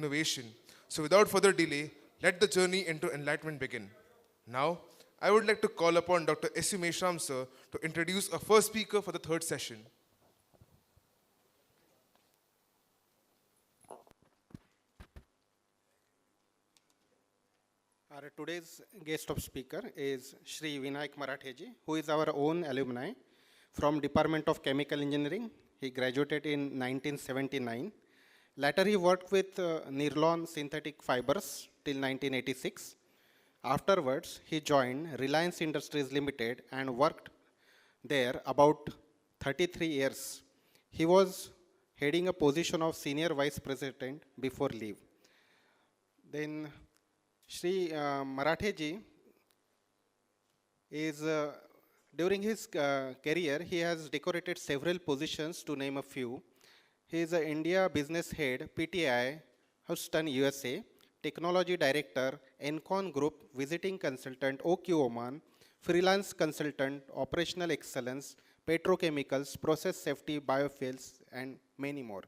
innovation. So without further delay, let the journey into enlightenment begin. Now, I would like to call upon Dr. S.U. Meshram sir to introduce our first speaker for the third session. Our today's guest of speaker is Shri Vinayak Maratheji, who is our own alumni from Department of Chemical Engineering. He graduated in 1979. Later he worked with Nirlon synthetic fibers till 1986. Afterwards, he joined Reliance Industries Limited and worked there about 33 years. He was heading a position of Senior Vice President before leave. Then Shri Maratheji is, during his career, he has decorated several positions, to name a few. He is an India Business Head, PTI, Houston, USA, Technology Director, Encon Group, Visiting Consultant, OQ Oman, Freelance Consultant, Operational Excellence, Petrochemicals, Process Safety, Biofuels, and many more.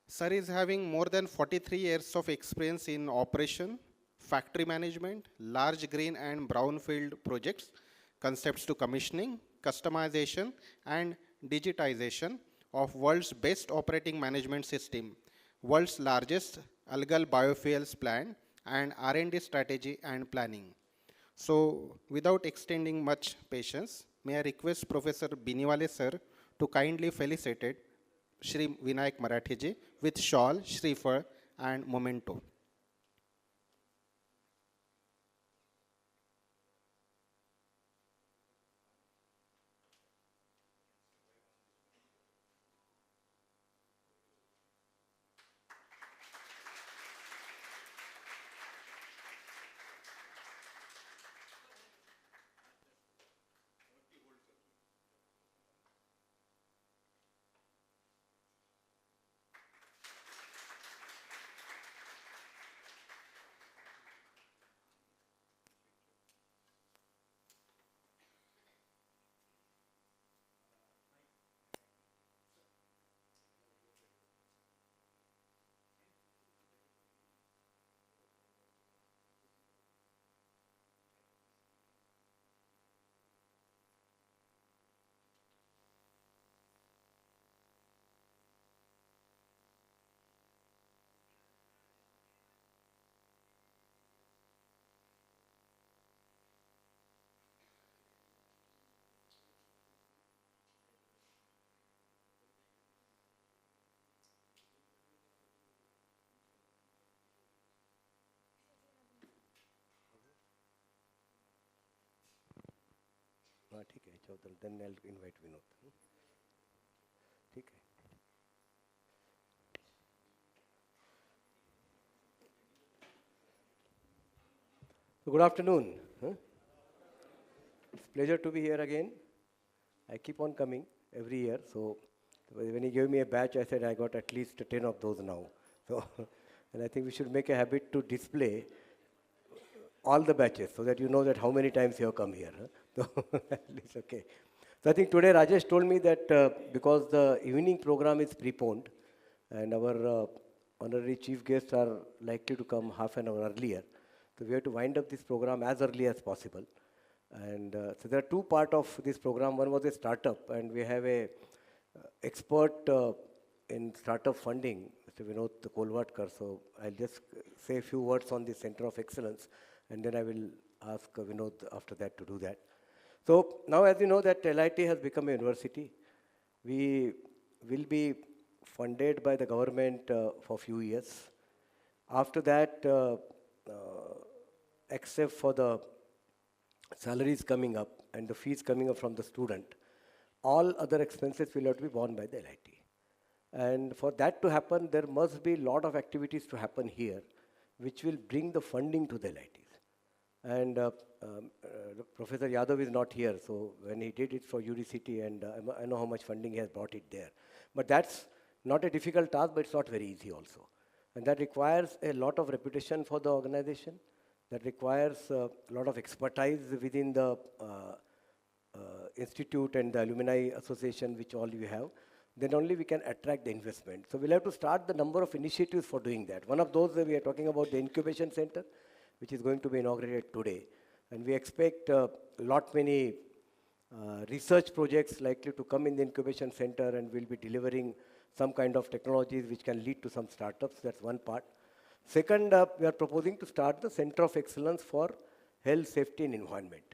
Sir is having more than 43 years of experience in operation, factory management, large green and brownfield projects, concepts to commissioning, customization, and digitization of world's best operating management system, world's largest algal biofuels plant, and R&D strategy and planning. So, without extending much patience, may I request Professor Biniwale sir to kindly felicitate Shri Vinayak Maratheji with shawl, Shrifal, and memento. ठीक है Chaudhary then I'll invite Vinod. ठीक है. Good afternoon. It's a pleasure to be here again. I keep on coming every year. So when he gave me a batch, I said I got at least 10 of those now. So, and I think we should make a habit to display all the batches so that you know that how many times you have come here. So at least okay. So I think today Rajesh told me that because the evening program is preponed and our honorary chief guests are likely to come half an hour earlier, so we have to wind up this program as early as possible. And so there are two parts of this program. One was a startup, and we have a expert in startup funding, Mr. Vinod Kolvatkar. So I'll just say a few words on the Center of Excellence, and then I will ask Vinod after that to do that. So now, as you know, that LIT has become a university. We will be funded by the government for a few years. After that, except for the salaries coming up and the fees coming up from the student, all other expenses will have to be borne by the LIT. And for that to happen, there must be a lot of activities to happen here, which will bring the funding to the LITs. And Professor Yadav is not here, so when he did it for UDCT, and I know how much funding he has brought it there. But that's not a difficult task, but it's not very easy also. And that requires a lot of reputation for the organization. That requires a lot of expertise within the institute and the alumni association, which all you have. then only we can attract the investment. So we'll have to start the number of initiatives for doing that. One of those we are talking about the incubation center, which is going to be inaugurated today. And we expect lot many research projects likely to come in the incubation center, and we'll be delivering some kind of technologies which can lead to some startups. That's one part. Second, we are proposing to start the Center of Excellence for Health, Safety and Environment.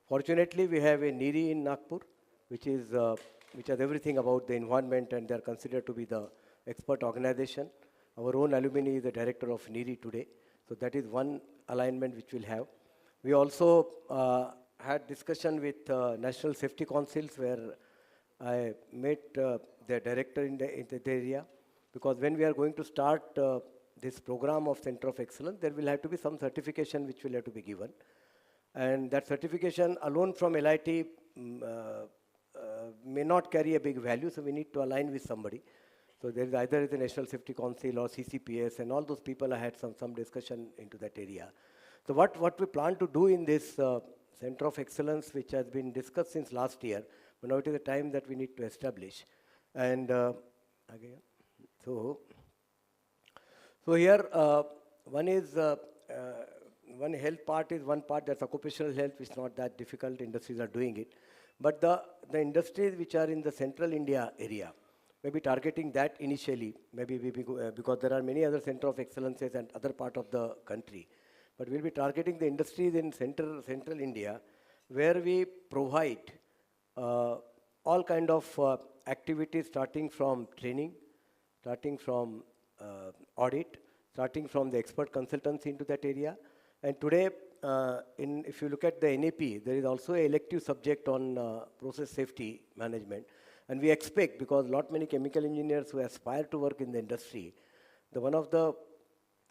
Fortunately, we have a NIRI in Nagpur, which has everything about the environment, and they are considered to be the expert organization. Our own alumni is the director of NIRI today. So that is one alignment which we'll have. We also had discussion with National Safety Councils, where I met their director in the area, because when we are going to start this program of Center of Excellence, there will have to be some certification which will have to be given. And that certification alone from LIT may not carry a big value, so we need to align with somebody. So there is either the National Safety Council or CCPS, and all those people. I had some discussion into that area. So what we plan to do in this Center of Excellence, which has been discussed since last year, but now it is the time that we need to establish. And again, so here one is one health part is one part, that's occupational health, which is not that difficult. Industries are doing it. But the industries which are in the central India area, maybe targeting that initially, maybe because there are many other Center of Excellences and other part of the country. But we'll be targeting the industries in central India, where we provide all kind of activities, starting from training, starting from audit, starting from the expert consultancy into that area. And today, if you look at the NAP, there is also an elective subject on process safety management. And we expect, because many chemical engineers who aspire to work in the industry, one of the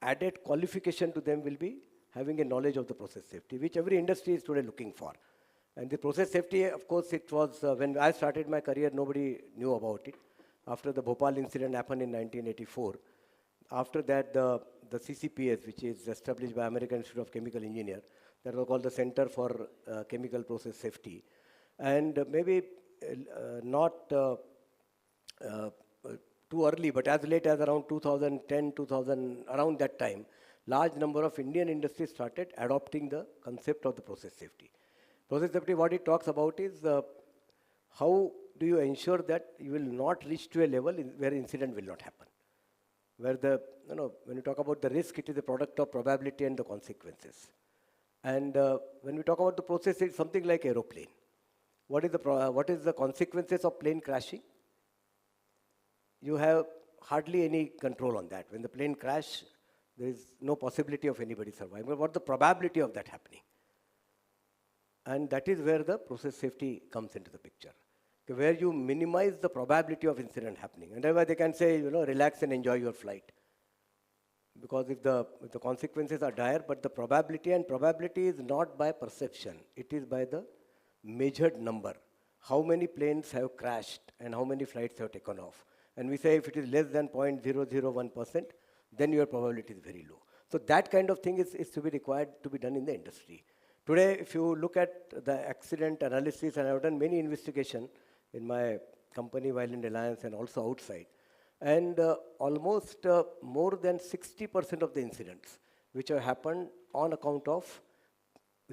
added qualification to them will be having a knowledge of the process safety, which every industry is today looking for. And the process safety, of course, it was, when I started my career, nobody knew about it. After the Bhopal incident happened in 1984, after that, the CCPS, which is established by American Institute of Chemical Engineers, that was called the Center for Chemical Process Safety. And maybe not too early, but as late as around 2010, around that time, large number of Indian industries started adopting the concept of the process safety. Process safety, what it talks about is how do you ensure that you will not reach to a level where incident will not happen. Where when you talk about the risk, it is a product of probability and the consequences. And when we talk about the process, it's something like aeroplane. What is the consequences of plane crashing? You have hardly any control on that. When the plane crash, there is no possibility of anybody surviving. But what's the probability of that happening? And that is where the process safety comes into the picture, where you minimize the probability of incident happening. And otherwise they can say, relax and enjoy your flight. Because if the consequences are dire, but the probability is not by perception. It is by the measured number. How many planes have crashed and how many flights have taken off. And we say if it is less than 0.001%, then your probability is very low. So that kind of thing is to be required to be done in the industry. Today, if you look at the accident analysis, and I've done many investigations in my company while in Reliance and also outside, and almost more than 60% of the incidents which have happened on account of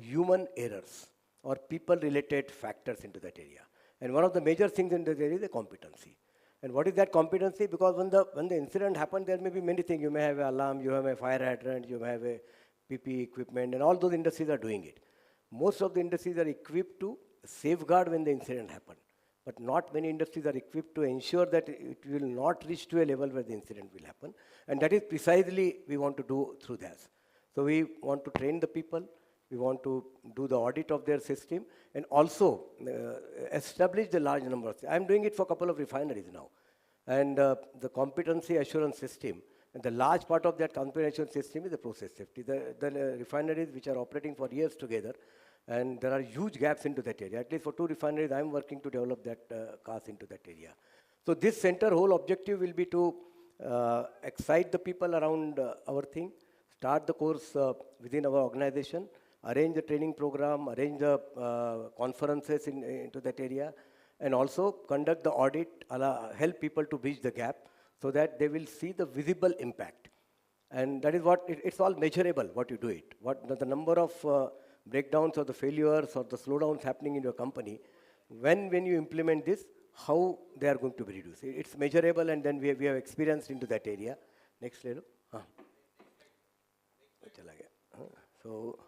human errors or people-related factors into that area. And one of the major things in that area is the competency. And what is that competency? Because when the incident happened, there may be many things. You may have an alarm, you have a fire hydrant, you may have a PPE equipment, and all those industries are doing it. Most of the industries are equipped to safeguard when the incident happened. But not many industries are equipped to ensure that it will not reach to a level where the incident will happen. And that is precisely we want to do through this. So we want to train the people, we want to do the audit of their system, and also establish the large number of things. I'm doing it for a couple of refineries now. And the competency assurance system, and the large part of that competency assurance system is the process safety. The refineries which are operating for years together, and there are huge gaps into that area. At least for 2 refineries, I'm working to develop that cars into that area. So this center whole objective will be to excite the people around our thing, start the course within our organization, arrange the training program, arrange the conferences into that area, and also conduct the audit, help people to bridge the gap so that they will see the visible impact. And that is what, it's all measurable, what you do it. What the number of breakdowns or the failures or the slowdowns happening in your company, when you implement this, how they are going to be reduced. It's measurable, and then we have experienced into that area. Next slide. So,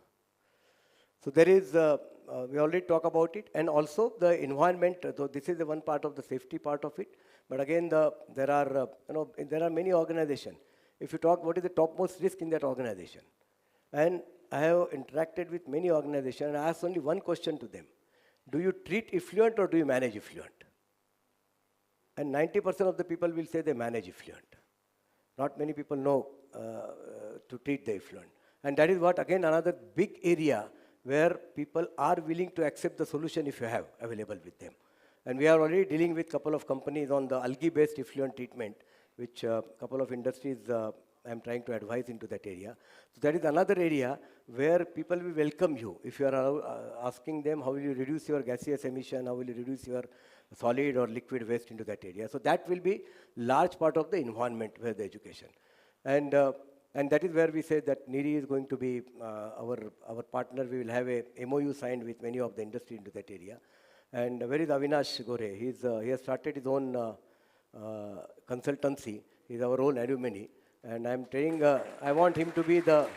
so there is, we already talk about it, and also the environment. So this is the one part of the safety part of it. But again, there are there are many organizations. If you talk, what is the topmost risk in that organization? And I have interacted with many organizations, and I asked only one question to them: do you treat effluent or do you manage effluent? And 90% of the people will say they manage effluent. Not many people know to treat the effluent. And that is what, again, another big area where people are willing to accept the solution if you have available with them. And we are already dealing with a couple of companies on the algae-based effluent treatment, which a couple of industries I am trying to advise into that area. So that is another area where people will welcome you. If you are asking them how will you reduce your gaseous emission, how will you reduce your solid or liquid waste into that area. So that will be large part of the environment where the education. And that is where we say that NIRI is going to be our partner. We will have a MOU signed with many of the industry into that area. And where is Avinash Gore? He has started his own consultancy. He's our own alumni. And I'm telling, I want him to be the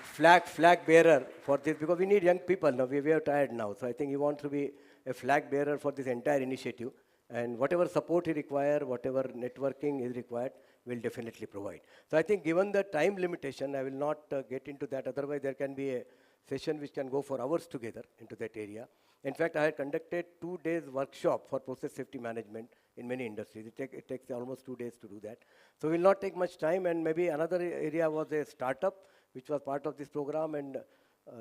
flag bearer for this, because we need young people now. We are tired now. So I think he wants to be a flag bearer for this entire initiative. And whatever support he requires, whatever networking is required, we'll definitely provide. So I think given the time limitation, I will not get into that. Otherwise, there can be a session which can go for hours together into that area. In fact, I had conducted 2 days workshop for process safety management in many industries. It takes almost 2 days to do that. So we'll not take much time. And maybe another area was a startup, which was part of this program. And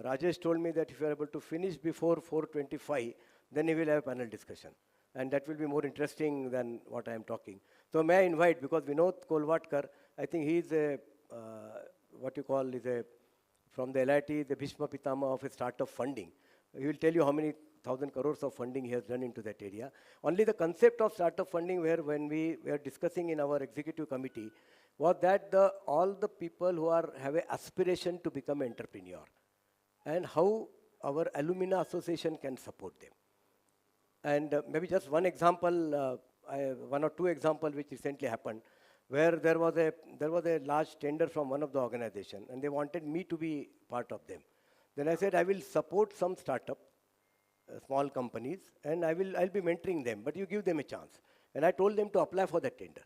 Rajesh told me that if you are able to finish before 4:25, then he will have a panel discussion. And that will be more interesting than what I am talking. So may I invite, because Vinod Kolvatkar, I think he is a, what you call, from the LIT, the Bhishma Pitama of a startup funding. He will tell you how many 1,000 crores of funding he has done into that area. Only the concept of startup funding, where when we were discussing in our executive committee, was that all the people who have an aspiration to become an entrepreneur, and how our alumni association can support them. And maybe just one example, one or two examples which recently happened, where there was a large tender from one of the organization, and they wanted me to be part of them. Then I said, I will support some startup, small companies, and I'll be mentoring them, but you give them a chance. And I told them to apply for that tender.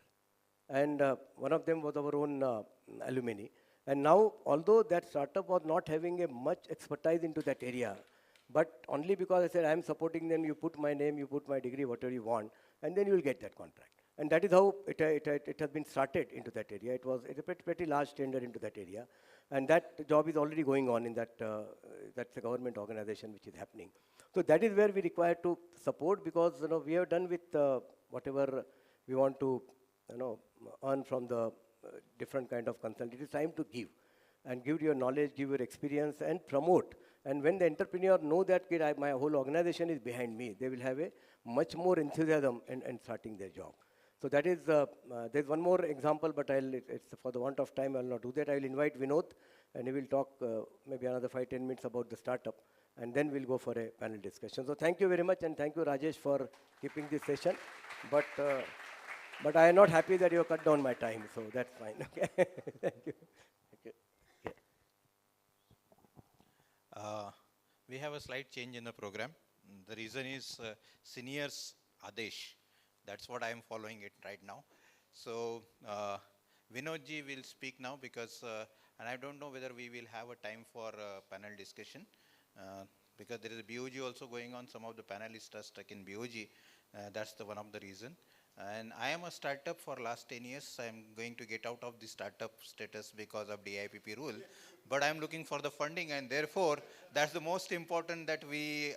And one of them was our own alumni. And now, although that startup was not having a much expertise into that area, but only because I said, I'm supporting them, you put my name, you put my degree, whatever you want, and then you will get that contract. And that is how it has been started into that area. It's a pretty large tender into that area. And that job is already going on in that's a government organization which is happening. So that is where we require to support, because we have done with whatever we want to earn from the different kind of consult. It is time to give, and give your knowledge, give your experience, and promote. And when the entrepreneur know that my whole organization is behind me, they will have a much more enthusiasm in starting their job. So that is, there's one more example, but it's for the want of time, I will not do that. I will invite Vinod, and he will talk maybe another 5-10 minutes about the startup, and then we'll go for a panel discussion. So thank you very much, and thank you, Rajesh, for keeping this session. But I am not happy that you have cut down my time, so that's fine. Okay. Thank you. Okay. Yeah. We have a slight change in the program. The reason is seniors Adesh. That's what I am following it right now. So Vinodji will speak now, because, and I don't know whether we will have a time for panel discussion, because there is a BOG also going on. Some of the panelists are stuck in BOG. That's one of the reason. And I am a startup for last 10 years. I am going to get out of the startup status because of DIPP rule. But I am looking for the funding, and therefore, that's the most important, that we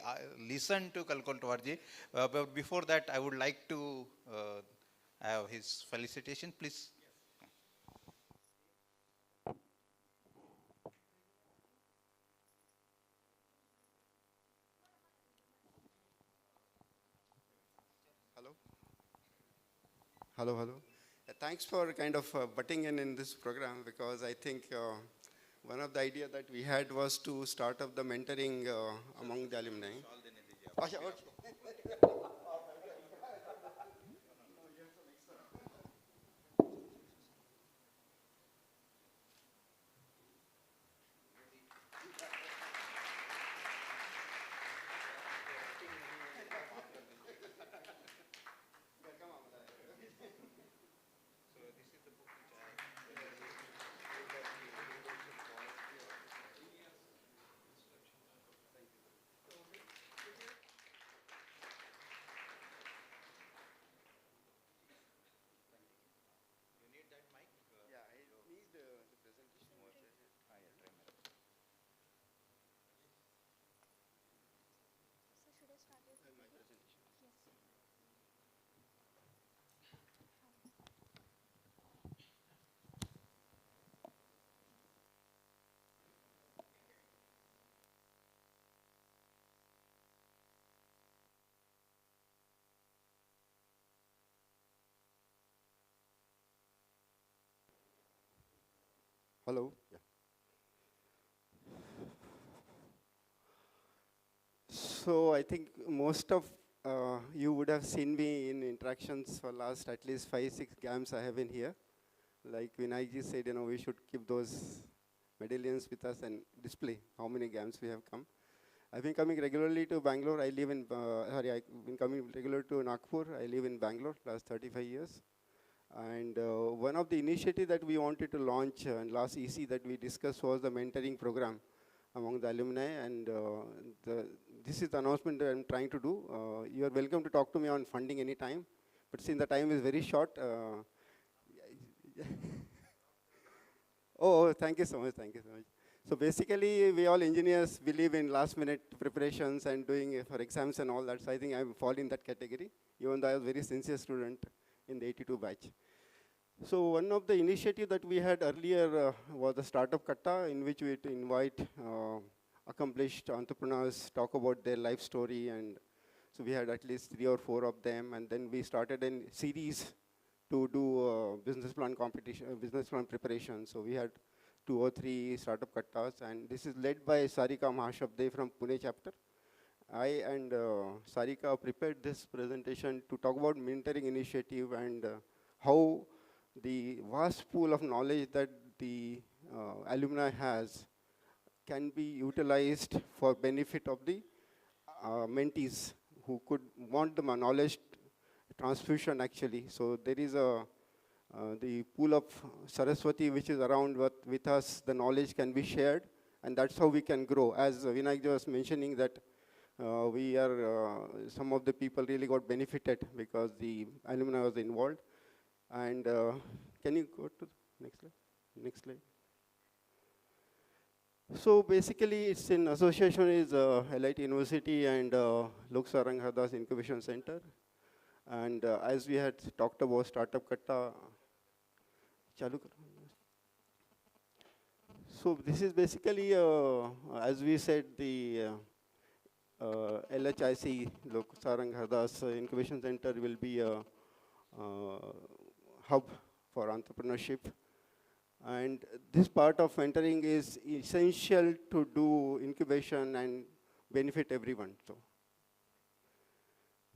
listen to Kalkol Twarji. But before that, I would like to have his felicitation, please. Hello, hello. Thanks for kind of butting in this program, because I think one of the idea that we had was to start up the mentoring among the alumni. Okay, okay. Hello. Yeah. So I think most of you would have seen me in interactions for last at least 5, 6 games I have been here. Like Vinayji said, we should keep those medallions with us and display how many games we have come. I've been coming regularly to Bangalore. I've been coming regularly to Nagpur. I live in Bangalore last 35 years. And one of the initiatives that we wanted to launch last EC that we discussed was the mentoring program among the alumni. And this is the announcement that I'm trying to do. You are welcome to talk to me on funding anytime. But since the time is very short, oh, thank you so much. Thank you so much. So basically, we all engineers believe in last-minute preparations and doing for exams and all that. So I think I fall in that category, even though I was a very sincere student in the 82 batch. So one of the initiatives that we had earlier was the Startup Katta, in which we invite accomplished entrepreneurs, talk about their life story, and so we had at least 3 or 4 of them, and then we started a series to do business plan competition, business plan preparation. So we had 2 or 3 startup kattas, and this is led by Sarika Mahashabde from Pune chapter. I and Sarika prepared this presentation to talk about mentoring initiative and how the vast pool of knowledge that the alumni has can be utilized for benefit of the mentees who could want the knowledge transfusion actually. So there is the pool of Saraswati which is around with us, the knowledge can be shared, and that's how we can grow. As Vinayak was mentioning that some of the people really got benefited because the alumni was involved. And can you go to the next slide? Next slide. So basically, it's in association with LIT University and Loksarang Hardas Incubation Centre. And as we had talked about Startup Katta, so this is basically, as we said, the LHIC, Loksarang Hardas Incubation Centre, will be a hub for entrepreneurship. And this part of mentoring is essential to do incubation and benefit everyone.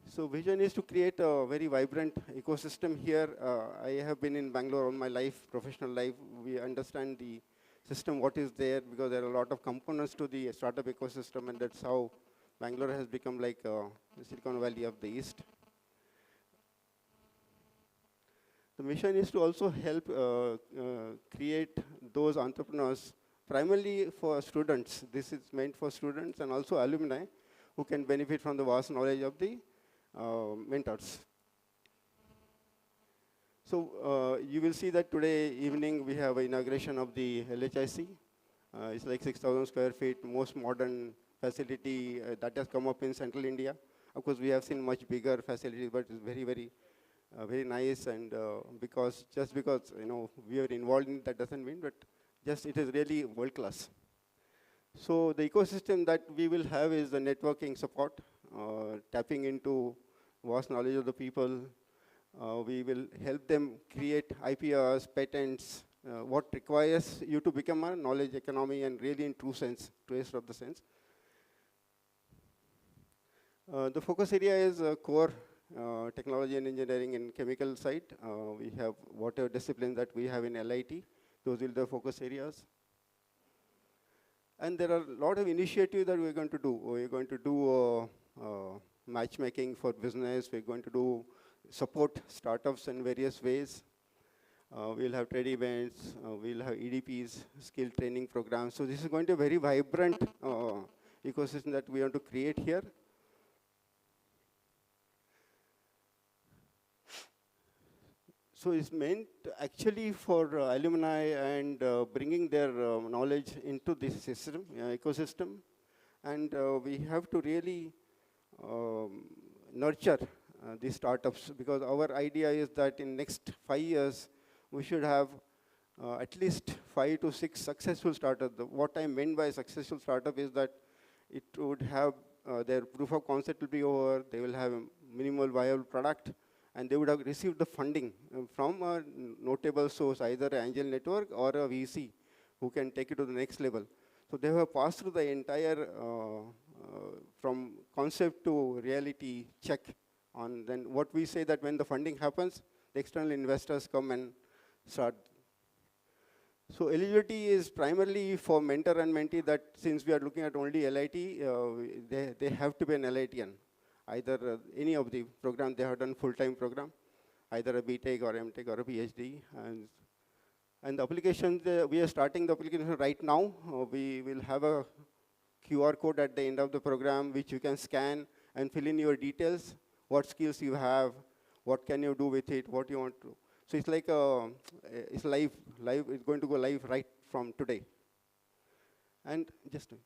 So vision is to create a very vibrant ecosystem here. I have been in Bangalore all my life, professional life. We understand the system, what is there, because there are a lot of components to the startup ecosystem, and that's how Bangalore has become like the Silicon Valley of the East. The mission is to also help create those entrepreneurs, primarily for students. This is meant for students and also alumni who can benefit from the vast knowledge of the mentors. So you will see that today evening we have an inauguration of the LHIC. It's like 6,000 square feet, most modern facility that has come up in central India. Of course, we have seen much bigger facilities, but it's very, very nice. And just because we are involved in it, that doesn't mean, but just it is really world class. So the ecosystem that we will have is the networking support, tapping into vast knowledge of the people, We will help them create IPRs, patents, what requires you to become a knowledge economy and really in true sense, truest of the sense. The focus area is core technology and engineering in chemical side. We have whatever disciplines that we have in LIT, those will be the focus areas. And there are a lot of initiatives that we're going to do. We're going to do matchmaking for business. We're going to do support startups in various ways. We'll have trade events. We'll have EDPs, skill training programs. So this is going to be a very vibrant ecosystem that we want to create here. So it's meant actually for alumni and bringing their knowledge into this system, ecosystem. And we have to really nurture these startups, because our idea is that in next 5 years, we should have at least 5 to 6 successful startups. What I meant by successful startup is that it would have their proof of concept will be over, they will have a minimal viable product, and they would have received the funding from a notable source, either an angel network or a VC, who can take it to the next level. So they have passed through the entire, from concept to reality check on. Then what we say that when the funding happens, the external investors come and start. So eligibility is primarily for mentor and mentee, that since we are looking at only LIT, they have to be an LITian. Either any of the program they have done full-time program, either a BTech or MTech or a PhD. And the applications, we are starting the application right now. We will have a QR code at the end of the program, which you can scan and fill in your details, what skills you have, what can you do with it, what you want to. So it's like it's live, it's going to go live right from today. And just so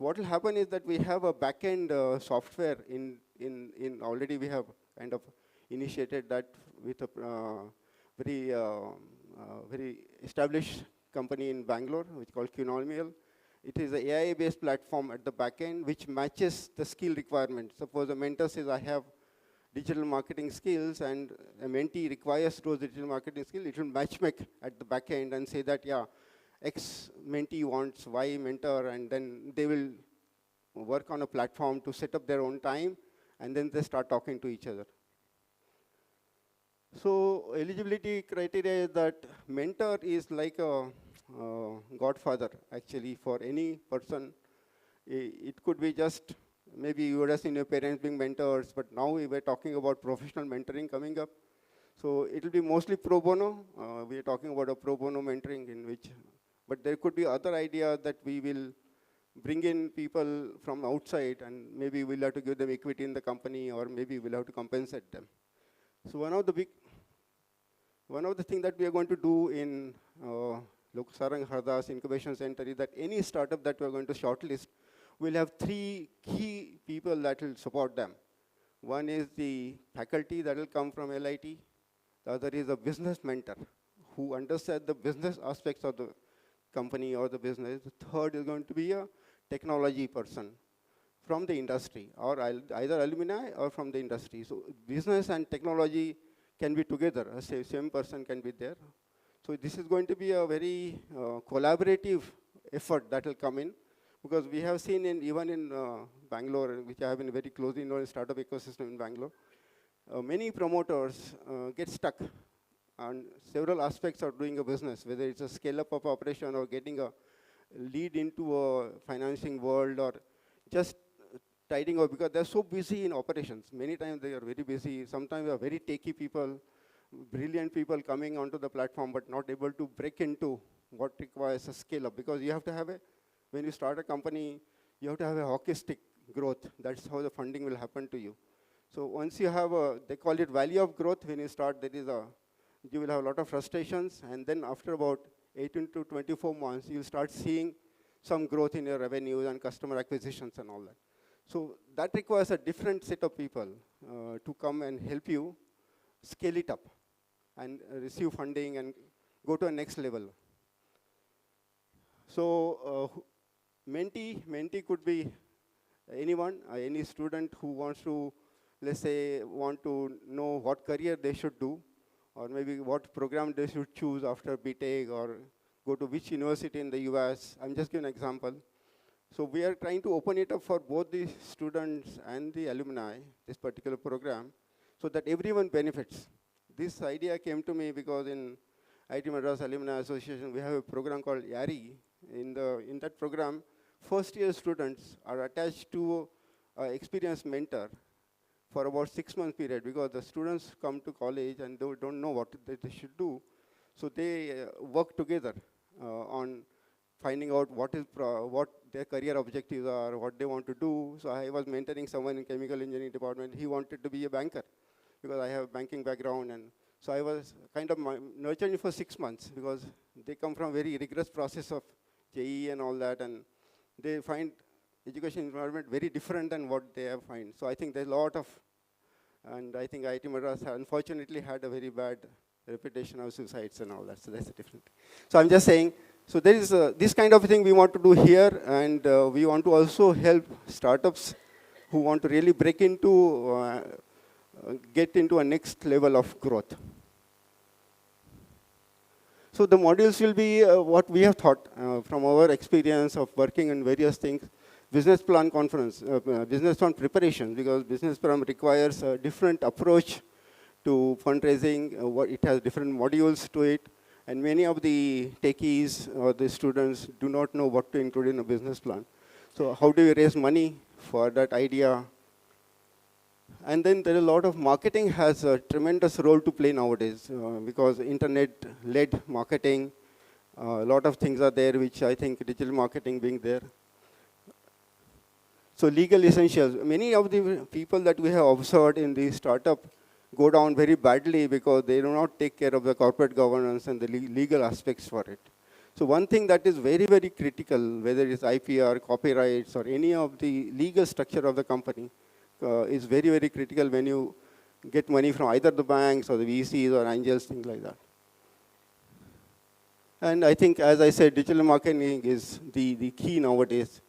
what will happen is that we have a back-end software in already we have kind of initiated that with a very established company in Bangalore, which is called Hon'ble. It is an AI-based platform at the back end, which matches the skill requirements. Suppose a mentor says, I have digital marketing skills, and a mentee requires those digital marketing skills, it will matchmake at the back end and say that, yeah, X mentee wants Y mentor, and then they will work on a platform to set up their own time, and then they start talking to each other. So eligibility criteria is that mentor is like a godfather, actually, for any person. It could be just, maybe you would have seen your parents being mentors, but now we were talking about professional mentoring coming up. So it will be mostly pro bono. We are talking about a pro bono mentoring in which, but there could be other ideas that we will bring in people from outside, and maybe we'll have to give them equity in the company, or maybe we'll have to compensate them. So one of the things that we are going to do in Loksarang Hardas Incubation Centre is that any startup that we are going to shortlist will have 3 key people that will support them. One is the faculty that will come from LIT. The other is a business mentor who understands the business aspects of the company or the business. The third is going to be a technology person from the industry, or either alumni or from the industry. So business and technology can be together. Same person can be there. So this is going to be a very collaborative effort that will come in, because we have seen even in Bangalore, which I have been very closely involved in startup ecosystem in Bangalore, many promoters get stuck on several aspects of doing a business, whether it's a scale-up of operation or getting a lead into a financing world, or just tiding over, because they're so busy in operations. Many times they are very busy. Sometimes they are very techy people, brilliant people coming onto the platform, but not able to break into what requires a scale-up, because you have to have when you start a company, you have to have a hockey stick growth. That's how the funding will happen to you. So once you have they call it value of growth. When you start, you will have a lot of frustrations, and then after about 18 to 24 months, you'll start seeing some growth in your revenues and customer acquisitions and all that. So that requires a different set of people to come and help you scale it up and receive funding and go to a next level. So mentee could be anyone, any student who wants to let's say, want to know what career they should do, or maybe what program they should choose after BTech, or go to which university in the US. I'm just giving an example. So we are trying to open it up for both the students and the alumni, this particular program, so that everyone benefits. This idea came to me because in IT Madras Alumni Association, we have a program called YARI. In that program, first year students are attached to an experienced mentor for about 6 month period, because the students come to college and they don't know what they should do. So they work together on finding out what their career objectives are, what they want to do. So I was mentoring someone in chemical engineering department. He wanted to be a banker because I have a banking background, and so I was kind of nurturing for 6 months, because they come from a very rigorous process of JEE and all that, and they find education environment very different than what they have find. So I think there's a lot of, and I think IT Madras unfortunately had a very bad reputation of suicides and all that, so that's a different thing. So I'm just saying, so there is this kind of thing we want to do here, and we want to also help startups who want to really break into, get into a next level of growth. So the modules will be what we have thought from our experience of working in various things. Business plan conference, business plan preparation, because business plan requires a different approach to fundraising. It has different modules to it. And many of the techies or the students do not know what to include in a business plan. So how do you raise money for that idea? And then there is a lot of marketing has a tremendous role to play nowadays, because internet-led marketing, a lot of things are there, which I think digital marketing being there. So legal essentials. Many of the people that we have observed in the startup go down very badly because they do not take care of the corporate governance and the legal aspects for it. So one thing that is very, very critical, whether it's IPR, copyrights, or any of the legal structure of the company, is very, very critical when you get money from either the banks or the VCs or angels, things like that. And I think, as I said, digital marketing is the key nowadays.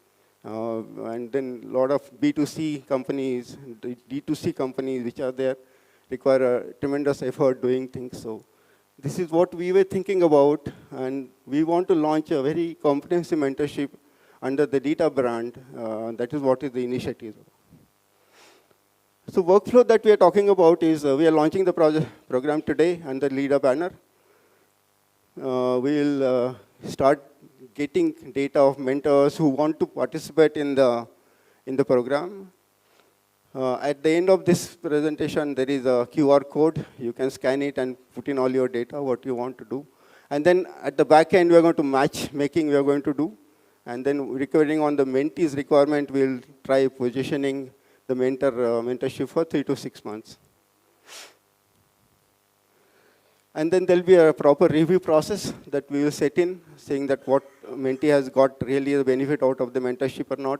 And then a lot of B2C companies, D2C companies which are there, require a tremendous effort doing things. So this is what we were thinking about, and we want to launch a very comprehensive mentorship under the Data brand. That is what is the initiative. So workflow that we are talking about is, we are launching the program today under LEADER banner. We'll start getting data of mentors who want to participate in the program. At the end of this presentation, there is a QR code. You can scan it and put in all your data, what you want to do. And then at the back end, we are going to matchmaking we are going to do. And then recording on the mentee's requirement, we'll try positioning the mentorship for 3 to 6 months. And then there'll be a proper review process that we will set in, saying that what mentee has got really the benefit out of the mentorship or not.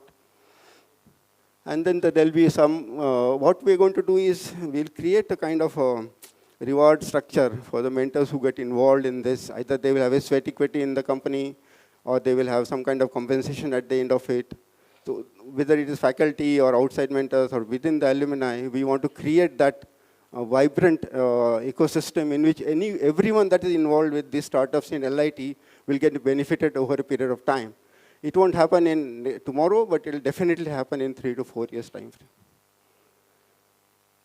And then there'll be some, what we're going to do is, we'll create a kind of a reward structure for the mentors who get involved in this. Either they will have a sweat equity in the company, or they will have some kind of compensation at the end of it. So whether it is faculty or outside mentors or within the alumni, we want to create that vibrant ecosystem in which everyone that is involved with these startups in LIT will get benefited over a period of time. It won't happen in tomorrow, but it will definitely happen in 3 to 4 years time frame.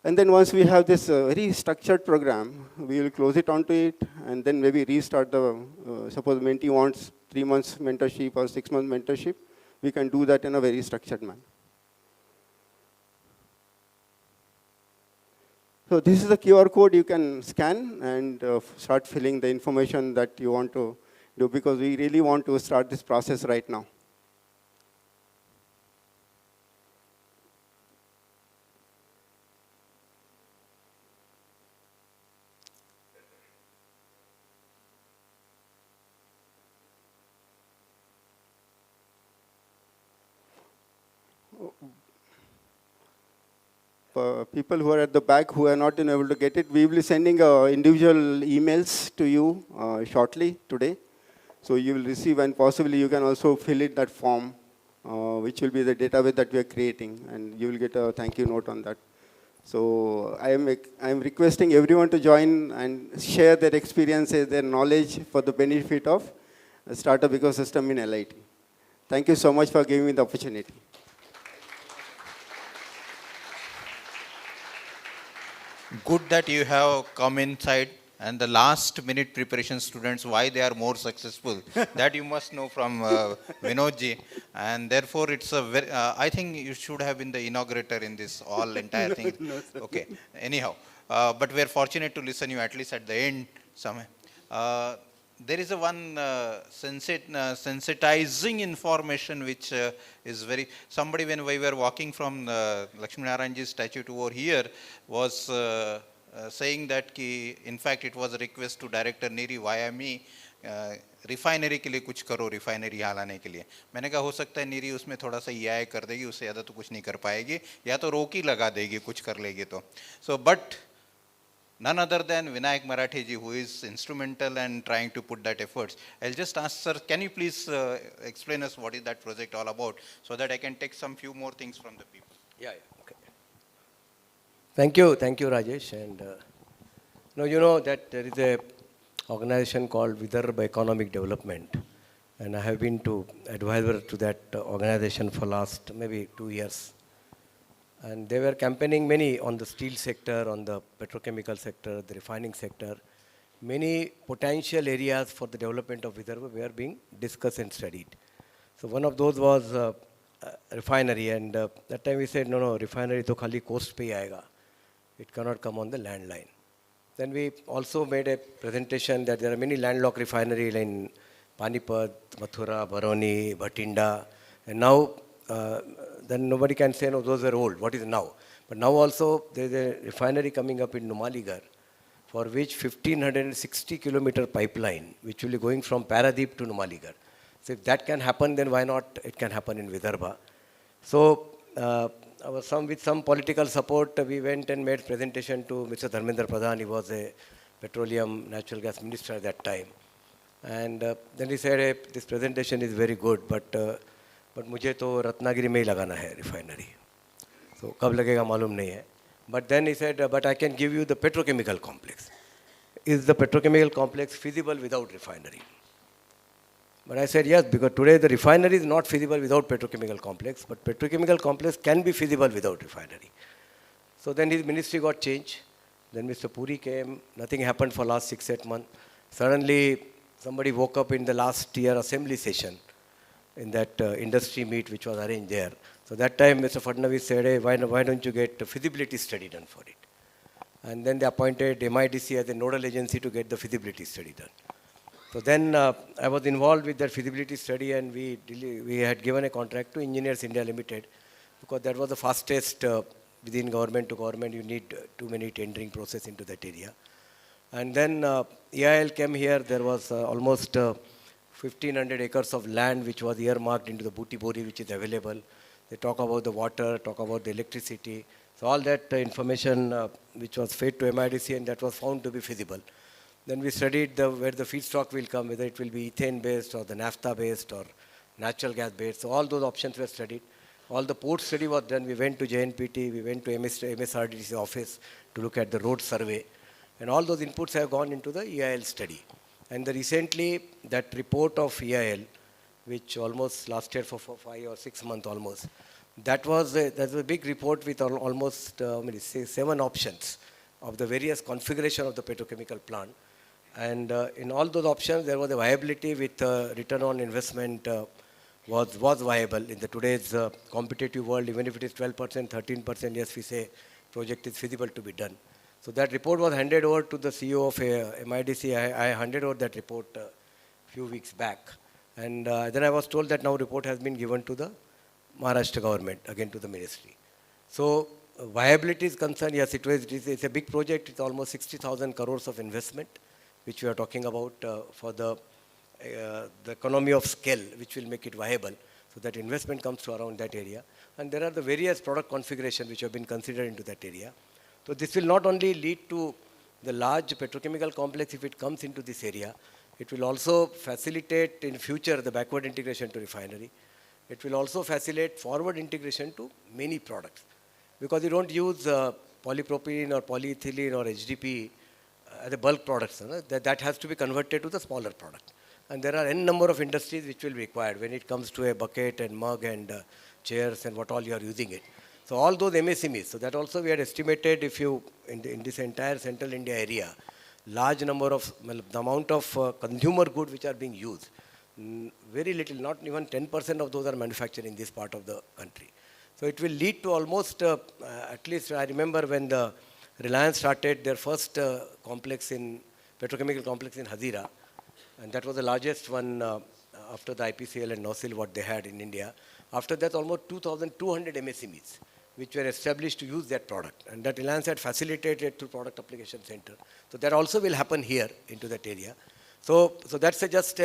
And then once we have this very structured program, we will close it onto it, and then maybe restart the, suppose mentee wants 3 months mentorship or 6 months mentorship, we can do that in a very structured manner. So this is the QR code you can scan and start filling the information that you want to do, because we really want to start this process right now. People who are at the back who are not been able to get it, we will be sending individual emails to you shortly today. So you will receive, and possibly you can also fill in that form, which will be the database that we are creating, and you will get a thank you note on that. So I am requesting everyone to join and share their experiences, their knowledge for the benefit of the startup ecosystem in LIT. Thank you so much for giving me the opportunity. Good that you have come inside, and the last minute preparation students, why they are more successful, that you must know from Vinodji. And therefore, it's a very, I think you should have been the inaugurator in this all entire thing. No, sir. Okay, anyhow, but we are fortunate to listen you at least at the end. There is a one sensitizing information which is very, somebody when we were walking from Lakshmi Narayanji's statue to over here was saying that in fact it was a request to director Niri via me, refinery के लिए कुछ करो, refinery यहाँ लाने के लिए. मैंने कहा हो सकता है नीरी उसमें थोड़ा सा EI कर देगी, उससे ज़्यादा तो कुछ नहीं कर पाएगी, या तो रोक ही लगा देगी कुछ कर लेगी तो. So but none other than Vinayak Marathi ji, who is instrumental and trying to put that efforts. I'll just ask sir, can you please explain us what is that project all about, so that I can take some few more things from the people. Yeah, okay. Thank you, Rajesh. And you know that there is a organization called Vidarbha Economic Development, and I have been to advisor to that organization for last maybe 2 years. And they were campaigning many on the steel sector, on the petrochemical sector, the refining sector. Many potential areas for the development of Vidarbha were being discussed and studied. So one of those was refinery, and that time we said, no, refinery to khali coast pe aayega. It cannot come on the land line. Then we also made a presentation that there are many landlocked refineries in Panipat, Mathura, Barauni, Bhatinda, and now then nobody can say, no, those are old. What is now? But now also there is a refinery coming up in Numaligarh, for which 1560 kilometer pipeline, which will be going from Paradeep to Numaligarh. So if that can happen, then why not it can happen in Vidarbha? So with some political support, we went and made presentation to Mr. Dharmendra Pradhan. He was a petroleum natural gas minister at that time. And then he said, hey, this presentation is very good, but मुझे तो रत्नागिरी में ही लगाना है refinery. So कब लगेगा मालूम नहीं है. But then he said, but I can give you the petrochemical complex. Is the petrochemical complex feasible without refinery? But I said yes, because today the refinery is not feasible without petrochemical complex, but petrochemical complex can be feasible without refinery. So then his ministry got changed. Then Mr. Puri came. Nothing happened for last 6-8 months. Suddenly somebody woke up in the last year assembly session, in that industry meet which was arranged there. So that time Mr. Fadnavis said, hey, why don't you get a feasibility study done for it? And then they appointed MIDC as a nodal agency to get the feasibility study done. So then I was involved with that feasibility study, and we had given a contract to Engineers India Limited, because that was the fastest within government to government. You need too many tendering process into that area. And then EIL came here. There was almost 1,500 acres of land which was earmarked into the Booty Bori, which is available. They talk about the water, talk about the electricity. So all that information which was fed to MIDC, and that was found to be feasible. Then we studied where the feedstock will come, whether it will be ethane based or the naphtha based or natural gas based. So all those options were studied. All the port study was done. We went to JNPT, we went to MSRDC office to look at the road survey. And all those inputs have gone into the EIL study. And recently, that report of EIL, which almost lasted for 5 or 6 months almost, that was a big report with almost 7 options of the various configuration of the petrochemical plant. And in all those options, there was a viability with return on investment was viable in the today's competitive world. Even if it is 12%, 13%, yes, we say project is feasible to be done. So that report was handed over to the CEO of MIDC. I handed over that report a few weeks back. And then I was told that now report has been given to the Maharashtra government, again to the ministry. So viability is concerned, yes, it's a big project. It's almost 60,000 crores of investment, which we are talking about for the economy of scale, which will make it viable. So that investment comes to around that area. And there are the various product configurations which have been considered into that area. So this will not only lead to the large petrochemical complex if it comes into this area, it will also facilitate in future the backward integration to refinery. It will also facilitate forward integration to many products. Because you don't use polypropylene or polyethylene or HDPE as a bulk products, that has to be converted to the smaller product. And there are n number of industries which will be required when it comes to a bucket and mug and chairs and what all you are using it. So all those MSMEs, so that also we had estimated if you, in this entire central India area, large number of, the amount of consumer good which are being used, very little, not even 10% of those are manufactured in this part of the country. So it will lead to almost, at least I remember when the Reliance started their first complex in, petrochemical complex in Hazira, and that was the largest one after the IPCL and NOSIL what they had in India. After that, almost 2,200 MSMEs which were established to use that product, and that Reliance had facilitated through Product Application Center. So that also will happen here into that area. So that's just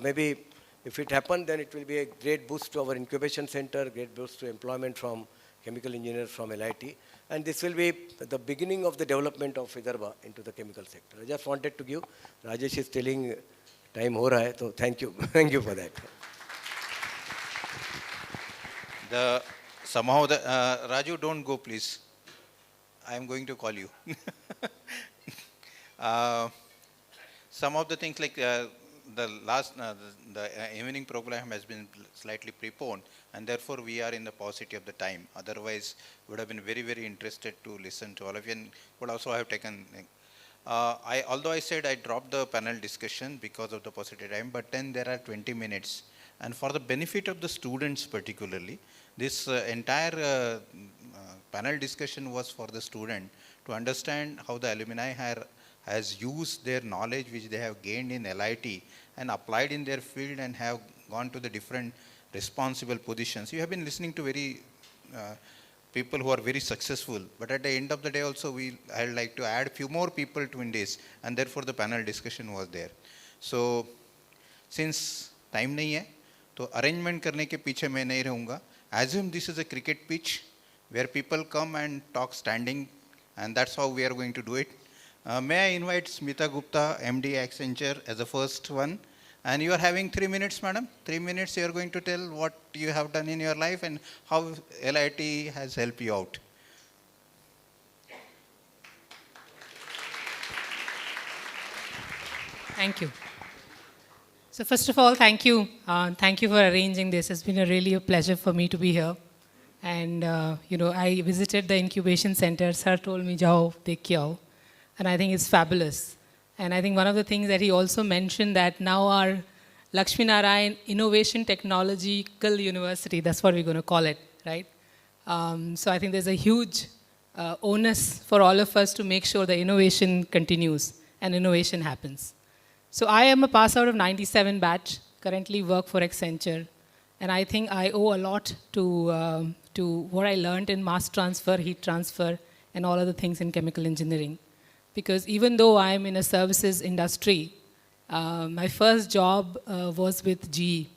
maybe if it happens, then it will be a great boost to our incubation center, great boost to employment from chemical engineers from LIT, and this will be the beginning of the development of Vidarbha into the chemical sector. I just wanted to give, Rajesh is telling time ho raha hai, so thank you, thank you for that. Somehow, Raju, don't go, please. I am going to call you. Some of the things like the evening program has been slightly preponed, and therefore we are in the paucity of the time. Otherwise, would have been very, very interested to listen to all of you, and would also have taken. Although I said I dropped the panel discussion because of the paucity time, but then there are 20 minutes, and for the benefit of the students particularly, this entire panel discussion was for the student to understand how the alumni has used their knowledge which they have gained in LIT and applied in their field and have gone to the different responsible positions. You have been listening to very people who are very successful, but at the end of the day also I would like to add a few more people to Indies, and therefore the panel discussion was there. So since time nahi hai, to arrangement karne ke piche main nahi rahunga. Assume this is a cricket pitch where people come and talk standing, and that's how we are going to do it. May I invite Smita Gupta, MD Accenture, as the first one. And you are having 3 minutes, madam. 3 minutes you are going to tell what you have done in your life and how LIT has helped you out. Thank you. So first of all, thank you. Thank you for arranging this. It's been really a pleasure for me to be here. And, I visited the incubation center. Sir told me, jao, dekh ke aao. And I think it's fabulous. And I think one of the things that he also mentioned that now our Lakshmi Narayan Innovation Technological University, that's what we're going to call it, right? So I think there's a huge onus for all of us to make sure the innovation continues and innovation happens. So I am a pass out of 97 batch, currently work for Accenture. And I think I owe a lot to what I learned in mass transfer, heat transfer, and all other things in chemical engineering. Because even though I'm in a services industry, my first job was with GE,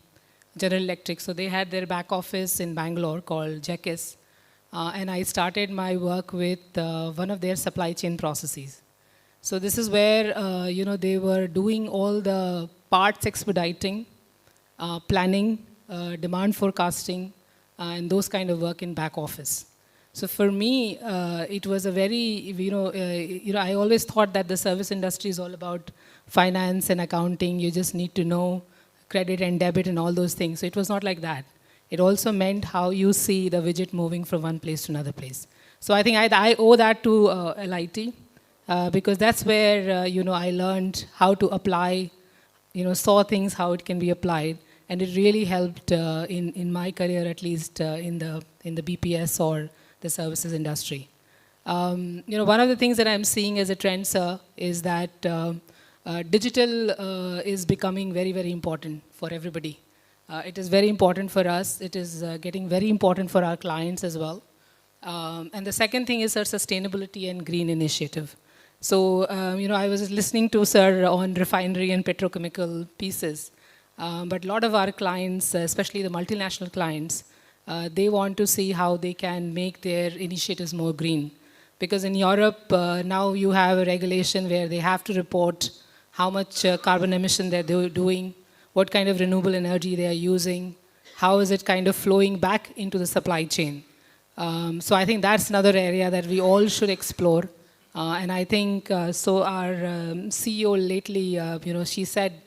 General Electric. So they had their back office in Bangalore called JECIS. And I started my work with one of their supply chain processes. So this is where, they were doing all the parts expediting, planning, demand forecasting, and those kind of work in back office. So for me, it was a very, I always thought that the service industry is all about finance and accounting. You just need to know credit and debit and all those things. So it was not like that. It also meant how you see the widget moving from one place to another place. So I think I owe that to LIT. Because that's where, I learned how to apply, saw things, how it can be applied. And it really helped in my career, at least in the BPS or the services industry. One of the things that I'm seeing as a trend, sir, is that digital is becoming very, very important for everybody. It is very important for us. It is getting very important for our clients as well. And the second thing is our sustainability and green initiative. So, I was listening to sir on refinery and petrochemical pieces. But a lot of our clients, especially the multinational clients, they want to see how they can make their initiatives more green. Because in Europe, now you have a regulation where they have to report how much carbon emission they're doing, what kind of renewable energy they are using, how is it kind of flowing back into the supply chain. So I think that's another area that we all should explore. And I think so. Our CEO lately, she said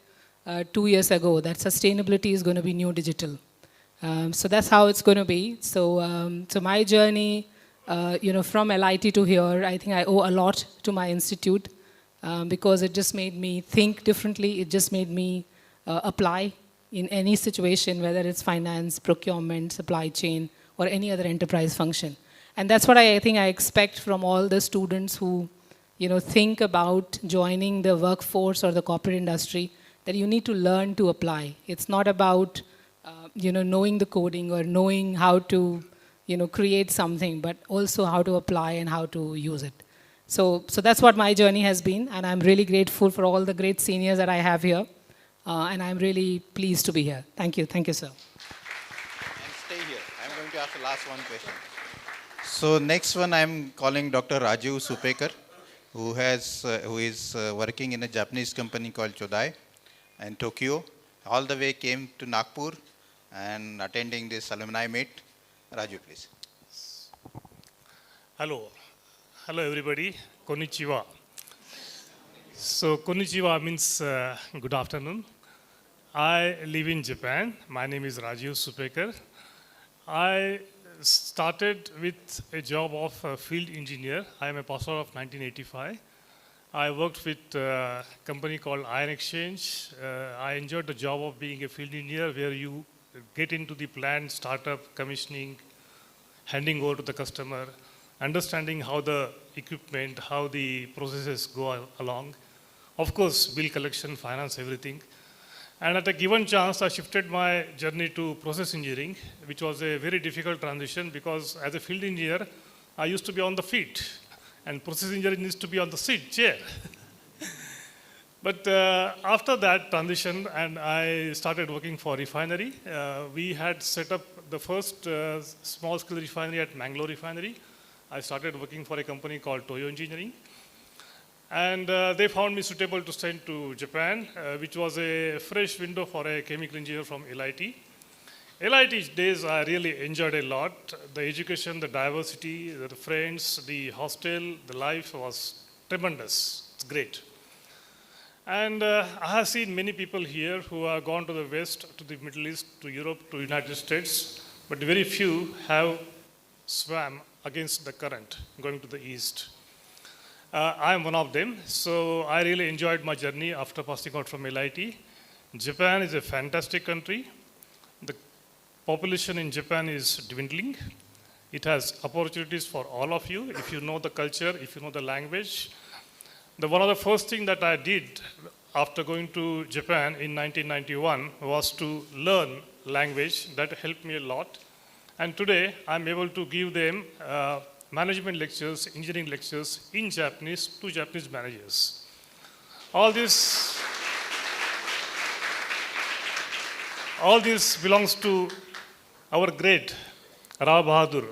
2 years ago that sustainability is going to be new digital. So that's how it's going to be. So my journey, from LIT to here, I think I owe a lot to my institute because it just made me think differently. It just made me apply in any situation, whether it's finance, procurement, supply chain, or any other enterprise function. And that's what I think I expect from all the students who, think about joining the workforce or the corporate industry, that you need to learn to apply. It's not about, knowing the coding or knowing how to, create something, but also how to apply and how to use it. So that's what my journey has been, and I'm really grateful for all the great seniors that I have here, and I'm really pleased to be here. Thank you, sir. And stay here. I'm going to ask the last one question. So next one, I'm calling Dr. Raju Supekar, who is working in a Japanese company called Chodai in Tokyo. All the way came to Nagpur and attending this alumni meet. Raju, please. Hello. Hello, everybody. Konnichiwa. So, konnichiwa means good afternoon. I live in Japan. My name is Raju Supekar. I started with a job of a field engineer. I am a passer of 1985. I worked with a company called Iron Exchange. I enjoyed the job of being a field engineer where you get into the plant, startup, commissioning, handing over to the customer, understanding how the equipment, how the processes go along. Of course, bill collection, finance, everything. And at a given chance, I shifted my journey to process engineering, which was a very difficult transition because as a field engineer, I used to be on the feet, and process engineering needs to be on the seat, chair. But after that transition, and I started working for refinery, we had set up the first small-scale refinery at Mangalore Refinery. I started working for a company called Toyo Engineering. And they found me suitable to send to Japan, which was a fresh window for a chemical engineer from LIT. LIT days I really enjoyed a lot. The education, the diversity, the friends, the hostel, the life was tremendous. It's great. And I have seen many people here who have gone to the West, to the Middle East, to Europe, to United States, but very few have swam against the current going to the East. I am one of them, so I really enjoyed my journey after passing out from LIT. Japan is a fantastic country. The population in Japan is dwindling. It has opportunities for all of you if you know the culture, if you know the language. One of the first things that I did after going to Japan in 1991 was to learn language. That helped me a lot. And today, I'm able to give them management lectures, engineering lectures in Japanese to Japanese managers. All this belongs to our great Rao Bahadur,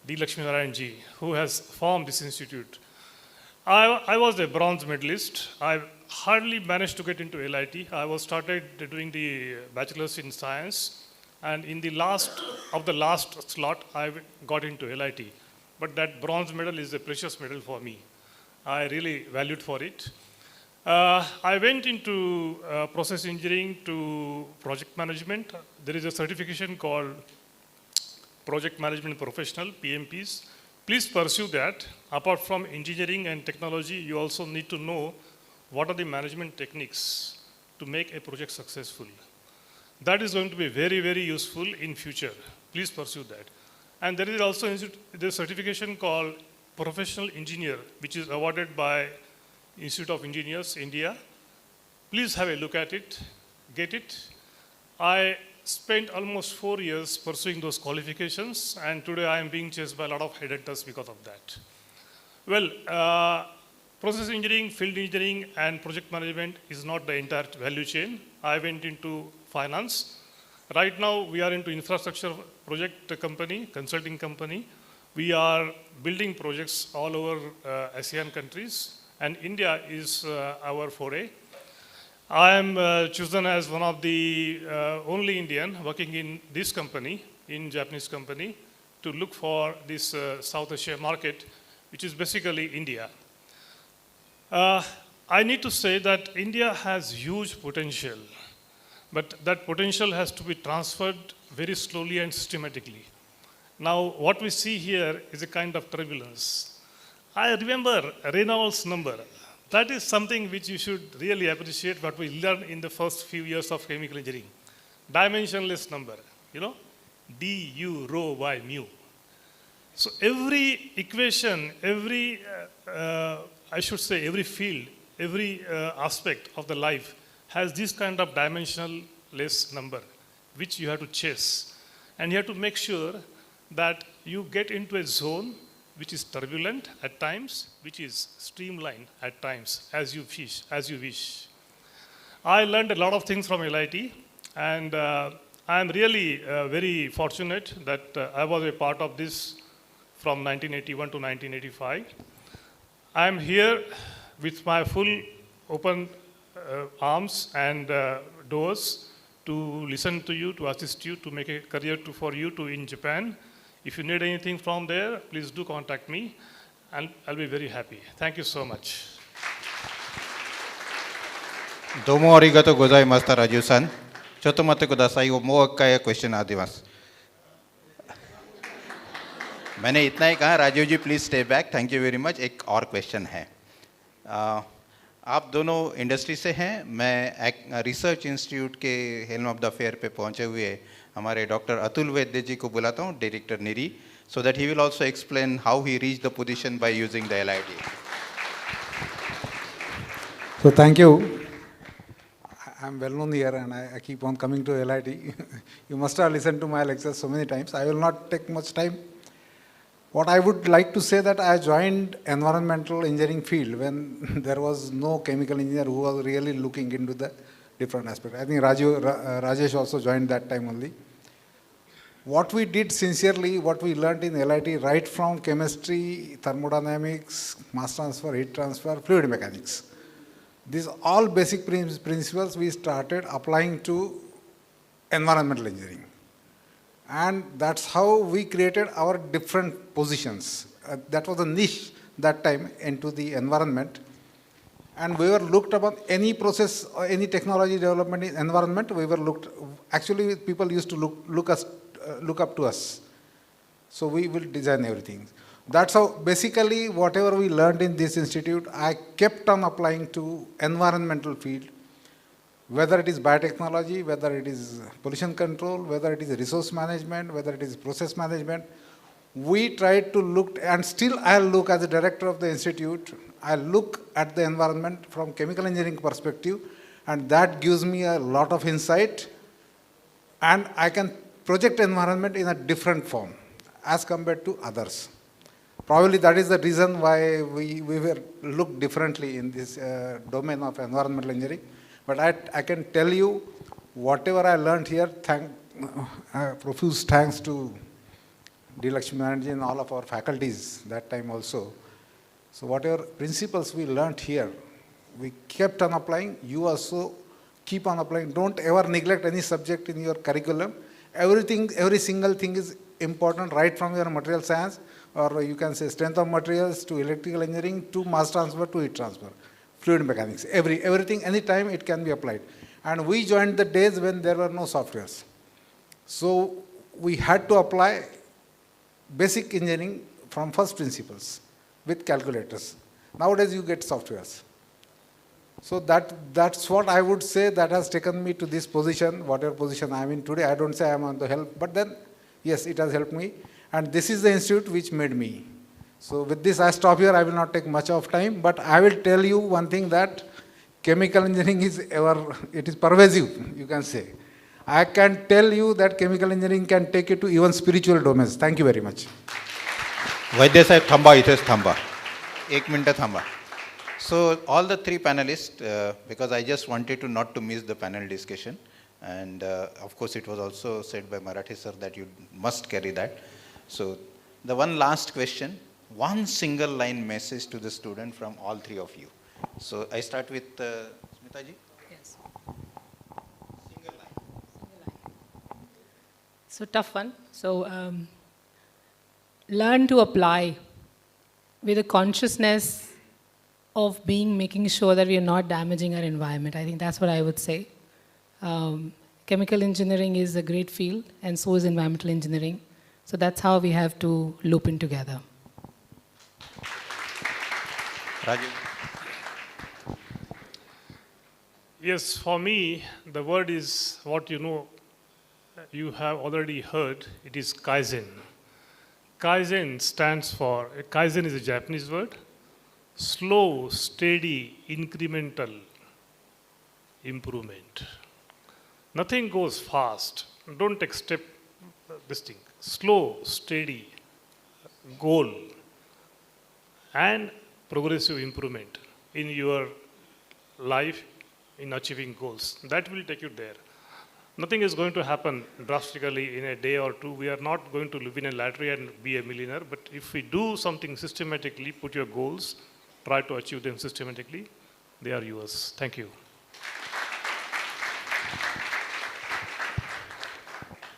D. Lakshminarayan ji, who has formed this institute. I was a bronze medalist. I hardly managed to get into LIT. I was started doing the bachelor's in science. And in the last slot, I got into LIT. But that bronze medal is a precious medal for me. I really valued for it. I went into process engineering to project management. There is a certification called Project Management Professional, PMPs. Please pursue that. Apart from engineering and technology, you also need to know what are the management techniques to make a project successful. That is going to be very, very useful in future. Please pursue that. And there is also the certification called Professional Engineer, which is awarded by Institute of Engineers, India. Please have a look at it, get it. I spent almost 4 years pursuing those qualifications, and today I am being chased by a lot of headhunters because of that. Well, process engineering, field engineering, and project management is not the entire value chain. I went into finance. Right now, we are into infrastructure project company, consulting company. We are building projects all over ASEAN countries, and India is our foray. I am chosen as one of the only Indian working in this company, in Japanese company. to look for this South Asia market, which is basically India. I need to say that India has huge potential, but that potential has to be transferred very slowly and systematically. Now, what we see here is a kind of turbulence. I remember Reynolds number. That is something which you should really appreciate what we learned in the first few years of chemical engineering. Dimensionless number, du rho by mu. So every equation, every, every field, every aspect of the life has this kind of dimensionless number, which you have to chase. And you have to make sure that you get into a zone which is turbulent at times, which is streamlined at times, as you wish. I learned a lot of things from LIT, and I am really very fortunate that I was a part of this from 1981 to 1985. I am here with my full open arms and doors to listen to you, to assist you, to make a career for you in Japan. If you need anything from there, please do contact me, and I'll be very happy. Thank you so much. どうもありがとうございました、ラジュさん。ちょっと待ってください。もう一回クエスチョンあります。मैंने इतना ही कहा, Rajiv ji please stay back, thank you very much. एक और question है। आप दोनों industry से हैं, मैं रिसर्च इंस्टीट्यूट के हेल्म ऑफ द फेयर पे पहुंचे हुए हमारे डॉक्टर अतुल वैद्य जी को बुलाता हूं, डायरेक्टर निरी, so that he will also explain how he reached the position by using the LIT. So thank you. I'm well known here and I keep on coming to LIT. You must have listened to my lectures so many times. I will not take much time. What I would like to say that I joined environmental engineering field when there was no chemical engineer who was really looking into the different aspects. I think Rajesh also joined that time only. What we did sincerely, what we learned in LIT, right from chemistry, thermodynamics, mass transfer, heat transfer, fluid mechanics. These all basic principles we started applying to environmental engineering. And that's how we created our different positions. That was a niche that time into the environment. And we were looked upon any process or any technology development in environment, we were looked, actually people used to look up to us. So we will design everything. That's how basically whatever we learned in this institute, I kept on applying to environmental field, whether it is biotechnology, whether it is pollution control, whether it is resource management, whether it is process management. We tried to look, and still I look as a director of the institute, I look at the environment from chemical engineering perspective, and that gives me a lot of insight, and I can project environment in a different form as compared to others. Probably that is the reason why we were looked differently in this domain of environmental engineering. But I can tell you, whatever I learned here, profuse thanks to D. Lakshmi and all of our faculties that time also. So whatever principles we learned here, we kept on applying. You also keep on applying. Don't ever neglect any subject in your curriculum. Everything, every single thing is important, right from your material science, or you can say strength of materials, to electrical engineering, to mass transfer, to heat transfer, fluid mechanics, everything, anytime it can be applied. And we joined the days when there were no softwares. So we had to apply basic engineering from first principles with calculators. Nowadays you get softwares. So that's what I would say that has taken me to this position, whatever position I am in today. I don't say I am on the help, but then, yes, it has helped me. And this is the institute which made me. So with this, I stop here. I will not take much of time, but I will tell you one thing, that chemical engineering is it is pervasive, you can say. I can tell you that chemical engineering can take you to even spiritual domains. Thank you very much. वैद्य साहेब थांबा, इथेच थांबा, 1 minute थांबा. So all the three panelists, because I just wanted to not to miss the panel discussion, and of course it was also said by Marathi sir that you must carry that. So the one last question, one single line message to the student from all three of you. So I start with Smita ji. Yes. Single line. So tough one. So learn to apply with a consciousness of making sure that we are not damaging our environment. I think that's what I would say. Chemical engineering is a great field, and so is environmental engineering. So that's how we have to loop in together. Raju. Yes, for me, the word is what you have already heard. It is Kaizen. Kaizen stands for, Kaizen is a Japanese word, slow, steady, incremental improvement. Nothing goes fast. Don't accept this thing. Slow, steady, goal, and progressive improvement in your life in achieving goals. That will take you there. Nothing is going to happen drastically in a day or two. We are not going to live in a lottery and be a millionaire, but if we do something systematically, put your goals, try to achieve them systematically, they are yours. Thank you.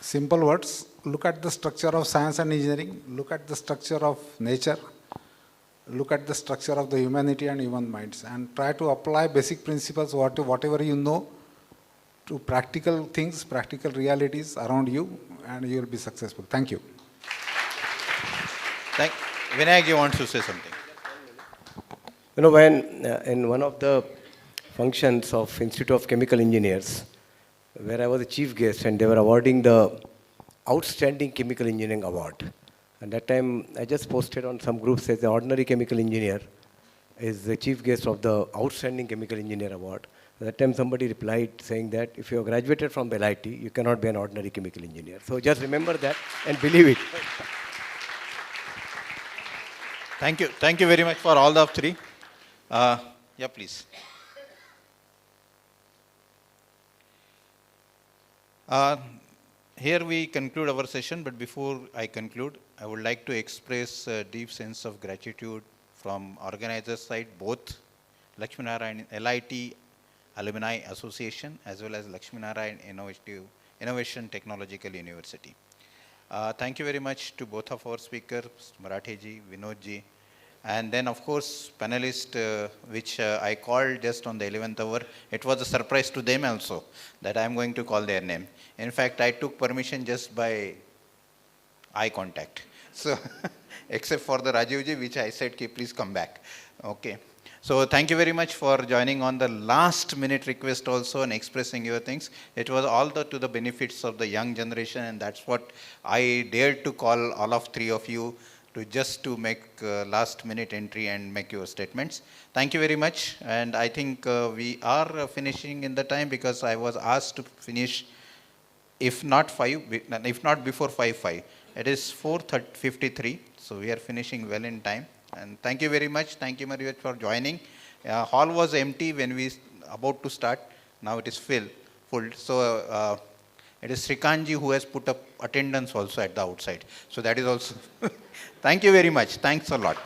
Simple words. Look at the structure of science and engineering. Look at the structure of nature. Look at the structure of the humanity and human minds, and try to apply basic principles, whatever you know, to practical things, practical realities around you, and you will be successful. Thank you. Vinayak, you want to say something? You know, when in one of the functions of Institute of Chemical Engineers, where I was the chief guest, and they were awarding the Outstanding Chemical Engineering Award. And that time, I just posted on some groups as the ordinary chemical engineer is the chief guest of the Outstanding Chemical Engineer Award. At that time, somebody replied saying that if you have graduated from the LIT, you cannot be an ordinary chemical engineer. So just remember that and believe it. Thank you. Thank you very much for all the three. Yeah, please. Here we conclude our session, but before I conclude, I would like to express a deep sense of gratitude from organizers' side, both Lakshminarayan LIT Alumni Association as well as Lakshminarayan Innovation Technological University. Thank you very much to both of our speakers, Marathi ji, Vinod ji, and then of course panelists which I called just on the 11th hour. It was a surprise to them also that I am going to call their name. In fact, I took permission just by eye contact. So, except for the Rajiv ji, which I said, okay, please come back. Okay. So, thank you very much for joining on the last minute request also and expressing your things. It was all to the benefits of the young generation, and that's what I dared to call all of three of you to make last minute entry and make your statements. Thank you very much. And I think we are finishing in the time because I was asked to finish if not before 5:05. It is 4:53, so we are finishing well in time. And thank you very much. Thank you very much for joining. Hall was empty when we about to start. Now it is full. So it is Srikanji who has put up attendance also at the outside. So that is also. Thank you very much. Thanks a lot.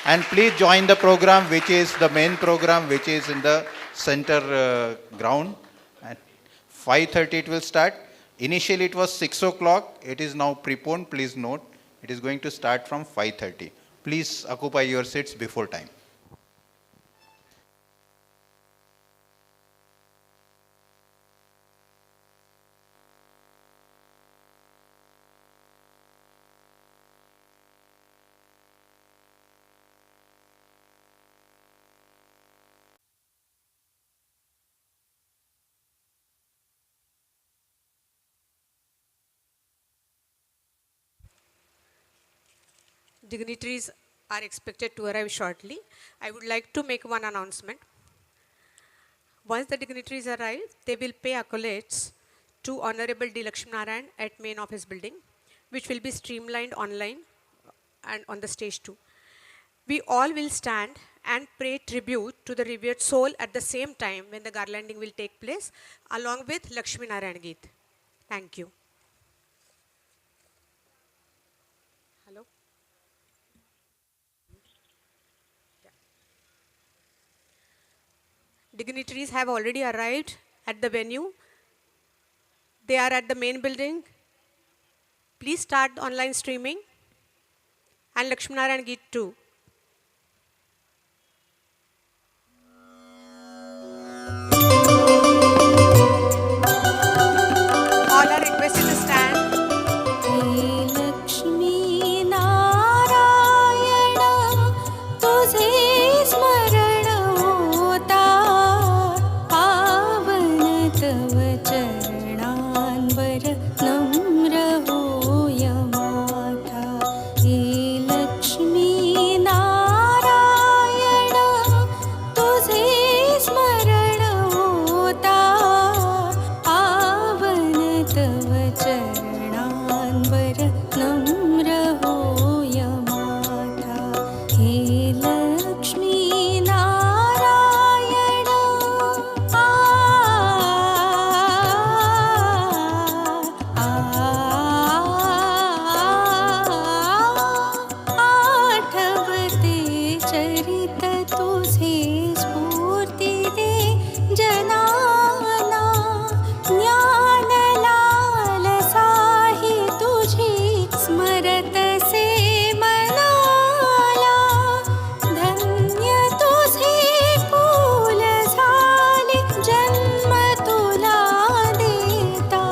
And please join the program, which is the main program, which is in the center ground. At 5:30 it will start. Initially it was 6 o'clock. It is now preponed. Please note, it is going to start from 5:30. Please occupy your seats before time. Dignitaries are expected to arrive shortly. I would like to make one announcement. Once the dignitaries arrive, they will pay accolades to Honorable D. Lakshminarayan at main office building, which will be streamlined online and on the stage too. We all will stand and pay tribute to the revered soul at the same time when the garlanding will take place, along with Lakshminarayan Geet. Thank you. Hello. Dignitaries have already arrived at the venue. They are at the main building. Please start online streaming. and Lakshminarayan Geet 2. All are requested to stand. Lakshmi Narayan तुझे स्मरण होता पावन तव चरणांवर नम्र होय माता हे लक्ष्मी नारायण तुझे स्मरण होता पावन तव चरणांवर नम्र होय माता हे लक्ष्मी नारायण आठवते चरित तुझे स्फूर्ती दे जनाना ज्ञान लालसाही तुझी स्मरत से मनाला धन्य तुझे कुल झाले जन्म तुला देता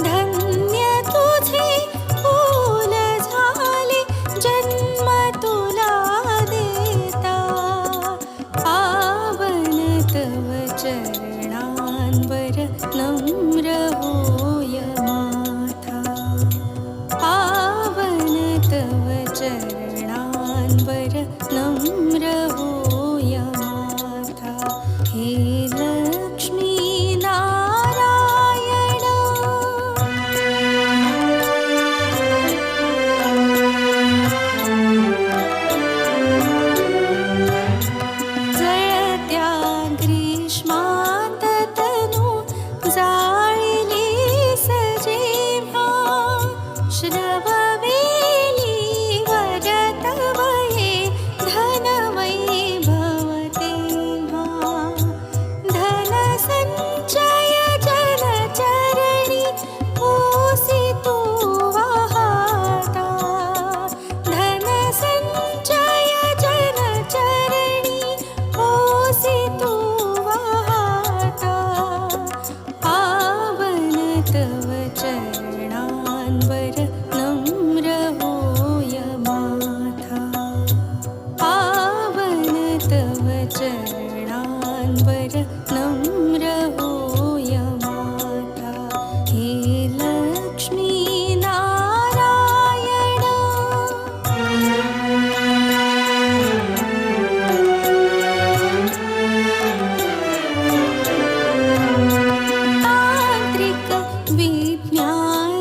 धन्य तुझे कुल झाले जन्म तुला देता पावन तव चरणांवर नम्र होय माता पावन तव चरणांवर नम्र होय माता हे लक्ष्मी नारायण जळत्या ग्रीष्मात तनु जाळिली सजेव्हा श्रववेली वरतवये धनवैभव तेव्हा धनसञ्चय जलचरणी ओसि तू वाहता धनसञ्चय जलचरणी ओसि तू वाहता पावन तव चरणांवर नम्र होय माता पावन तव चरणांवर नम्र होय माता हे लक्ष्मी नारायण तांत्रिक विज्ञान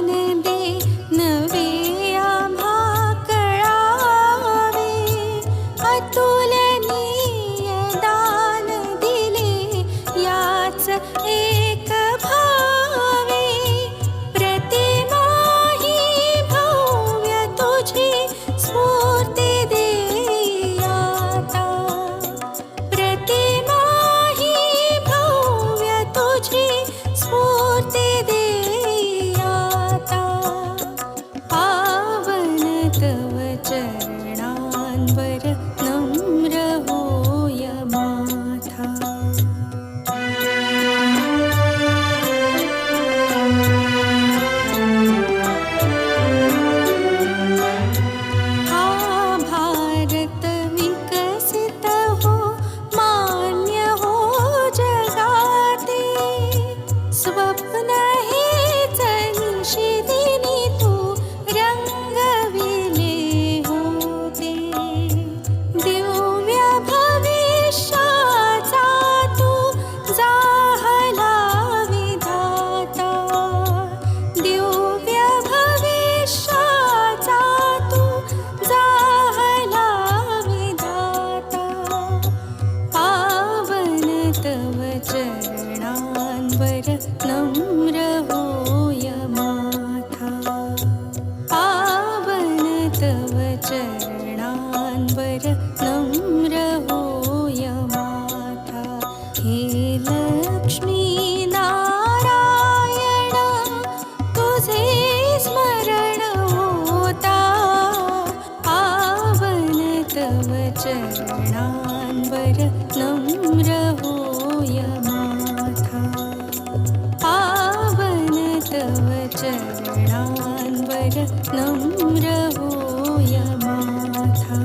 चरणान्वर नम्र होय माथा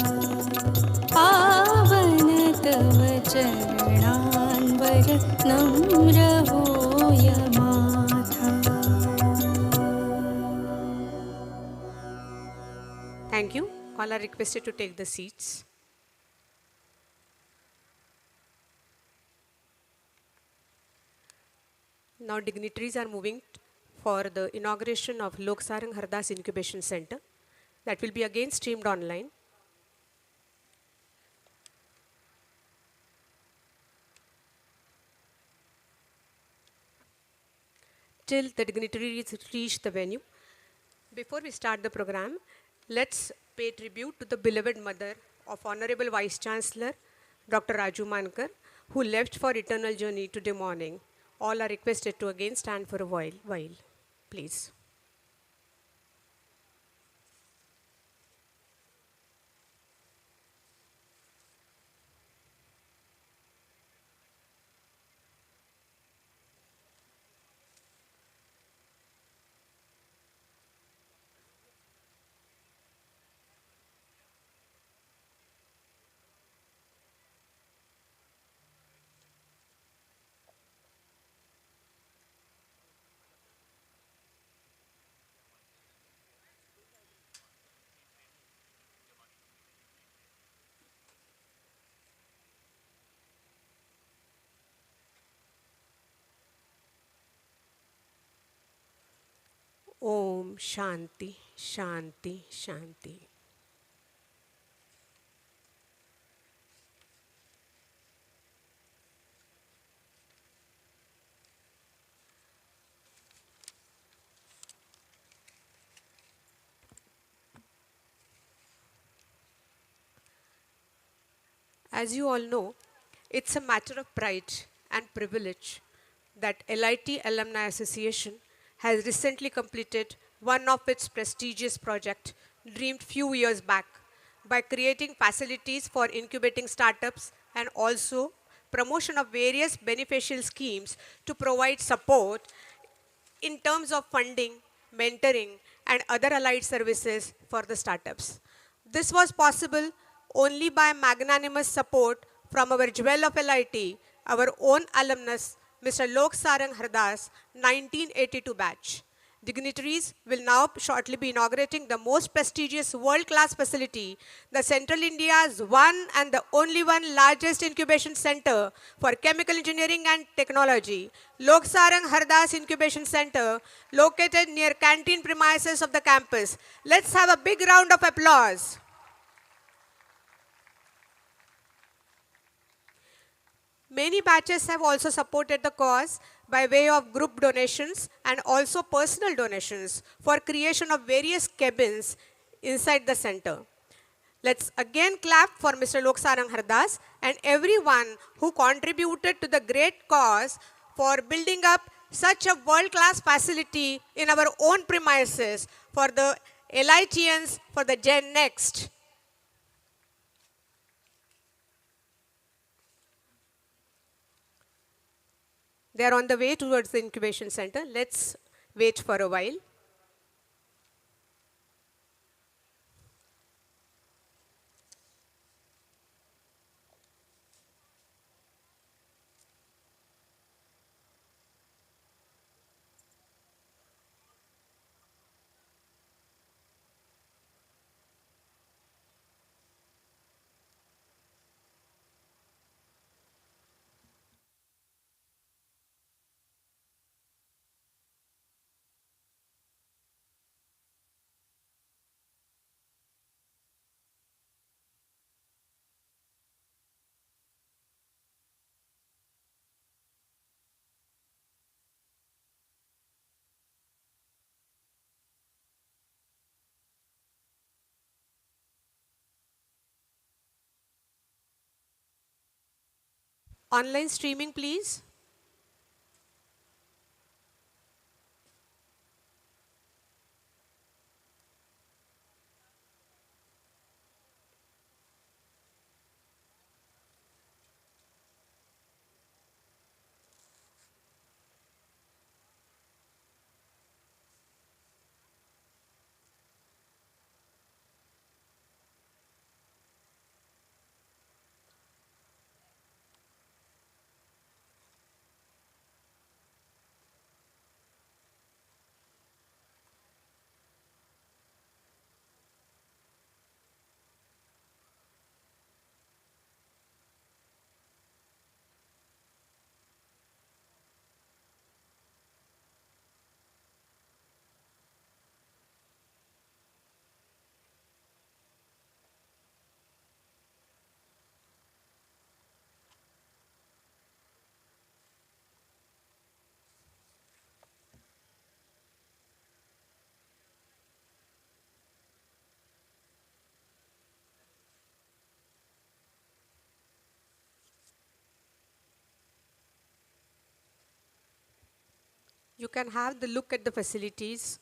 पावन तव चरणान्वर नम्र होय माथा. Thank you. All are requested to take the seats. Now dignitaries are moving for the inauguration of Loksarang Hardas Incubation Centre that will be again streamed online. Till the dignitaries reach the venue. Before we start the program, let's pay tribute to the beloved mother of Honorable Vice Chancellor, Dr. Raju Mankar, who left for eternal journey today morning. All are requested to again stand for a while. Please. Om Shanti, Shanti, Shanti. As you all know, it's a matter of pride and privilege that LIT Alumni Association has recently completed one of its prestigious projects dreamed few years back by creating facilities for incubating startups and also promotion of various beneficial schemes to provide support in terms of funding, mentoring, and other allied services for the startups. This was possible only by magnanimous support from our jewel of LIT, our own alumnus, Mr. Loksarang Hardas, 1982 batch. Dignitaries will now shortly be inaugurating the most prestigious world-class facility, the Central India's one and the only one largest incubation center for chemical engineering and technology, Loksarang Hardas Incubation Centre, located near canteen premises of the campus. Let's have a big round of applause. Many batches have also supported the cause by way of group donations and also personal donations for creation of various cabins inside the center. Let's again clap for Mr. Loksarang Hardas and everyone who contributed to the great cause for building up such a world-class facility in our own premises for the LITians for the Gen Next. They are on the way towards the incubation center. Let's wait for a while. Online streaming, please. You can have the look at the facilities.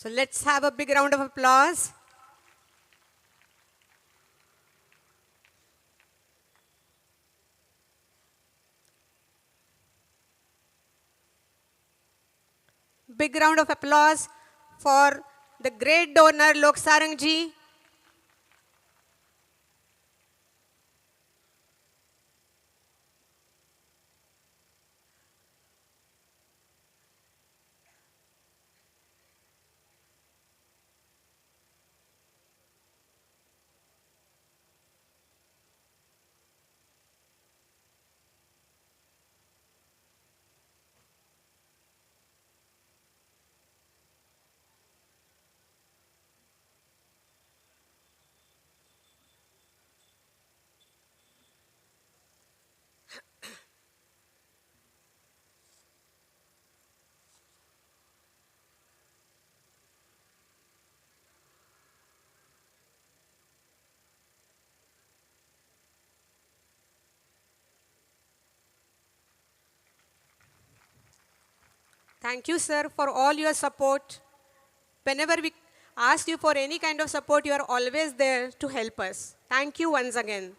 So let's have a big round of applause. Big round of applause for the great donor Loksarang ji. Thank you, sir, for all your support. Whenever we ask you for any kind of support, you are always there to help us. Thank you once again.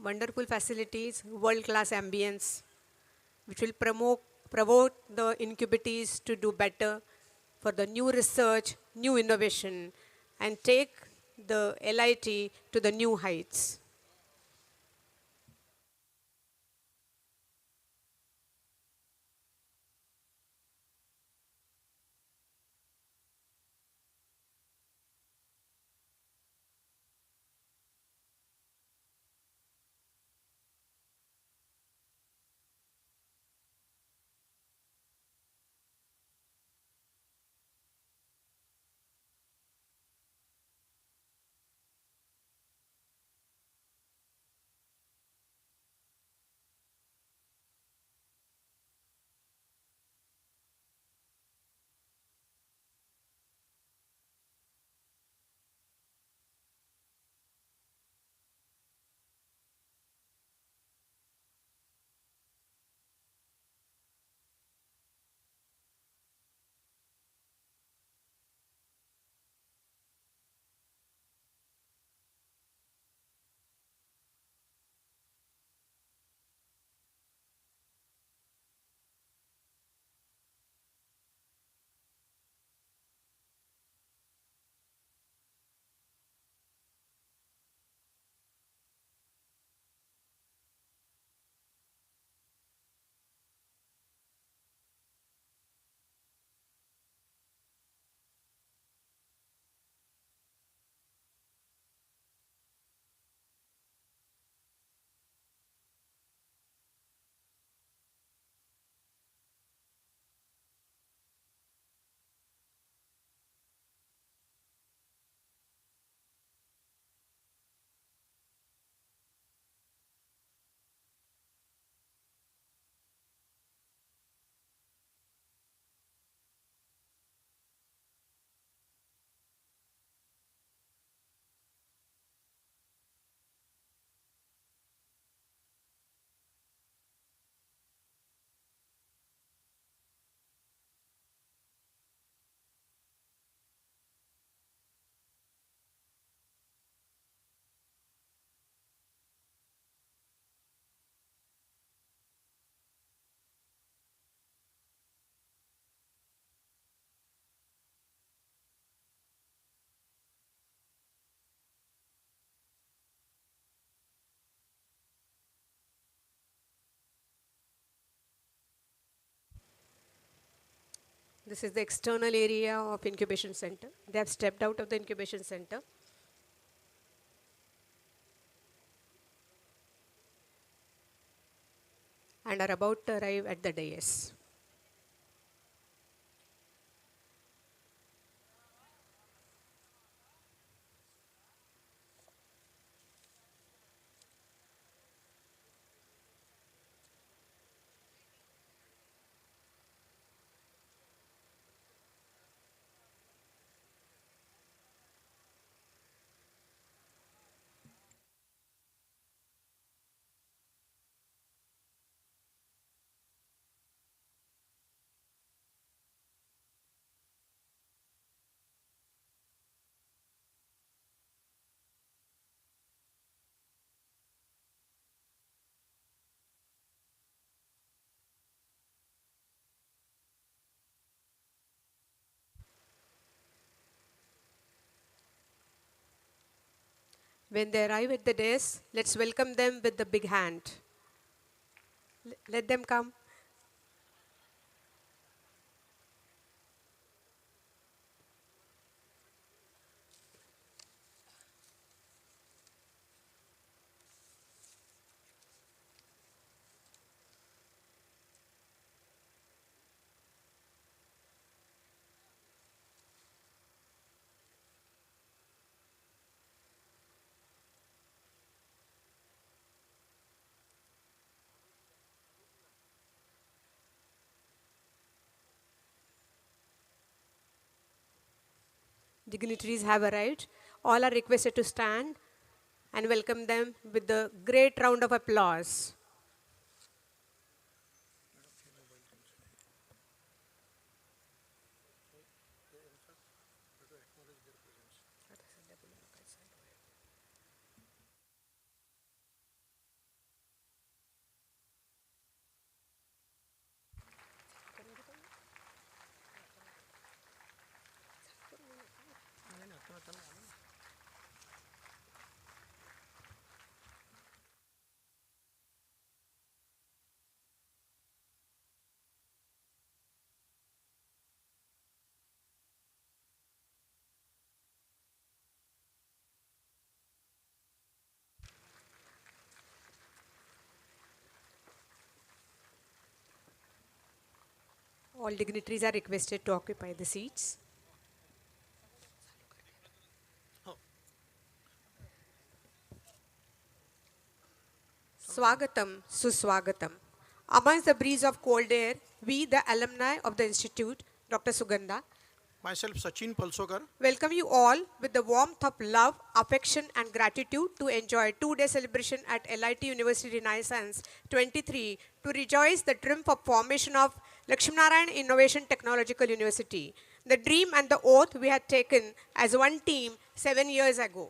wonderful facilities, world-class ambience, which will promote the incubatees to do better for the new research, new innovation, and take the LIT to the new heights. This is the external area of incubation center. They have stepped out of the incubation center. And are about to arrive at the dais. When they arrive at the dais, let's welcome them with the big hand. Let them come. Dignitaries have arrived. All are requested to stand and welcome them with a great round of applause. All dignitaries are requested to occupy the seats. Swagatam, Suswagatam. Amongst the breeze of cold air, we, the alumni of the Institute, Dr. Sugandha, Myself, Sachin Palsokar, welcome you all with the warmth of love, affection and gratitude to enjoy 2-day celebration at LIT University Renaissance 23 to rejoice the triumph of formation of Loksarang Innovation Technological University, the dream and the oath we had taken as one team 7 years ago.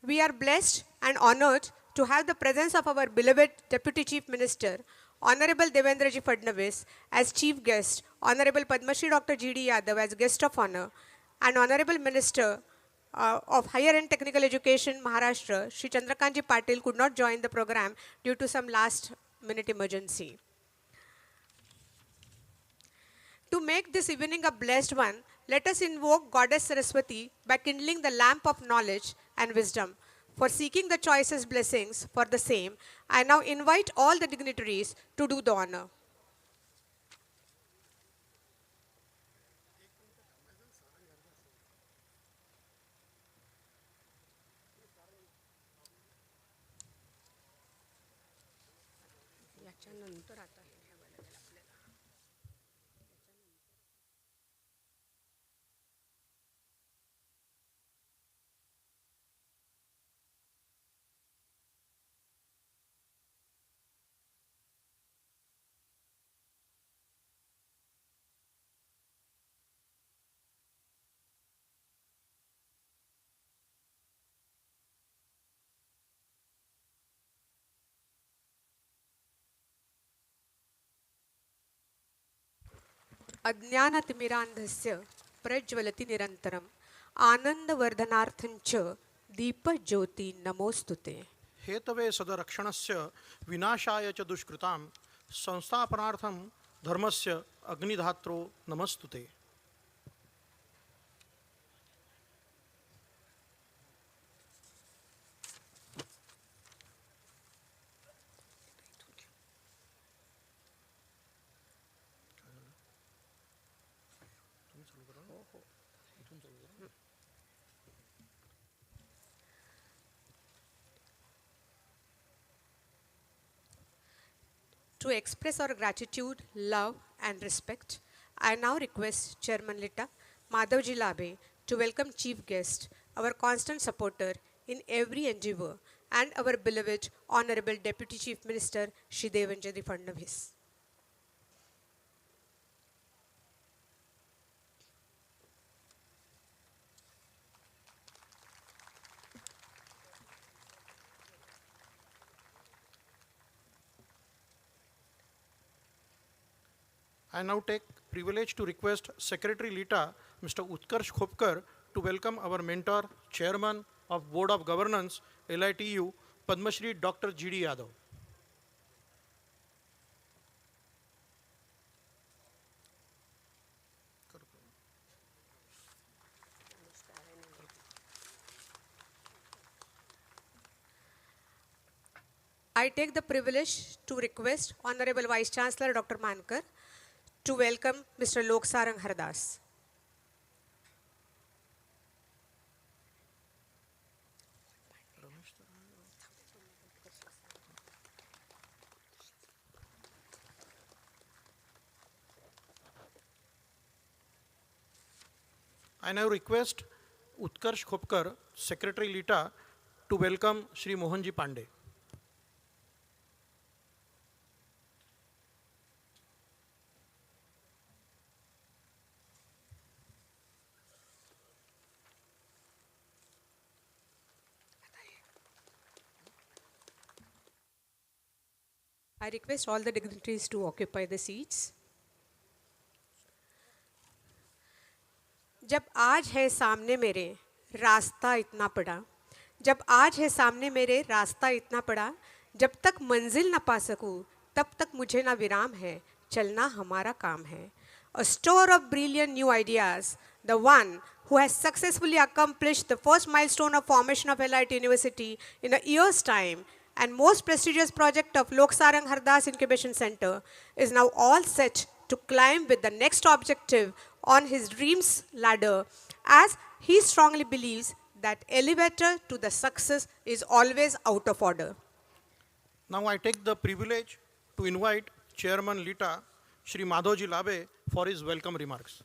We are blessed and honored to have the presence of our beloved Deputy Chief Minister, Honorable Devendra Fadnavis as Chief Guest, Honorable Padma Shri Dr. G.D. Yadav as Guest of Honor, and Honorable Minister of Higher and Technical Education, Maharashtra, Shri Chandrakant Patil could not join the program due to some last-minute emergency. To make this evening a blessed one, let us invoke Goddess Saraswati by kindling the lamp of knowledge and wisdom. For seeking the choicest blessings for the same, I now invite all the dignitaries to do the honor. अज्ञानतिमिरान्धस्य प्रज्वलति निरन्तरम् आनन्दवर्धनार्थञ्च दीपज्योति नमोस्तुते. Hathaway सदरक्षणस्य विनाशाय च दुष्कृतां संस्थापनार्थं धर्मस्य अग्निधात्रो नमस्तुते. To express our gratitude, love and respect, I now request Chairman Lita Madhavji Labe to welcome Chief Guest, our constant supporter in every endeavor, and our beloved Honorable Deputy Chief Minister Shri Devendra Fadnavis. I now take privilege to request Secretary Lita, Mr. Utkarsh Khopkar, to welcome our mentor, Chairman of Board of Governance, LITU, Padma Shri Dr. G.D. Yadav. I take the privilege to request Honorable Vice Chancellor Dr. Mankar to welcome Mr. Loksarang Hardas. I now request Utkarsh Khopkar, Secretary Lita, to welcome Shri Mohanji Pandey. I request all the dignitaries to occupy the seats. जब आज है सामने मेरे रास्ता इतना पड़ा, जब आज है सामने मेरे रास्ता इतना पड़ा, जब तक मंजिल ना पा सकूं, तब तक मुझे ना विराम है, चलना हमारा काम है. A store of brilliant new ideas, the one who has successfully accomplished the first milestone of formation of LIT University in a year's time, and most prestigious project of Loksarang Hardas Incubation Centre is now all set to climb with the next objective on his dreams ladder, as he strongly believes that elevator to the success is always out of order. Now I take the privilege to invite Chairman LITA, Shri Madhavji Labe, for his welcome remarks.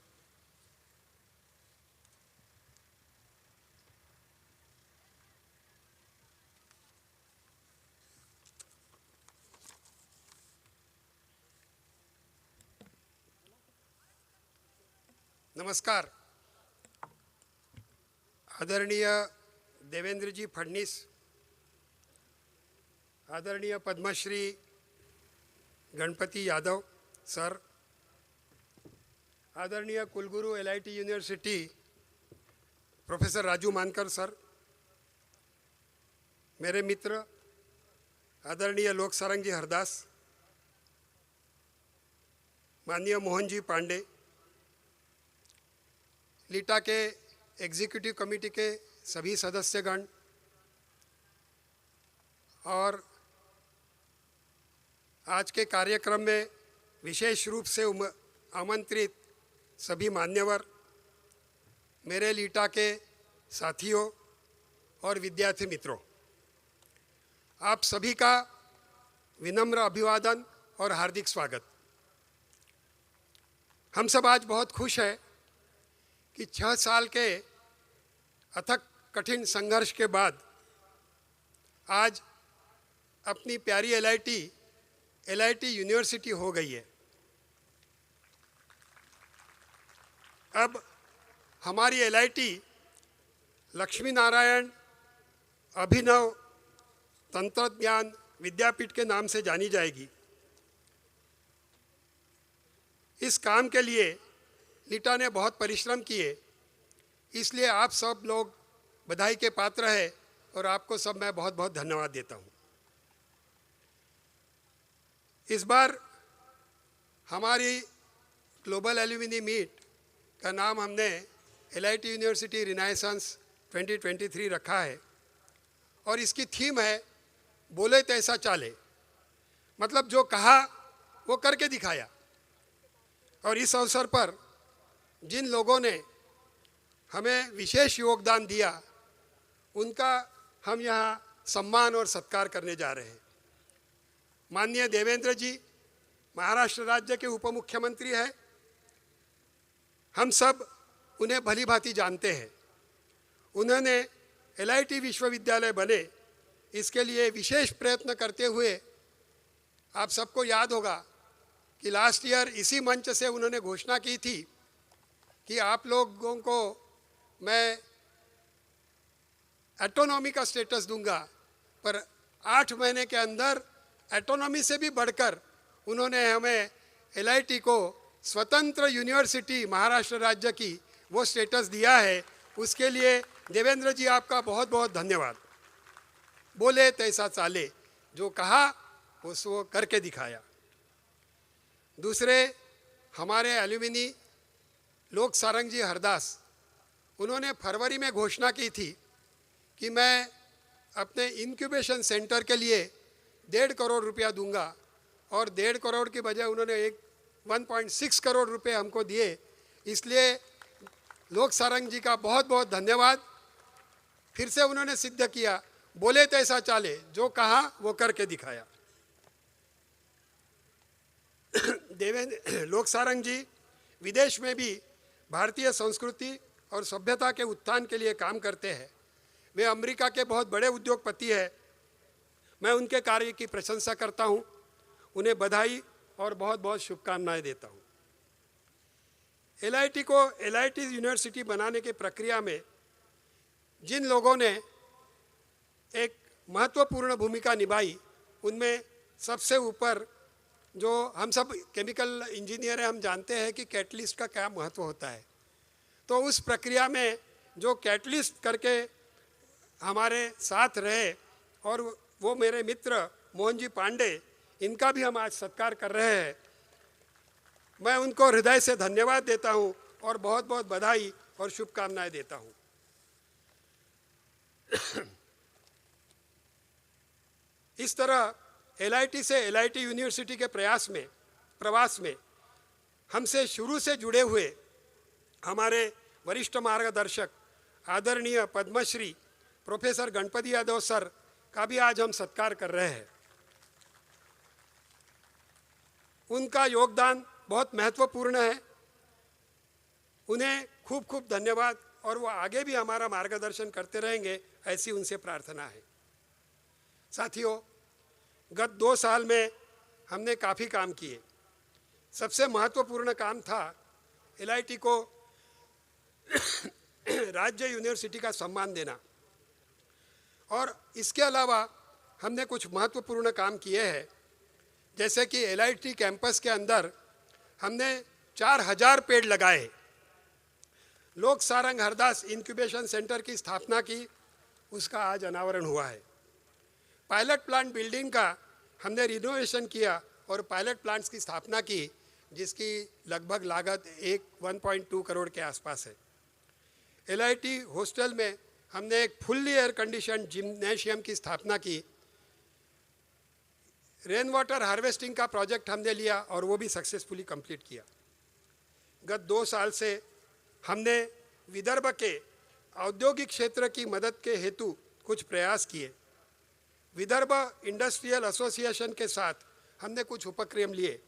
नमस्कार. आदरणीय देवेंद्र जी फडणीस, आदरणीय Padmashri Ganpati Yadav sir, आदरणीय कुलगुरु LIT university professor Raju मानकर sir, मेरे मित्र आदरणीय लोकसारंग जी हरदास, माननीय मोहन जी पांडे, लीटा के एग्जीक्यूटिव कमेटी के सभी सदस्यगण और आज के कार्यक्रम में विशेष रूप से आमंत्रित सभी मान्यवर, मेरे लीटा के साथियों और विद्यार्थी मित्रों, आप सभी का विनम्र अभिवादन और हार्दिक स्वागत। हम सब आज बहुत खुश हैं कि 6 साल के अथक कठिन संघर्ष के बाद आज अपनी प्यारी LIT यूनिवर्सिटी हो गई है। अब हमारी LIT लक्ष्मी नारायण अभिनव तंत्रज्ञान विद्यापीठ के नाम से जानी जाएगी। इस काम के लिए लीटा ने बहुत परिश्रम किए, इसलिए आप सब लोग बधाई के पात्र हैं और आपको सब मैं बहुत बहुत धन्यवाद देता हूँ। इस बार हमारी ग्लोबल एल्यूमिनी मीट का नाम हमने LIT यूनिवर्सिटी रिनाइसेंस 2023 रखा है और इसकी थीम है बोले तैसा चाले, मतलब जो कहा वो करके दिखाया। और इस अवसर पर जिन लोगों ने हमें विशेष योगदान दिया उनका हम यहाँ सम्मान और सत्कार करने जा रहे हैं। माननीय देवेंद्र जी महाराष्ट्र राज्य के उप मुख्यमंत्री हैं। हम सब उन्हें भली भांति जानते हैं। उन्होंने LIT विश्वविद्यालय बने इसके लिए विशेष प्रयत्न करते हुए, आप सबको याद होगा कि लास्ट ईयर इसी मंच से उन्होंने घोषणा की थी कि आप लोगों को मैं ऑटोनॉमी का स्टेटस दूंगा, पर 8 महीने के अंदर ऑटोनॉमी से भी बढ़कर उन्होंने हमें LIT को स्वतंत्र यूनिवर्सिटी महाराष्ट्र राज्य की वो स्टेटस दिया है। उसके लिए देवेंद्र जी आपका बहुत बहुत धन्यवाद। बोले तैसा चाले, जो कहा वो सो करके दिखाया। दूसरे हमारे एल्यूमिनी लोकसारंग जी हरदास, उन्होंने फरवरी में घोषणा की थी कि मैं अपने इंक्यूबेशन सेंटर के लिए 1.5 करोड़ रुपया दूंगा और 1.5 करोड़ की बजाय उन्होंने 1.6 करोड़ रुपए हमको दिए। इसलिए लोकसारंग जी का बहुत बहुत धन्यवाद। फिर से उन्होंने सिद्ध किया, बोले तैसा चाले, जो कहा वो करके दिखाया। लोकसारंग जी विदेश में भी भारतीय संस्कृति और सभ्यता के उत्थान के लिए काम करते हैं। वे अमेरिका के बहुत बड़े उद्योगपति हैं। मैं उनके कार्य की प्रशंसा करता हूं, उन्हें बधाई और बहुत बहुत शुभकामनाएं देता हूं। LIT को LIT यूनिवर्सिटी बनाने की प्रक्रिया में जिन लोगों ने एक महत्वपूर्ण भूमिका निभाई, उनमें सबसे ऊपर जो हम सब केमिकल इंजीनियर हैं, हम जानते हैं कि कैटलिस्ट का क्या महत्व होता है। तो उस प्रक्रिया में जो कैटलिस्ट करके हमारे साथ रहे और वो मेरे मित्र मोहन जी पांडे, इनका भी हम आज सत्कार कर रहे हैं। मैं उनको हृदय से धन्यवाद देता हूं और बहुत बहुत बधाई और शुभकामनाएं देता हूं। इस तरह LIT से LIT यूनिवर्सिटी के प्रवास में हमसे शुरू से जुड़े हुए हमारे वरिष्ठ मार्गदर्शक आदरणीय पद्मश्री प्रोफेसर गणपति यादव सर का भी आज हम सत्कार कर रहे हैं। उनका योगदान बहुत महत्वपूर्ण है, उन्हें खूब खूब धन्यवाद, और वो आगे भी हमारा मार्गदर्शन करते रहेंगे, ऐसी उनसे प्रार्थना है। साथियों, गत 2 साल में हमने काफ़ी काम किए। सबसे महत्वपूर्ण काम था LIT को राज्य यूनिवर्सिटी का सम्मान देना, और इसके अलावा हमने कुछ महत्वपूर्ण काम किए हैं, जैसे कि LIT कैंपस के अंदर हमने 4000 पेड़ लगाए, लोकसारंग हरदास इंक्यूबेशन सेंटर की स्थापना की, उसका आज अनावरण हुआ है। पायलट प्लांट बिल्डिंग का हमने रिनोवेशन किया और पायलट प्लांट्स की स्थापना की, जिसकी लगभग लागत 1.2 करोड़ के आसपास है। LIT हॉस्टल में हमने एक फुल्ली एयर कंडीशन जिम्नेशियम की स्थापना की। रेन वाटर हार्वेस्टिंग का प्रोजेक्ट हमने लिया और वो भी सक्सेसफुली कंप्लीट किया। गत 2 साल से हमने विदर्भ के औद्योगिक क्षेत्र की मदद के हेतु कुछ प्रयास किए। विदर्भ इंडस्ट्रियल एसोसिएशन के साथ हमने कुछ उपक्रम लिए,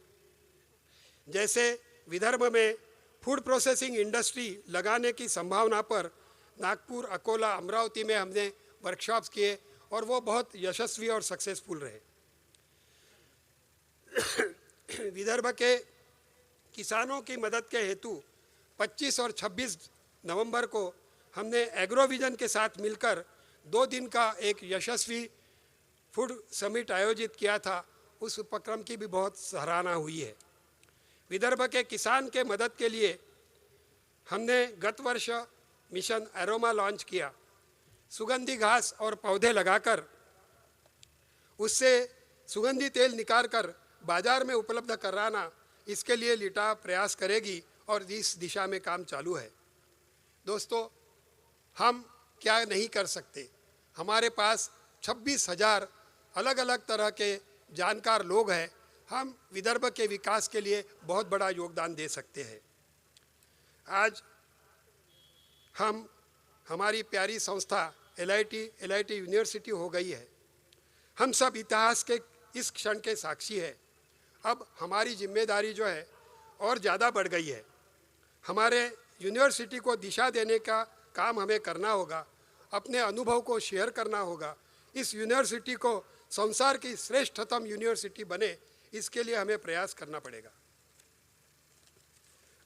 जैसे विदर्भ में फूड प्रोसेसिंग इंडस्ट्री लगाने की संभावना पर नागपुर, अकोला, अमरावती में हमने वर्कशॉप्स किए और वो बहुत यशस्वी और सक्सेसफुल रहे। विदर्भ के किसानों की मदद के हेतु 25 और 26 नवंबर को हमने एग्रोविजन के साथ मिलकर 2 दिन का एक यशस्वी फूड समिट आयोजित किया था। उस उपक्रम की भी बहुत सराहना हुई है। विदर्भ के किसान के मदद के लिए हमने गत वर्ष मिशन एरोमा लॉन्च किया। सुगंधी घास और पौधे लगाकर उससे सुगंधी तेल निकालकर बाजार में उपलब्ध कराना, इसके लिए लिटा प्रयास करेगी और इस दिशा में काम चालू है। दोस्तों, हम क्या नहीं कर सकते, हमारे पास 26,000 अलग अलग तरह के जानकार लोग हैं। हम विदर्भ के विकास के लिए बहुत बड़ा योगदान दे सकते हैं। आज हमारी प्यारी संस्था LIT यूनिवर्सिटी हो गई है। हम सब इतिहास के इस क्षण के साक्षी हैं। अब हमारी जिम्मेदारी जो है और ज़्यादा बढ़ गई है। हमारे यूनिवर्सिटी को दिशा देने का काम हमें करना होगा, अपने अनुभव को शेयर करना होगा। इस यूनिवर्सिटी को संसार की श्रेष्ठतम यूनिवर्सिटी बने, इसके लिए हमें प्रयास करना पड़ेगा।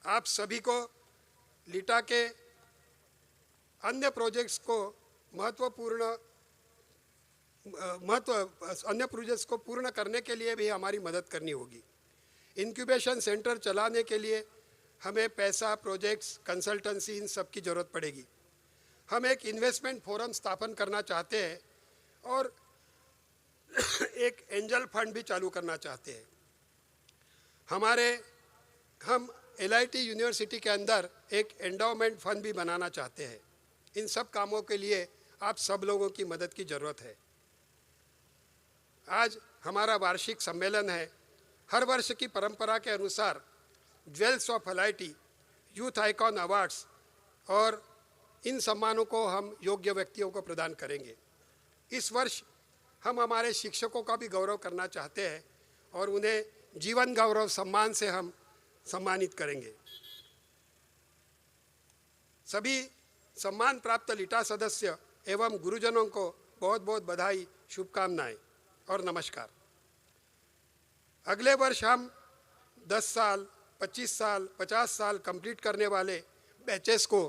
आप सभी को लिटा के अन्य प्रोजेक्ट्स को अन्य प्रोजेक्ट्स को पूर्ण करने के लिए भी हमारी मदद करनी होगी। इंक्यूबेशन सेंटर चलाने के लिए हमें पैसा, प्रोजेक्ट्स, कंसल्टेंसी, इन सब की ज़रूरत पड़ेगी। हम एक इन्वेस्टमेंट फोरम स्थापन करना चाहते हैं और एक एंजल फंड भी चालू करना चाहते हैं। हम LIT यूनिवर्सिटी के अंदर एक एंडोमेंट फंड भी बनाना चाहते हैं। इन सब कामों के लिए आप सब लोगों की मदद की ज़रूरत है। आज हमारा वार्षिक सम्मेलन है। हर वर्ष की परंपरा के अनुसार jewels of LIT, youth icon awards और इन सम्मानों को हम योग्य व्यक्तियों को प्रदान करेंगे। इस वर्ष हम हमारे शिक्षकों का भी गौरव करना चाहते हैं और उन्हें जीवन गौरव सम्मान से हम सम्मानित करेंगे। सभी सम्मान प्राप्त लिटा सदस्य एवं गुरुजनों को बहुत बहुत बधाई, शुभकामनाएं और नमस्कार। अगले वर्ष हम 10 साल, 25 साल, 50 साल कंप्लीट करने वाले बैचेस को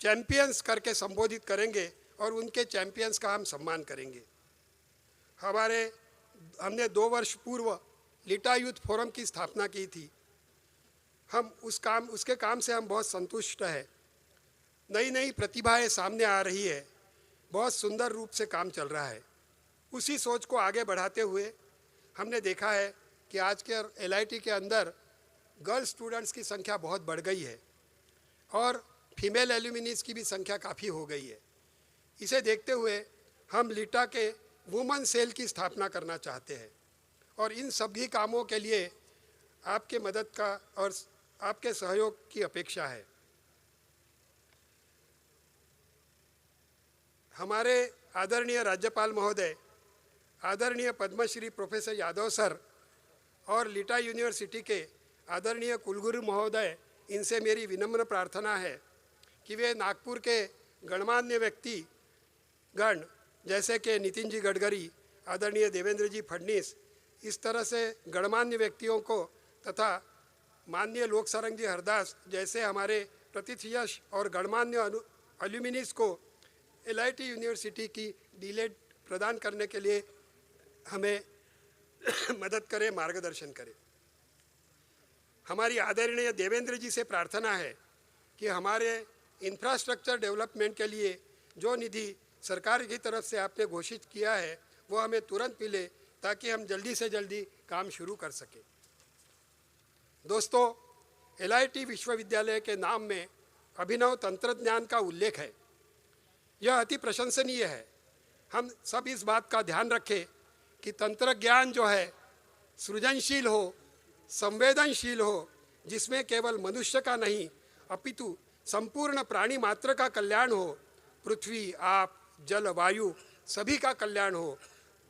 चैंपियंस करके संबोधित करेंगे और उनके चैंपियंस का हम सम्मान करेंगे। हमने 2 वर्ष पूर्व लिटा यूथ फोरम की स्थापना की थी। हम उसके काम से हम बहुत संतुष्ट हैं। नई नई प्रतिभाएं सामने आ रही है, बहुत सुंदर रूप से काम चल रहा है। उसी सोच को आगे बढ़ाते हुए हमने देखा है कि आज के LIT के अंदर गर्ल स्टूडेंट्स की संख्या बहुत बढ़ गई है और फीमेल एल्यूमिनीज की भी संख्या काफ़ी हो गई है। इसे देखते हुए हम लिटा के वुमन सेल की स्थापना करना चाहते हैं और इन सभी कामों के लिए आपके मदद का और आपके सहयोग की अपेक्षा है। हमारे आदरणीय राज्यपाल महोदय, आदरणीय पद्मश्री प्रोफेसर यादव सर और लीटा यूनिवर्सिटी के आदरणीय कुलगुरु महोदय, इनसे मेरी विनम्र प्रार्थना है कि वे नागपुर के गणमान्य व्यक्ति गण जैसे कि नितिन जी गडकरी, आदरणीय देवेंद्र जी फडणवीस, इस तरह से गणमान्य व्यक्तियों को तथा माननीय लोकसारंग जी हरदास जैसे हमारे प्रतिथयश और गणमान्य एल्यूमिनीस को LIT यूनिवर्सिटी की डीलेट प्रदान करने के लिए हमें मदद करें, मार्गदर्शन करें। हमारी आदरणीय देवेंद्र जी से प्रार्थना है कि हमारे इंफ्रास्ट्रक्चर डेवलपमेंट के लिए जो निधि सरकार की तरफ से आपने घोषित किया है वो हमें तुरंत मिले ताकि हम जल्दी से जल्दी काम शुरू कर सकें। दोस्तों, LIT विश्वविद्यालय के नाम में अभिनव तंत्रज्ञान का उल्लेख है। यह अति प्रशंसनीय है। हम सब इस बात का ध्यान रखें कि तंत्रज्ञान जो है सृजनशील हो, संवेदनशील हो, जिसमें केवल मनुष्य का नहीं अपितु संपूर्ण प्राणी मात्र का कल्याण हो, पृथ्वी, आप, जल, वायु सभी का कल्याण हो,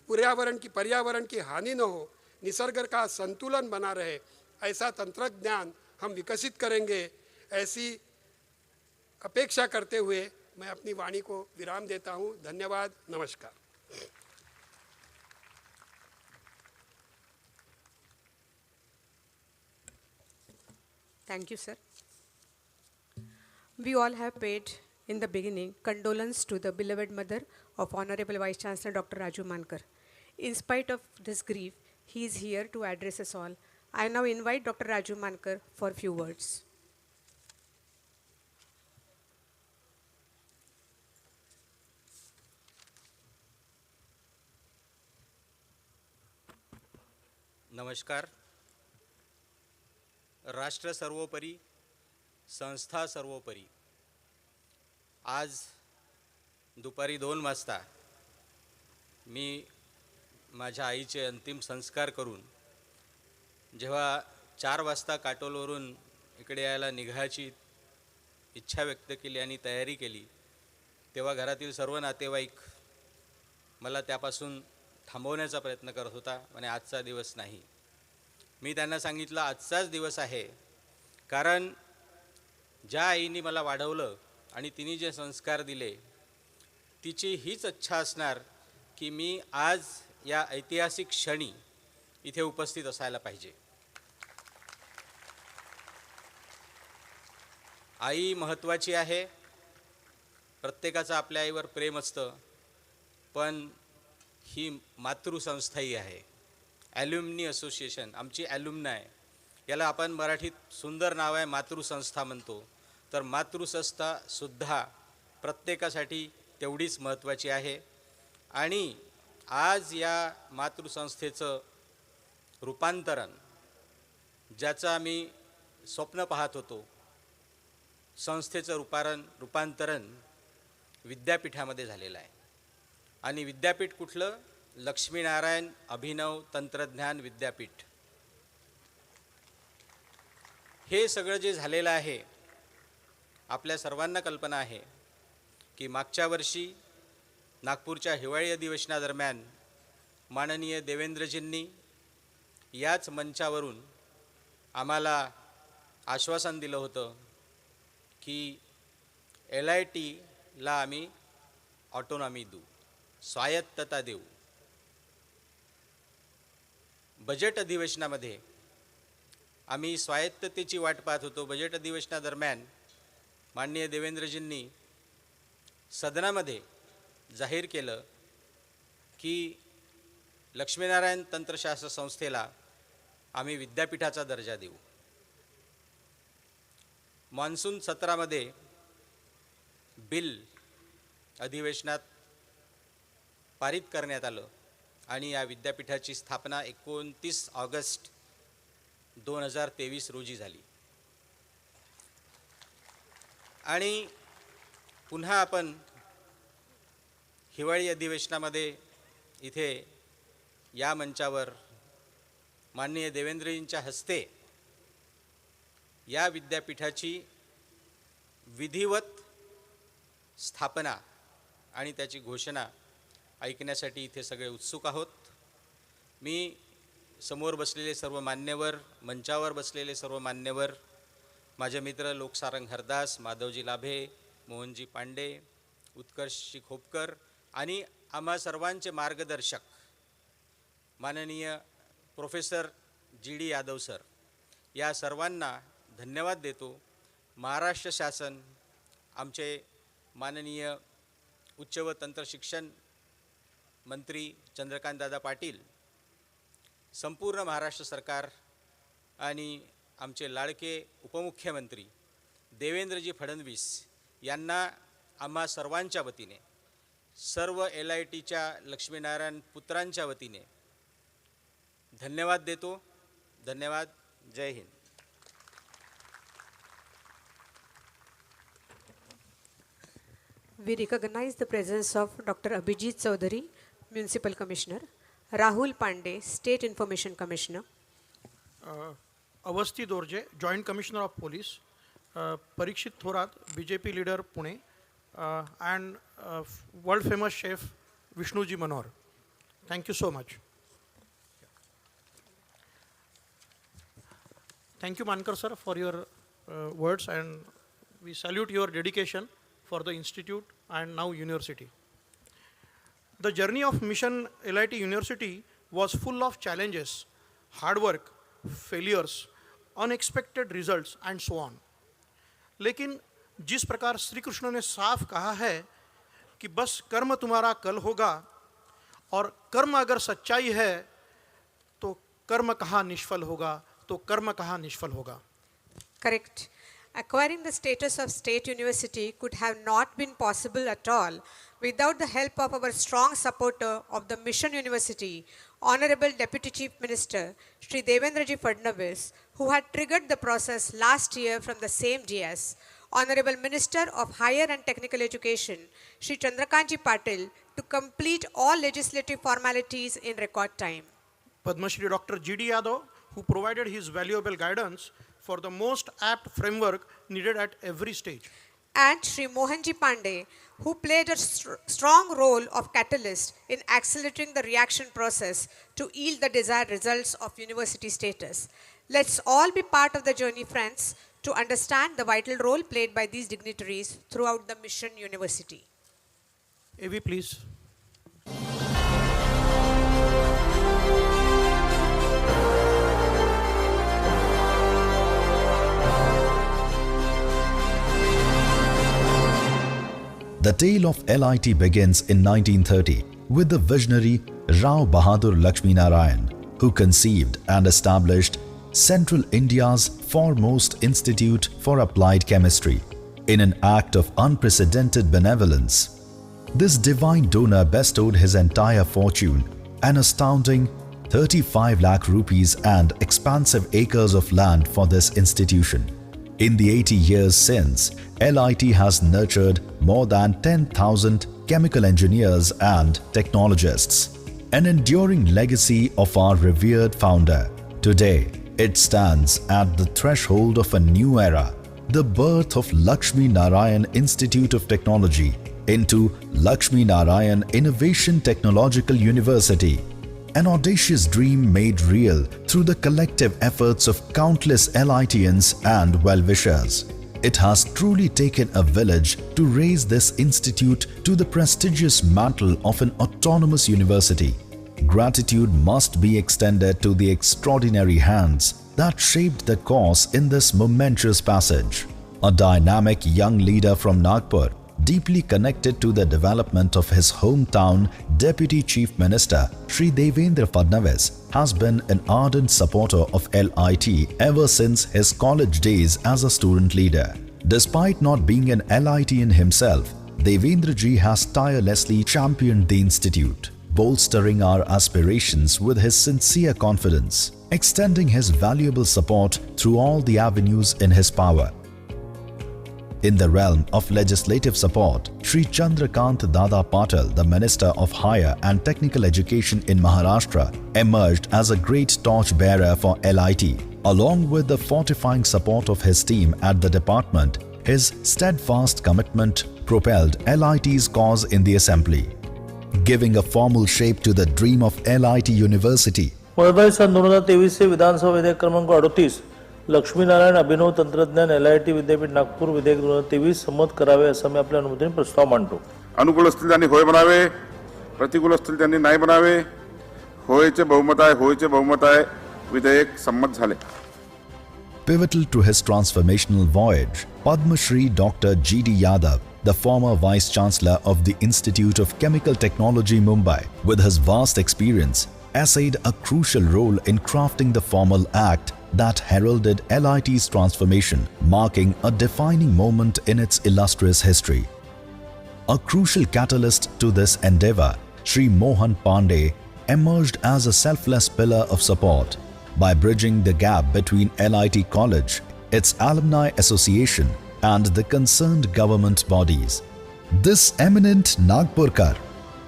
पर्यावरण की हानि न हो, निसर्ग का संतुलन बना रहे, ऐसा तंत्रज्ञान हम विकसित करेंगे। ऐसी अपेक्षा करते हुए मैं अपनी वाणी को विराम देता हूँ। धन्यवाद, नमस्कार। Thank you, sir. We all have paid in the beginning condolence to the beloved mother of Honorable Vice Chancellor Dr. Raju Mankar. In spite of this grief, he is here to address us all. I now invite Dr. Raju Mankar for a few words. नमस्कार. राष्ट्र सर्वोपरी, संस्था सर्वोपरी. आज दुपारी 2 वाजता मी माझ्या आईचे अंतिम संस्कार करून जेव्हा 4 वाजता काटोलवरून इकडे यायला निघायची इच्छा व्यक्त केली आणि तयारी केली, तेव्हा घरातील सर्व नातेवाईक मला त्यापासून थांबवण्याचा प्रयत्न करत होता आणि आजचा दिवस नाही. मी त्यांना सांगितलं आजचाच दिवस आहे, कारण ज्या आईने मला वाढवलं आणि तिने जे संस्कार दिले तिची हीच इच्छा असणार की मी आज या ऐतिहासिक क्षणी इथे उपस्थित असायला पाहिजे. आई महत्त्वाची आहे. प्रत्येकाचं आपल्या आईवर प्रेम असतं, पण ही मातृसंस्थाही आहे. ॲल्युमिनी असोसिएशन, आमची ॲल्युमनाय, याला आपण मराठीत सुंदर नाव आहे मातृसंस्था म्हणतो. तर मातृसंस्थासुद्धा प्रत्येकासाठी तेवढीच महत्त्वाची आहे. आणि आज या मातृसंस्थेचं रूपांतरण, ज्याचं आम्ही स्वप्न पाहत होतो, संस्थेचं रूपांतरण विद्यापीठामध्ये झालेलं आहे. आणि विद्यापीठ कुठलं? लक्ष्मीनारायण अभिनव तंत्रज्ञान विद्यापीठ. हे सगळं जे झालेलं आहे, आपल्या सर्वांना कल्पना आहे की मागच्या वर्षी नागपूरच्या हिवाळी अधिवेशनादरम्यान माननीय देवेंद्रजींनी याच मंचावरून आम्हाला आश्वासन दिलं होतं की LITला आम्ही ऑटोनॉमी देऊ, स्वायत्तता देऊ. बजेट अधिवेशनामध्ये आम्ही स्वायत्ततेची वाट पाहत होतो. बजेट अधिवेशनादरम्यान माननीय देवेंद्रजींनी सदनामध्ये जाहीर केलं की लक्ष्मीनारायण तंत्रशास्त्र संस्थेला आम्ही विद्यापीठाचा दर्जा देऊ. मान्सून सत्रामध्ये बिल अधिवेशनात पारित करण्यात आलं आणि या विद्यापीठाची स्थापना 29 ऑगस्ट 2023 रोजी झाली. आणि पुन्हा आपण हिवाळी अधिवेशनामध्ये इथे या मंचावर माननीय देवेंद्रजींच्या हस्ते या विद्यापीठाची विधिवत स्थापना आणि त्याची घोषणा ऐकण्यासाठी इथे सगळे उत्सुक आहोत. मी समोर बसलेले सर्व मान्यवर, मंचावर बसलेले सर्व मान्यवर, माझे मित्र लोकसारंग हरदास, माधवजी लाभे, मोहनजी पांडे, उत्कर्षजी खोपकर आणि आम्हा सर्वांचे मार्गदर्शक माननीय प्रोफेसर GD यादव सर, या सर्वांना धन्यवाद देतो. महाराष्ट्र शासन, आमचे माननीय उच्च व तंत्र शिक्षण मंत्री चंद्रकांत दादा पाटील, संपूर्ण महाराष्ट्र सरकार आणि आमचे लाडके उपमुख्यमंत्री देवेंद्रजी फडणवीस यांना आम्हा सर्वांच्या वतीने, सर्व LITच्या लक्ष्मीनारायण पुत्रांच्या वतीने धन्यवाद देतो. धन्यवाद. जय Hind. We recognize the presence of Dr. Abhijit Chaudhary, Municipal Commissioner, Rahul Pandey, State Information Commissioner, Awasthi Dorje, Joint Commissioner of Police, Parikshit Thorat, BJP leader Pune, and world famous chef Vishnuji Manohar. Thank you so much. Thank you, Mankar sir, for your words, and we salute your dedication for the institute and now university. The journey of Mission LIT University was full of challenges, hard work, failures, unexpected results and so on. लेकिन जिस प्रकार श्री कृष्ण ने साफ कहा है कि बस कर्म तुम्हारा कल होगा, और कर्म अगर सच्चाई है तो कर्म कहाँ निष्फल होगा, तो कर्म कहाँ निष्फल होगा. correct. Acquiring the status of state university could have not been possible at all without the help of our strong supporter of the Mission University, Honorable Deputy Chief Minister Shri Devendra Fadnavis, who had triggered the process last year from the same DS, Honorable Minister of Higher and Technical Education Shri Chandrakant Patil, to complete all legislative formalities in record time. Padma Shri Dr. GD Yadav, who provided his valuable guidance for the most apt framework needed at every stage. And Shri Mohanji Pandey, who played a strong role of catalyst in accelerating the reaction process to yield the desired results of university status. Let's all be part of the journey, friends, to understand the vital role played by these dignitaries throughout the Mission University. AV, please. The tale of LIT begins in 1930 with the visionary Rao Bahadur Lakshminarayan, who conceived and established Central India's foremost institute for applied chemistry in an act of unprecedented benevolence. This divine donor bestowed his entire fortune, an astounding 35 lakh rupees and expansive acres of land for this institution. In the 80 years since, LIT has nurtured more than 10,000 chemical engineers and technologists, an enduring legacy of our revered founder. Today, it stands at the threshold of a new era, the birth of Lakshmi Narayan Institute of Technology into Lakshmi Narayan Innovation Technological University, an audacious dream made real through the collective efforts of countless LITians and well-wishers. It has truly taken a village to raise this institute to the prestigious mantle of an autonomous university. Gratitude must be extended to the extraordinary hands that shaped the course in this momentous passage. A dynamic young leader from Nagpur, deeply connected to the development of his hometown, Deputy Chief Minister Shri Devendra Fadnavis has been an ardent supporter of LIT ever since his college days as a student leader. Despite not being an LITian himself, Devendra ji has tirelessly championed the institute, bolstering our aspirations with his sincere confidence, extending his valuable support through all the avenues in his power. In the realm of legislative support, Shri Chandrakant Dada Patil, the Minister of Higher and Technical Education in Maharashtra, emerged as a great torchbearer for LIT. Along with the fortifying support of his team at the department, his steadfast commitment propelled LIT's cause in the Assembly, giving a formal shape to the dream of LIT University. वैभव सन 2023 विधानसभा विधेयक क्रमांक 38 लक्ष्मीनारायण अभिनव तंत्रज्ञान LIT विद्यापीठ नागपूर विधेयक 2023 संमत करावे असा मी आपल्या अनुमतीने प्रस्ताव मांडतो. अनुकूल असतील त्यांनी होय म्हणावे, प्रतिकूल असतील त्यांनी नाही म्हणावे. होयचे बहुमत आहे, होयचे बहुमत आहे. विधेयक संमत झाले. Pivotal to his transformational voyage, Padma Shri Dr. G.D. Yadav, the former Vice Chancellor of the Institute of Chemical Technology, Mumbai, with his vast experience, essayed a crucial role in crafting the formal act that heralded LIT's transformation, marking a defining moment in its illustrious history. A crucial catalyst to this endeavor, Sri Mohan Pandey emerged as a selfless pillar of support by bridging the gap between LIT College, its alumni association, and the concerned government bodies. This eminent Nagpurkar,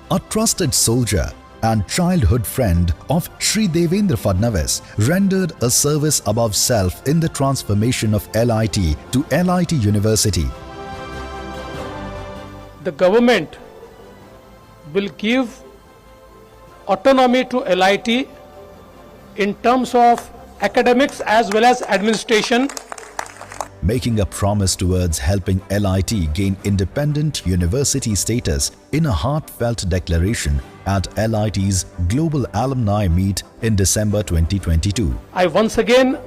a trusted soldier and childhood friend of Shri Devendra Fadnavis, rendered a service above self in the transformation of LIT to LIT University. The government will give autonomy to LIT in terms of academics as well as administration, making a promise towards helping LIT gain independent university status in a heartfelt declaration at LIT's Global Alumni Meet in December 2022. I once again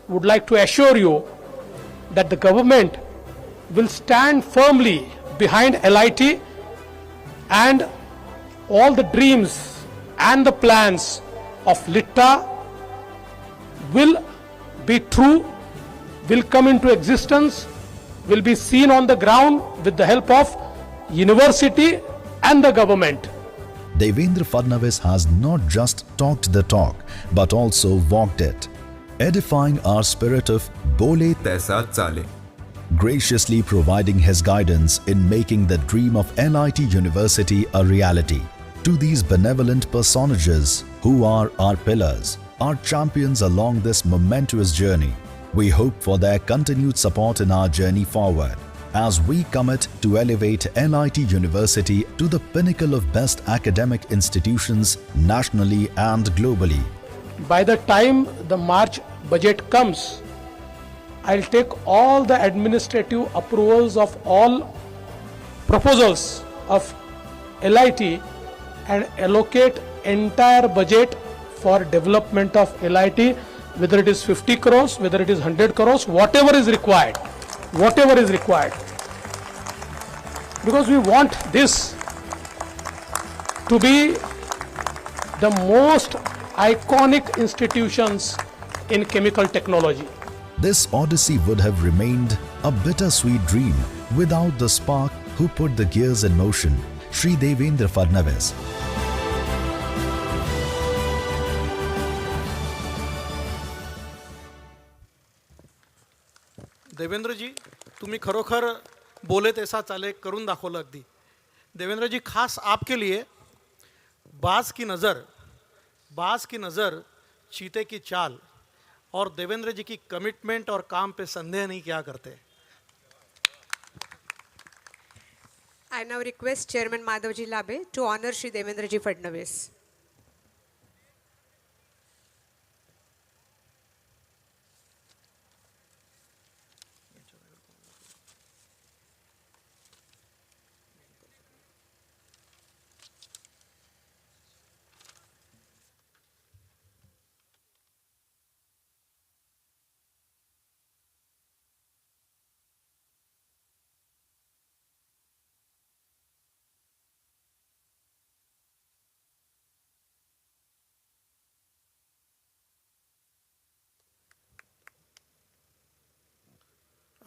would like to assure you that the government will stand firmly behind LIT, and all the dreams and the plans of LITA will be true, will come into existence, will be seen on the ground with the help of university and the government. Devendra Fadnavis has not just talked the talk, but also walked it, edifying our spirit of Bole Taisa Chale, graciously providing his guidance in making the dream of LIT University a reality. To these benevolent personages who are our pillars, our champions along this momentous journey, we hope for their continued support in our journey forward as we commit to elevate LIT University to the pinnacle of best academic institutions nationally and globally. By the time the March budget comes, I'll take all the administrative approvals of all proposals of LIT and allocate entire budget for development of LIT, whether it is 50 crores, whether it is 100 crores, whatever is required. Because we want this to be the most iconic institutions in chemical technology. This odyssey would have remained a bittersweet dream without the spark who put the gears in motion, Shri Devendra Fadnavis. Devendra जी, तुम्ही खरोखर बोले तैसा चाले करून दाखवलं अगदी. देवेंद्र जी, खास आपके लिए बाज की नज़र, चीते की चाल और देवेंद्र जी की कमिटमेंट और काम पे संदेह नहीं किया करते. I now request Chairman Madhavji Labe to honor Shri Devendra ji Fadnavis.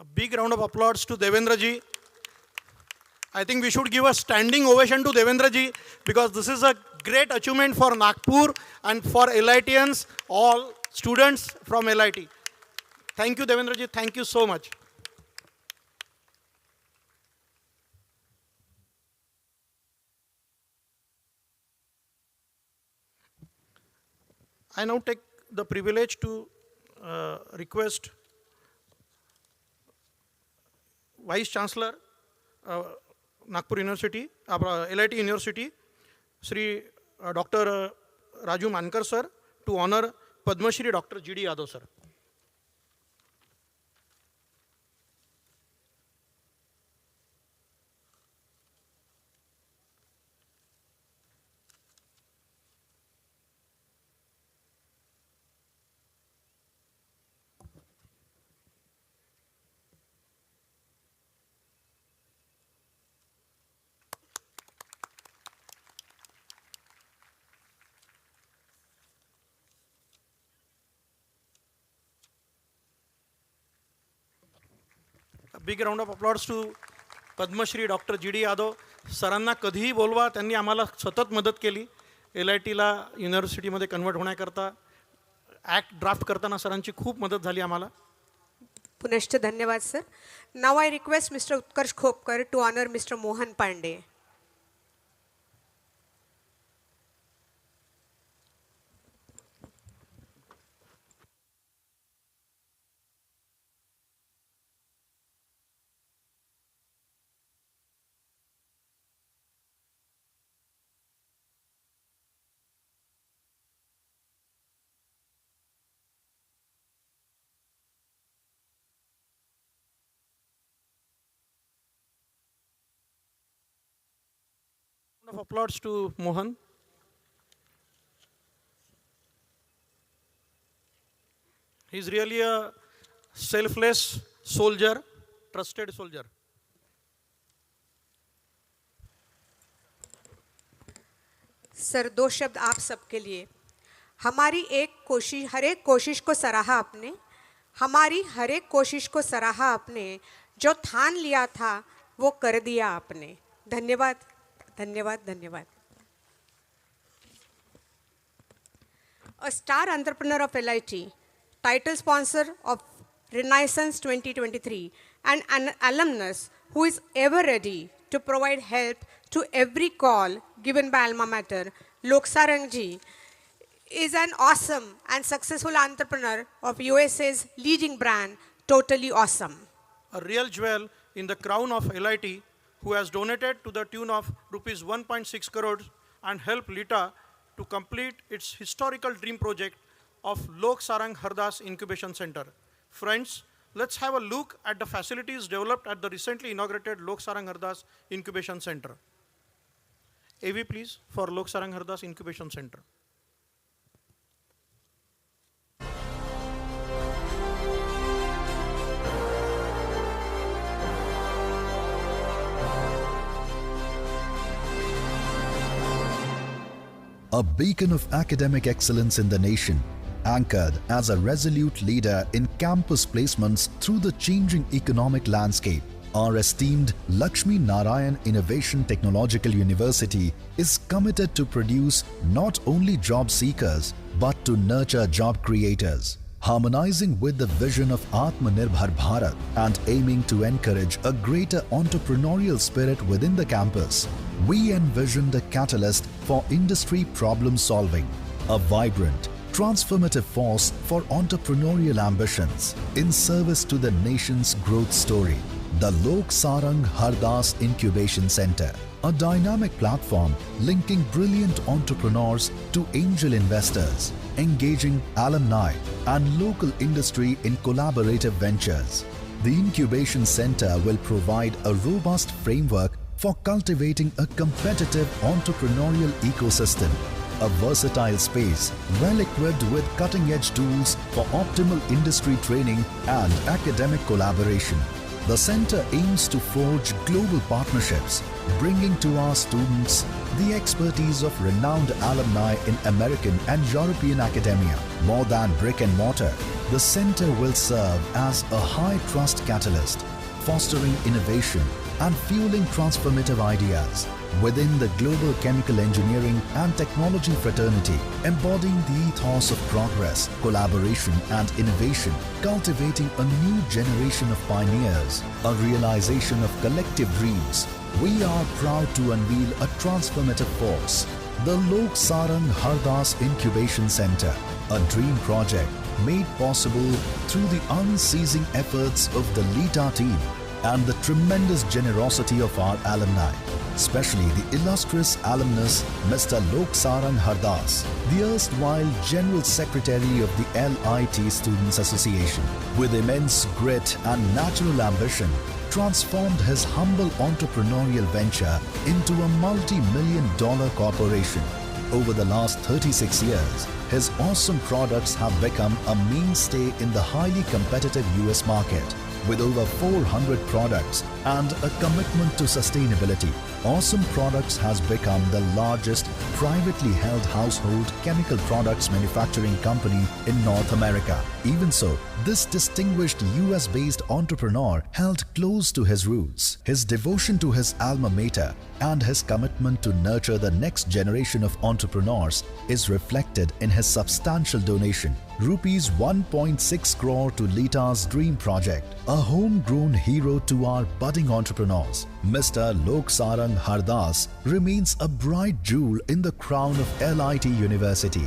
A big round of applause to Devendra ji. I think we should give a standing ovation to Devendra ji because this is a great achievement for Nagpur and for LITians, all students from LIT. Thank you, Devendra ji. Thank you so much. I now take the privilege to request Vice Chancellor, Nagpur University, LIT University, Shri Dr. Raju Mankar sir, to honor Padma Shri Dr. G.D. Yadav sir. A big round of applause to Padma Shri Dr. G.D. Yadav. सरांना कधीही बोलवा, त्यांनी आम्हाला सतत मदत केली. LITला युनिव्हर्सिटीमध्ये कन्वर्ट होण्याकरता ॲक्ट ड्राफ्ट करताना सरांची खूप मदत झाली आम्हाला. पुनश्च धन्यवाद sir. Now I request mister Utkarsh Khopkar to honour mister Mohan Pande. Of applause to Mohan. He's really a selfless soldier, trusted soldier. Sir, दो शब्द आप सबके लिए. हमारी एक कोशिश, हर एक कोशिश को सराहा आपने. हमारी हर एक कोशिश को सराहा आपने. जो ठान लिया था वो कर दिया आपने. धन्यवाद, धन्यवाद, धन्यवाद. A star entrepreneur of LIT, title sponsor of Renaissance 2023, and an alumnus who is ever ready to provide help to every call given by alma mater, Loksarang ji is an awesome and successful entrepreneur of USA's leading brand, Totally Awesome. A real jewel in the crown of LIT, who has donated to the tune of rupees 1.6 crores and helped LITA to complete its historical dream project of Loksarang Hardas Incubation Centre. Friends, let's have a look at the facilities developed at the recently inaugurated Loksarang Hardas Incubation Centre. AV please for Loksarang Hardas Incubation Centre. A beacon of academic excellence in the nation, anchored as a resolute leader in campus placements through the changing economic landscape, our esteemed Lakshmi Narayan Innovation Technological University is committed to produce not only job seekers but to nurture job creators, harmonizing with the vision of Atmanirbhar Bharat and aiming to encourage a greater entrepreneurial spirit within the campus. We envisioned a catalyst for industry problem solving, a vibrant, transformative force for entrepreneurial ambitions in service to the nation's growth story. The Loksarang Hardas Incubation Centre, a dynamic platform linking brilliant entrepreneurs to angel investors, engaging alumni and local industry in collaborative ventures. The Incubation Centre will provide a robust framework for cultivating a competitive entrepreneurial ecosystem, a versatile space well equipped with cutting-edge tools for optimal industry training and academic collaboration. The centre aims to forge global partnerships, bringing to our students the expertise of renowned alumni in American and European academia. More than brick and mortar, the centre will serve as a high-trust catalyst, fostering innovation and fueling transformative ideas within the global chemical engineering and technology fraternity, embodying the ethos of progress, collaboration and innovation, cultivating a new generation of pioneers, a realization of collective dreams. We are proud to unveil a transformative force, the Loksarang Hardas Incubation Centre, a dream project made possible through the unceasing efforts of the LITA team and the tremendous generosity of our alumni, especially the illustrious alumnus Mr. Loksarang Hardas, the erstwhile General Secretary of the LIT Students Association, with immense grit and natural ambition, transformed his humble entrepreneurial venture into a multi-million-dollar corporation. Over the last 36 years, his awesome products have become a mainstay in the highly competitive US market. With over 400 products and a commitment to sustainability, Awesome Products has become the largest privately held household chemical products manufacturing company in North America. Even so, this distinguished US-based entrepreneur held close to his roots. His devotion to his alma mater and his commitment to nurture the next generation of entrepreneurs is reflected in his substantial donation, rupees 1.6 crore to LITA's Dream Project, a homegrown hero to our budding entrepreneurs. Mr. Loksarang Hardas remains a bright jewel in the crown of LIT University.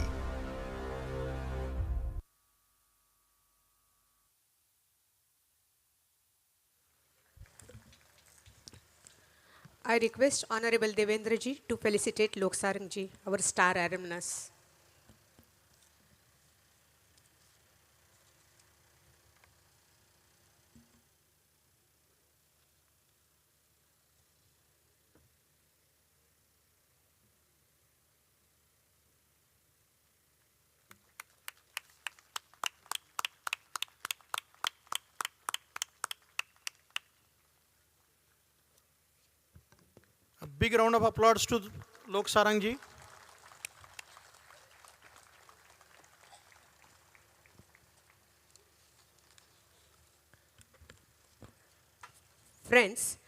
I request Honorable Devendra ji to felicitate Loksarang ji, our star alumnus. A big round of applause to Loksarang ji. Friends,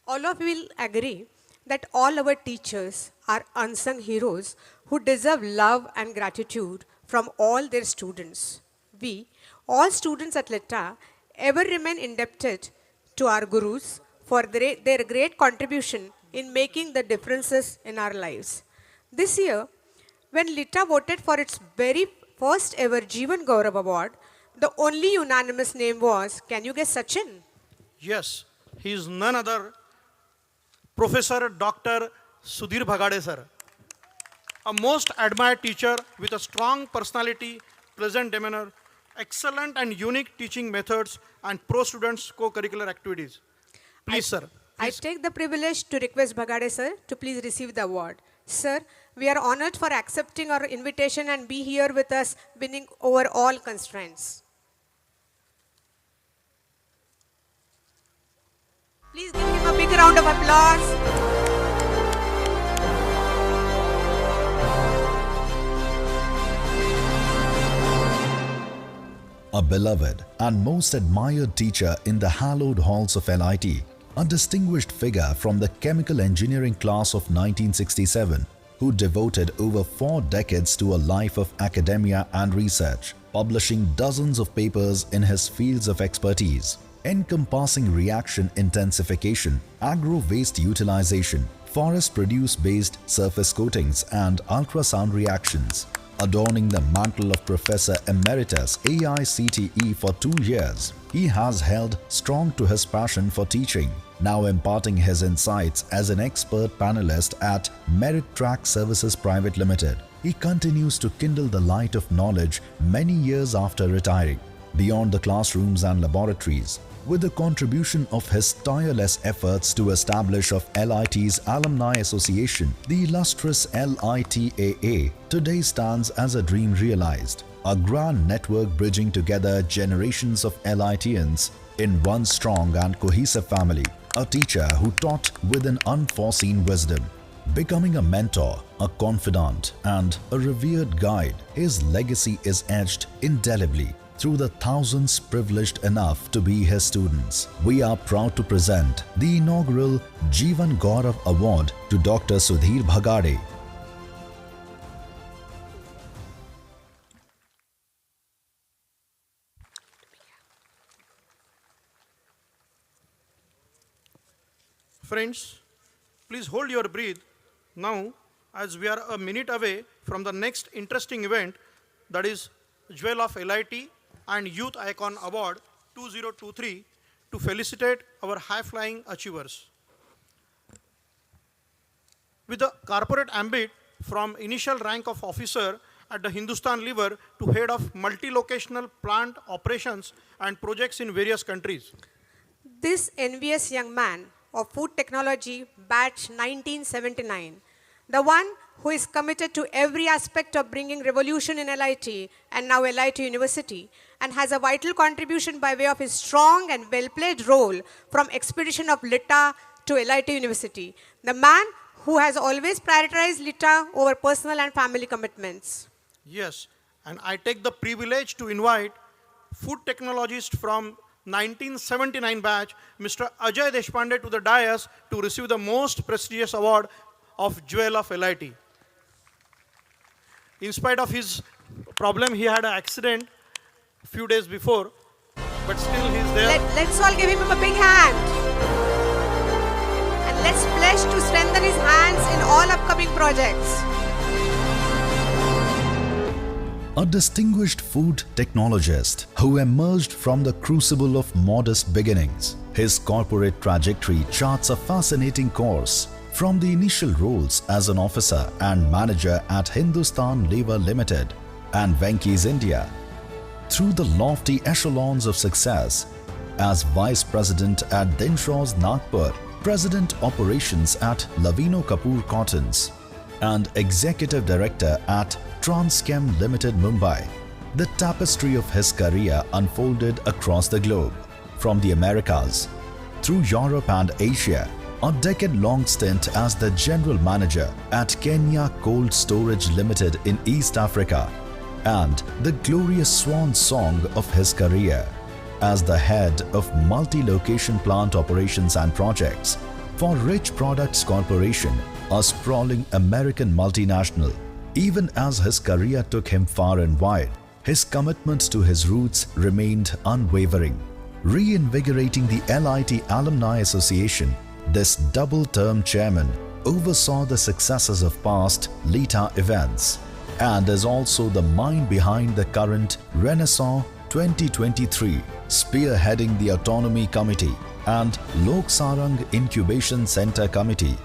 all of you will agree that all our teachers are unsung heroes who deserve love and gratitude from all their students. We, all students at LITA, ever remain indebted to our gurus for their great contribution in making the differences in our lives. This year, when LITA voted for its very first ever Jeevan Gaurav Award, the only unanimous name was, can you guess Sachin? Yes, he is none other Professor Dr. Sudhir Bhagade sir, a most admired teacher with a strong personality, pleasant demeanor, excellent and unique teaching methods, and pro-students co-curricular activities. Please, sir. I take the privilege to request Bhagade sir to please receive the award. Sir, we are honored for accepting our invitation and be here with us, winning over all constraints. Please give him a big round of applause. A beloved and most admired teacher in the hallowed halls of LIT, a distinguished figure from the chemical engineering class of 1967 who devoted over 4 decades to a life of academia and research, publishing dozens of papers in his fields of expertise, encompassing reaction intensification, agro-waste utilization, forest produce-based surface coatings and ultrasound reactions. Adorning the mantle of Professor Emeritus AICTE for 2 years, he has held strong to his passion for teaching, now imparting his insights as an expert panelist at Merit Track Services Private Limited. He continues to kindle the light of knowledge many years after retiring, beyond the classrooms and laboratories. With the contribution of his tireless efforts to establish of LIT's Alumni Association, the illustrious LITAA today stands as a dream realized, a grand network bridging together generations of LITians in one strong and cohesive family, a teacher who taught with an unforeseen wisdom. Becoming a mentor, a confidant and a revered guide, his legacy is etched indelibly through the thousands privileged enough to be his students. We are proud to present the inaugural Jeevan Gaurav Award to Dr. Sudhir Bhagade. Friends, please hold your breath now as we are a minute away from the next interesting event, that is Jewel of LIT and Youth Icon Award 2023 to felicitate our high-flying achievers. With the corporate ambit from initial rank of officer at the Hindustan Lever to head of multi-locational plant operations and projects in various countries. This envious young man of food technology, batch 1979, the one who is committed to every aspect of bringing revolution in LIT and now LIT University, and has a vital contribution by way of his strong and well-played role from expedition of LITA to LIT University. The man who has always prioritized LITA over personal and family commitments. Yes, and I take the privilege to invite food technologist from 1979 batch, Mr. Ajay Deshpande, to the dais to receive the most prestigious award of Jewel of LIT. In spite of his problem, he had an accident a few days before, but still he's there. Let's all give him a big hand. And let's pledge to strengthen his hands in all upcoming projects. A distinguished food technologist who emerged from the crucible of modest beginnings. His corporate trajectory charts a fascinating course from the initial roles as an officer and manager at Hindustan Lever Limited and Venky's India, through the lofty echelons of success as Vice President at Dinshaw's Nagpur, President Operations at Lavino Kapoor Cottons, and Executive Director at Transchem Limited Mumbai. The tapestry of his career unfolded across the globe, from the Americas, through Europe and Asia, a decade-long stint as the General Manager at Kenya Cold Storage Limited in East Africa, and the glorious swan song of his career as the head of multi-location plant operations and projects for Rich Products Corporation, a sprawling American multinational. Even as his career took him far and wide, his commitment to his roots remained unwavering. Reinvigorating the LIT Alumni Association, this double-term chairman oversaw the successes of past LITA events and is also the mind behind the current Renaissance 2023, spearheading the Autonomy Committee and Loksarang Incubation Centre Committee.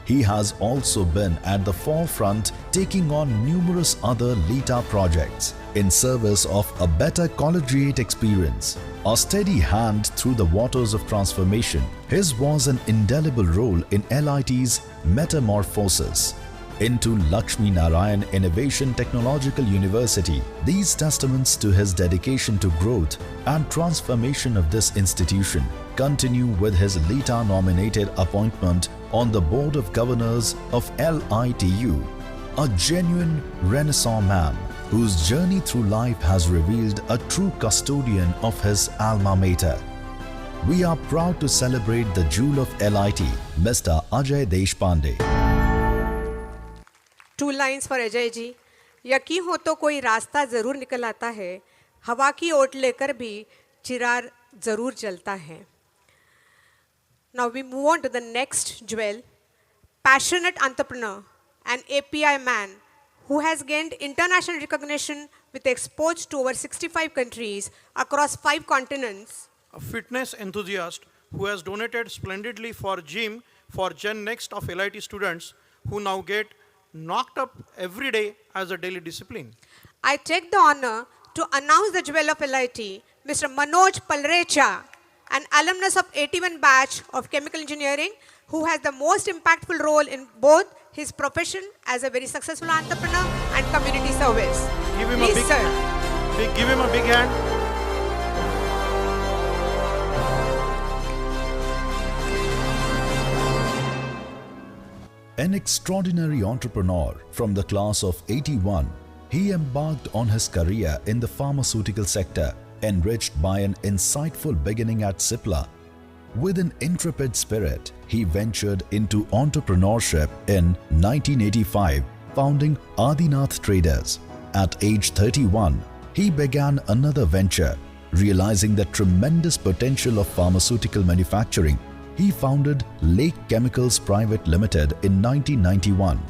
He has also been at the forefront, taking on numerous other LITA projects in service of a better collegiate experience. A steady hand through the waters of transformation, his was an indelible role in LIT's metamorphosis into Lakshmi Narayan Innovation Technological University. These testaments to his dedication to growth and transformation of this institution continue with his LITA-nominated appointment on the Board of Governors of LITU, a genuine Renaissance man whose journey through life has revealed a true custodian of his alma mater. We are proud to celebrate the jewel of LIT, Mr. Ajay Deshpande. 2 lines for Ajay ji. यकीन हो तो कोई रास्ता जरूर निकल आता है, हवा की ओट लेकर भी चिराग जरूर जलता है. Now we move on to the next jewel, passionate entrepreneur, an API man who has gained international recognition with exports to over 65 countries across 5 continents. A fitness enthusiast who has donated splendidly for gym for Gen Next of LIT students who now get knocked up every day as a daily discipline. I take the honor to announce the jewel of LIT, Mr. Manoj Palrecha, an alumnus of 81 batch of chemical engineering who has the most impactful role in both his profession as a very successful entrepreneur and community service. Give him Please, a big, sir. Give him a big hand. An extraordinary entrepreneur from the class of 81, he embarked on his career in the pharmaceutical sector, enriched by an insightful beginning at Cipla. With an intrepid spirit, he ventured into entrepreneurship in 1985, founding Adinath Traders. At age 31, he began another venture. Realizing the tremendous potential of pharmaceutical manufacturing, he founded Lake Chemicals Private Limited in 1991,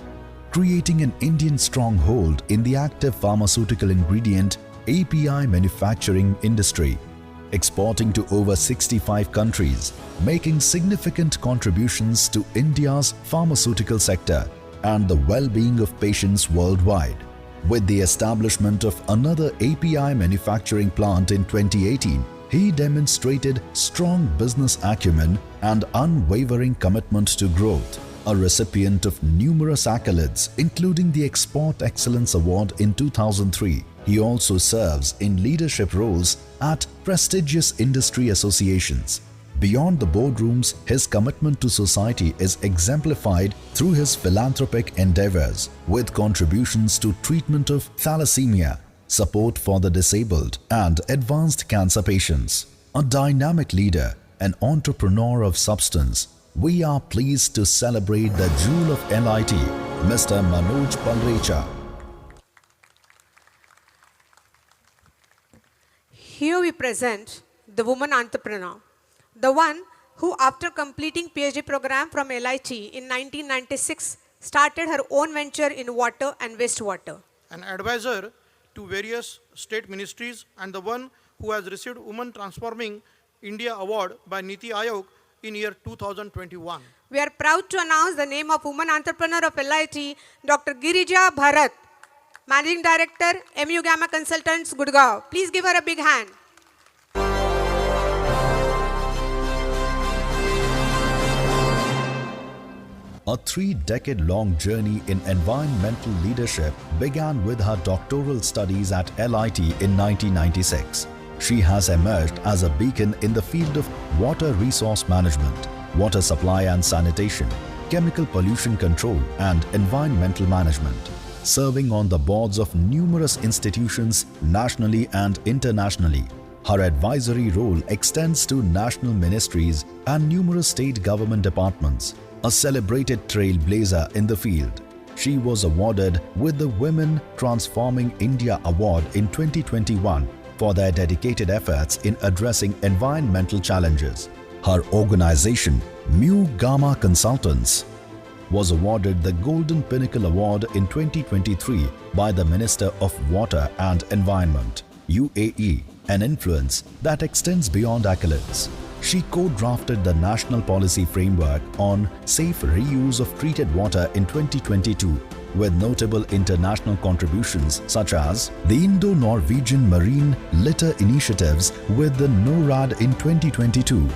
creating an Indian stronghold in the active pharmaceutical ingredient API manufacturing industry, exporting to over 65 countries, making significant contributions to India's pharmaceutical sector and the well-being of patients worldwide. With the establishment of another API manufacturing plant in 2018, he demonstrated strong business acumen and unwavering commitment to growth. A recipient of numerous accolades, including the Export Excellence Award in 2003, he also serves in leadership roles at prestigious industry associations. Beyond the boardrooms, his commitment to society is exemplified through his philanthropic endeavors, with contributions to treatment of thalassemia, support for the disabled and advanced cancer patients. A dynamic leader, an entrepreneur of substance, we are pleased to celebrate the jewel of LIT, Mr. Manoj Palrecha. Here we present the woman entrepreneur, the one who after completing PhD program from LIT in 1996 started her own venture in water and wastewater. An advisor to various state ministries and the one who has received Women Transforming India Award by Niti Aayog in year 2021. We are proud to announce the name of woman entrepreneur of LIT, Dr. Girija Bharat, Managing Director, MU Gamma Consultants, Gurgaon. Please give her a big hand. A 3-decade-long journey in environmental leadership began with her doctoral studies at LIT in 1996. She has emerged as a beacon in the field of water resource management, water supply and sanitation, chemical pollution control and environmental management. Serving on the boards of numerous institutions nationally and internationally, her advisory role extends to national ministries and numerous state government departments. A celebrated trailblazer in the field, she was awarded with the Women Transforming India Award in 2021 for their dedicated efforts in addressing environmental challenges. Her organization, MU Gamma Consultants, was awarded the Golden Pinnacle Award in 2023 by the Minister of Water and Environment, UAE, an influence that extends beyond accolades. She co-drafted the National Policy Framework on Safe Reuse of Treated Water in 2022 with notable international contributions such as the Indo-Norwegian Marine Litter Initiatives with the NORAD in 2022,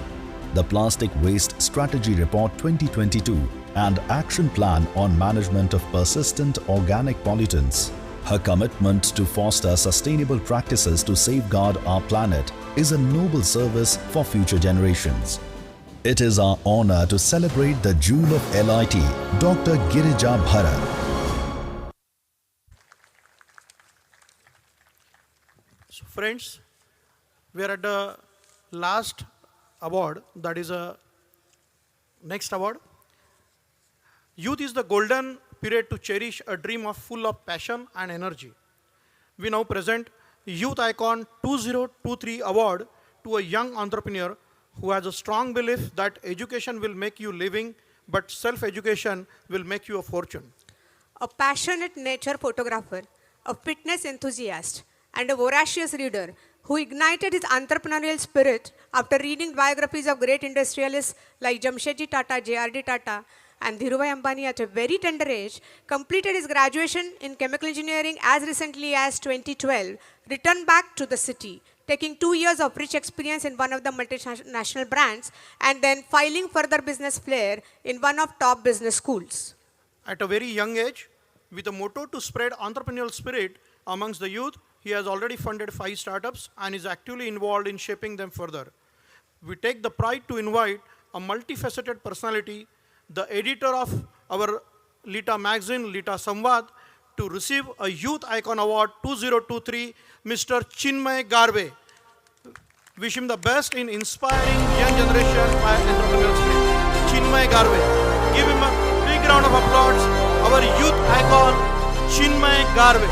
the Plastic Waste Strategy Report 2022 and Action Plan on Management of Persistent Organic Pollutants. Her commitment to foster sustainable practices to safeguard our planet is a noble service for future generations. It is our honor to celebrate the jewel of LIT, Dr. Girija Bharat. So friends, we are at the last award, that is a next award. Youth is the golden period to cherish a dream of full of passion and energy. We now present Youth Icon 2023 Award to a young entrepreneur who has a strong belief that education will make you living, but self-education will make you a fortune. A passionate nature photographer, a fitness enthusiast, and a voracious reader who ignited his entrepreneurial spirit after reading biographies of great industrialists like Jamshedji Tata, J.R.D. Tata, and Dhirubhai Ambani at a very tender age, completed his graduation in chemical engineering as recently as 2012, returned back to the city, taking 2 years of rich experience in one of the multinational brands, and then filing further business flair in one of top business schools. At a very young age, with a motto to spread entrepreneurial spirit amongst the youth, he has already funded 5 startups and is actively involved in shaping them further. We take the pride to invite a multifaceted personality, the editor of our Lita magazine, Lita Samvad, to receive a Youth Icon Award 2023, Mr. Chinmay Garve. Wish him the best in inspiring young generation by entrepreneurial spirit. Chinmay Garve. Give him a big round of applause. Our Youth Icon, Chinmay Garve.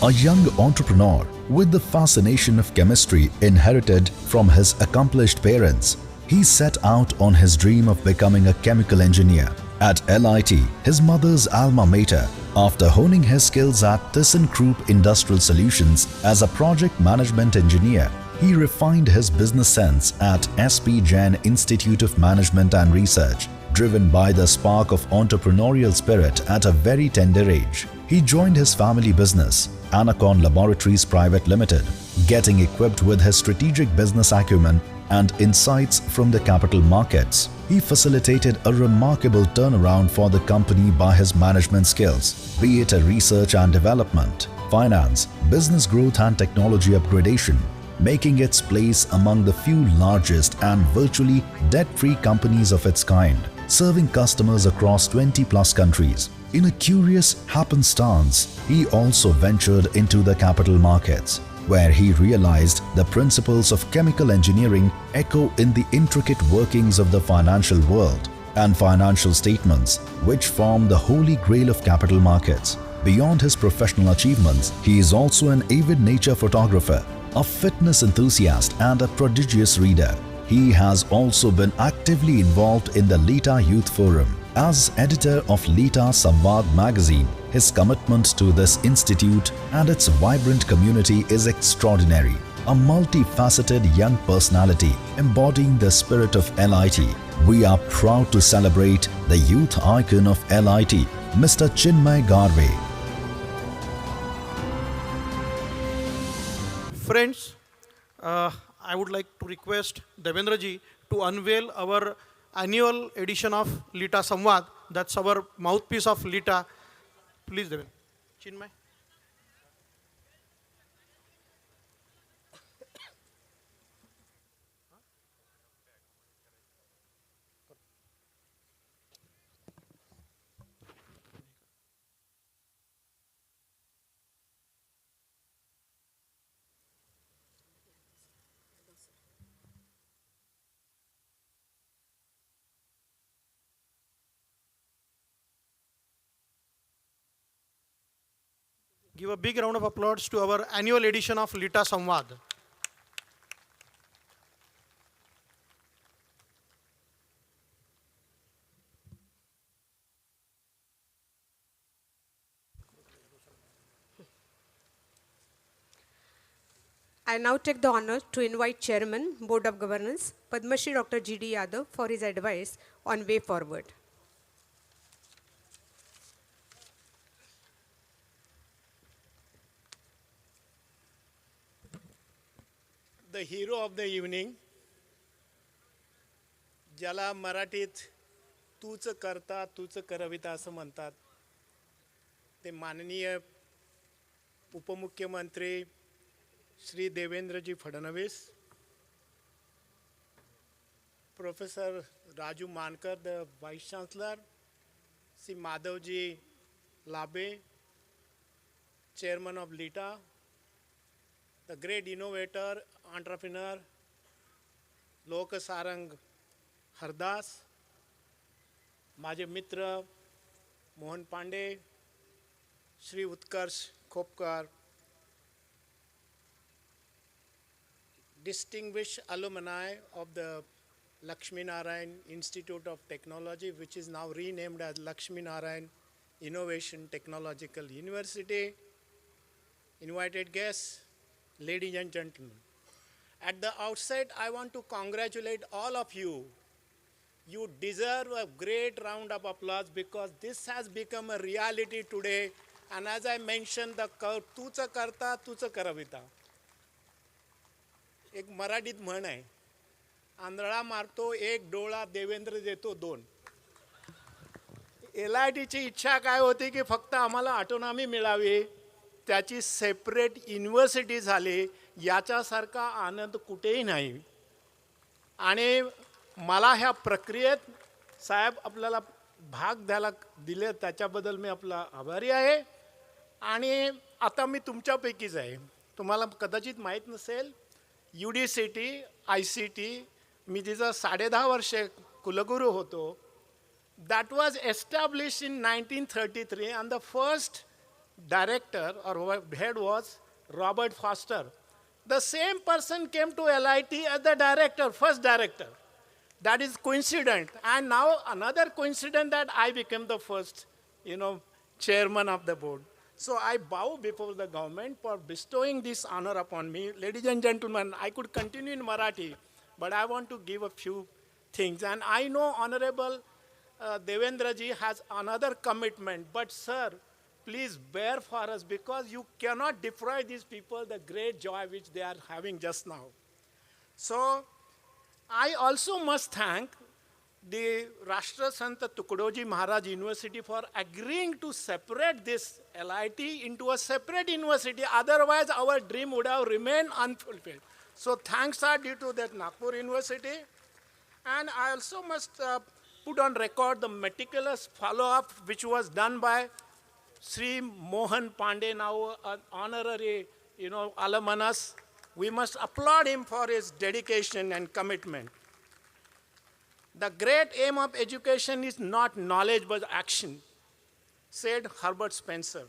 A young entrepreneur with the fascination of chemistry inherited from his accomplished parents, he set out on his dream of becoming a chemical engineer. At LIT, his mother's alma mater, After honing his skills at ThyssenKrupp Industrial Solutions as a project management engineer, he refined his business sense at SP Jain Institute of Management and Research. Driven by the spark of entrepreneurial spirit at a very tender age, he joined his family business, Anacon Laboratories Private Limited, getting equipped with his strategic business acumen and insights from the capital markets. He facilitated a remarkable turnaround for the company by his management skills, be it a research and development, finance, business growth and technology upgradation, making its place among the few largest and virtually debt-free companies of its kind, serving customers across 20+ countries. In a curious happenstance, he also ventured into the capital markets, where he realized the principles of chemical engineering echo in the intricate workings of the financial world and financial statements, which form the holy grail of capital markets. Beyond his professional achievements, he is also an avid nature photographer, a fitness enthusiast and a prodigious reader. He has also been actively involved in the Lita Youth Forum. As editor of Lita Samvad magazine, his commitment to this institute and its vibrant community is extraordinary. A multifaceted young personality embodying the spirit of LIT. We are proud to celebrate the youth icon of LIT, Mr. Chinmay Garve. Friends, I would like to request Devendra ji to unveil our annual edition of Lita Samvad. That's our mouthpiece of Lita. Please, Devendra. Chinmay. Give a big round of applause to our annual edition of Lita Samvad. I now take the honor to invite Chairman, Board of Governance, Padma Shri Dr. G.D. Yadav for his advice on way forward. The hero of the evening, ज्याला मराठीत तूच करता तूच करविता असं म्हणतात, ते माननीय उपमुख्यमंत्री श्री देवेंद्रजी फडणवीस, प्रोफेसर राजू मानकर, the vice chancellor, Shri Madhavji लाबे, chairman of Lita, the great innovator, entrepreneur, Loksarang Hardas, माझे मित्र मोहन पांडे, श्री उत्कर्ष Khopkar, distinguished alumni of the Lakshmi Narayan Institute of Technology, which is now renamed as Lakshmi Narayan Innovation Technological University, invited guests, ladies and gentlemen. At the outset, I want to congratulate all of you. You deserve a great round of applause because this has become a reality today. And as I mentioned, the तुच करता तुच करविता. एक मराठीत म्हण आहे, आंधळा मारतो एक डोळा, देवेंद्र देतो दोन. LITची इच्छा काय होती की फक्त आम्हाला ऑटोनॉमी मिळावी, त्याची सेपरेट युनिव्हर्सिटी झाली, याच्यासारखा आनंद कुठेही नाही. आणि मला ह्या प्रक्रियेत साहेब आपल्याला भाग द्यायला दिले, त्याच्याबद्दल मी आपला आभारी आहे. आणि आता मी तुमच्यापैकीच आहे. तुम्हाला कदाचित माहीत नसेल, UDCT, ICT, मी जिचा 10.5 वर्षे कुलगुरू होतो. That was established in 1933 and the first director or head was Robert Foster. The same person came to LIT as the director, first director. That is coincident. And now another coincidence that I became the first, chairman of the board. So I bow before the government for bestowing this honor upon me. Ladies and gentlemen, I could continue in Marathi, but I want to give a few things. And I know Honorable Devendra ji has another commitment, but sir, please bear for us because you cannot deprive these people the great joy which they are having just now. So I also must thank the Rashtra Santa Tukadoji Maharaj University for agreeing to separate this LIT into a separate university. Otherwise, our dream would have remained unfulfilled. So thanks are due to that Nagpur University. And I also must put on record the meticulous follow-up which was done by Sri Mohan Pandey, now an honorary, alumnus. We must applaud him for his dedication and commitment. The great aim of education is not knowledge but action, said Herbert Spencer.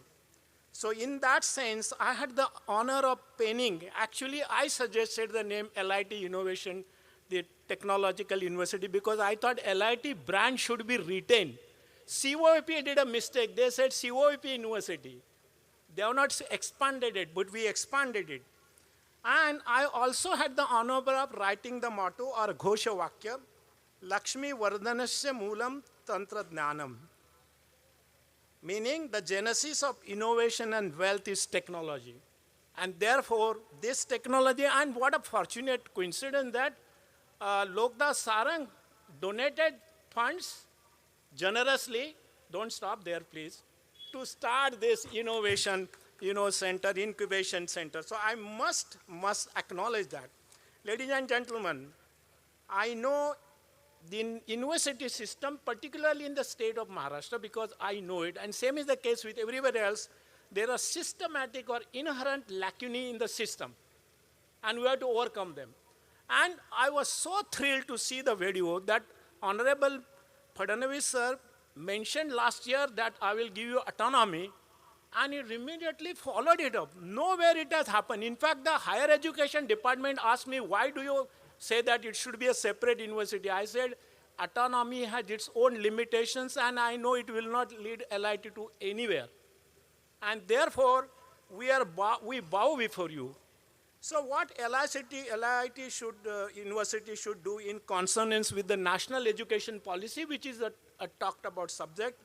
So in that sense, I had the honor of penning. Actually, I suggested the name LIT Innovation, the Technological University, because I thought LIT brand should be retained. COEP did a mistake. They said COEP University. They have not expanded it, but we expanded it. And I also had the honor of writing the motto or Ghosha Vakya, Lakshmi Vardhanasya Moolam Tantradnanam. Meaning the genesis of innovation and wealth is technology. And therefore, this technology, and what a fortunate coincidence that Loksarang donated funds generously, don't stop there please, to start this innovation center, incubation center. So I must acknowledge that. Ladies and gentlemen, I know the university system, particularly in the state of Maharashtra, because I know it, and same is the case with everywhere else, there are systematic or inherent lacunae in the system, and we have to overcome them. And I was so thrilled to see the video that Honorable Fadnavis sir mentioned last year that I will give you autonomy, and he immediately followed it up. Nowhere it has happened. In fact, the higher education department asked me, why do you say that it should be a separate university? I said, autonomy has its own limitations, and I know it will not lead LIT to anywhere. And therefore, we bow before you. So what LIT university should do in consonance with the national education policy, which is a talked about subject?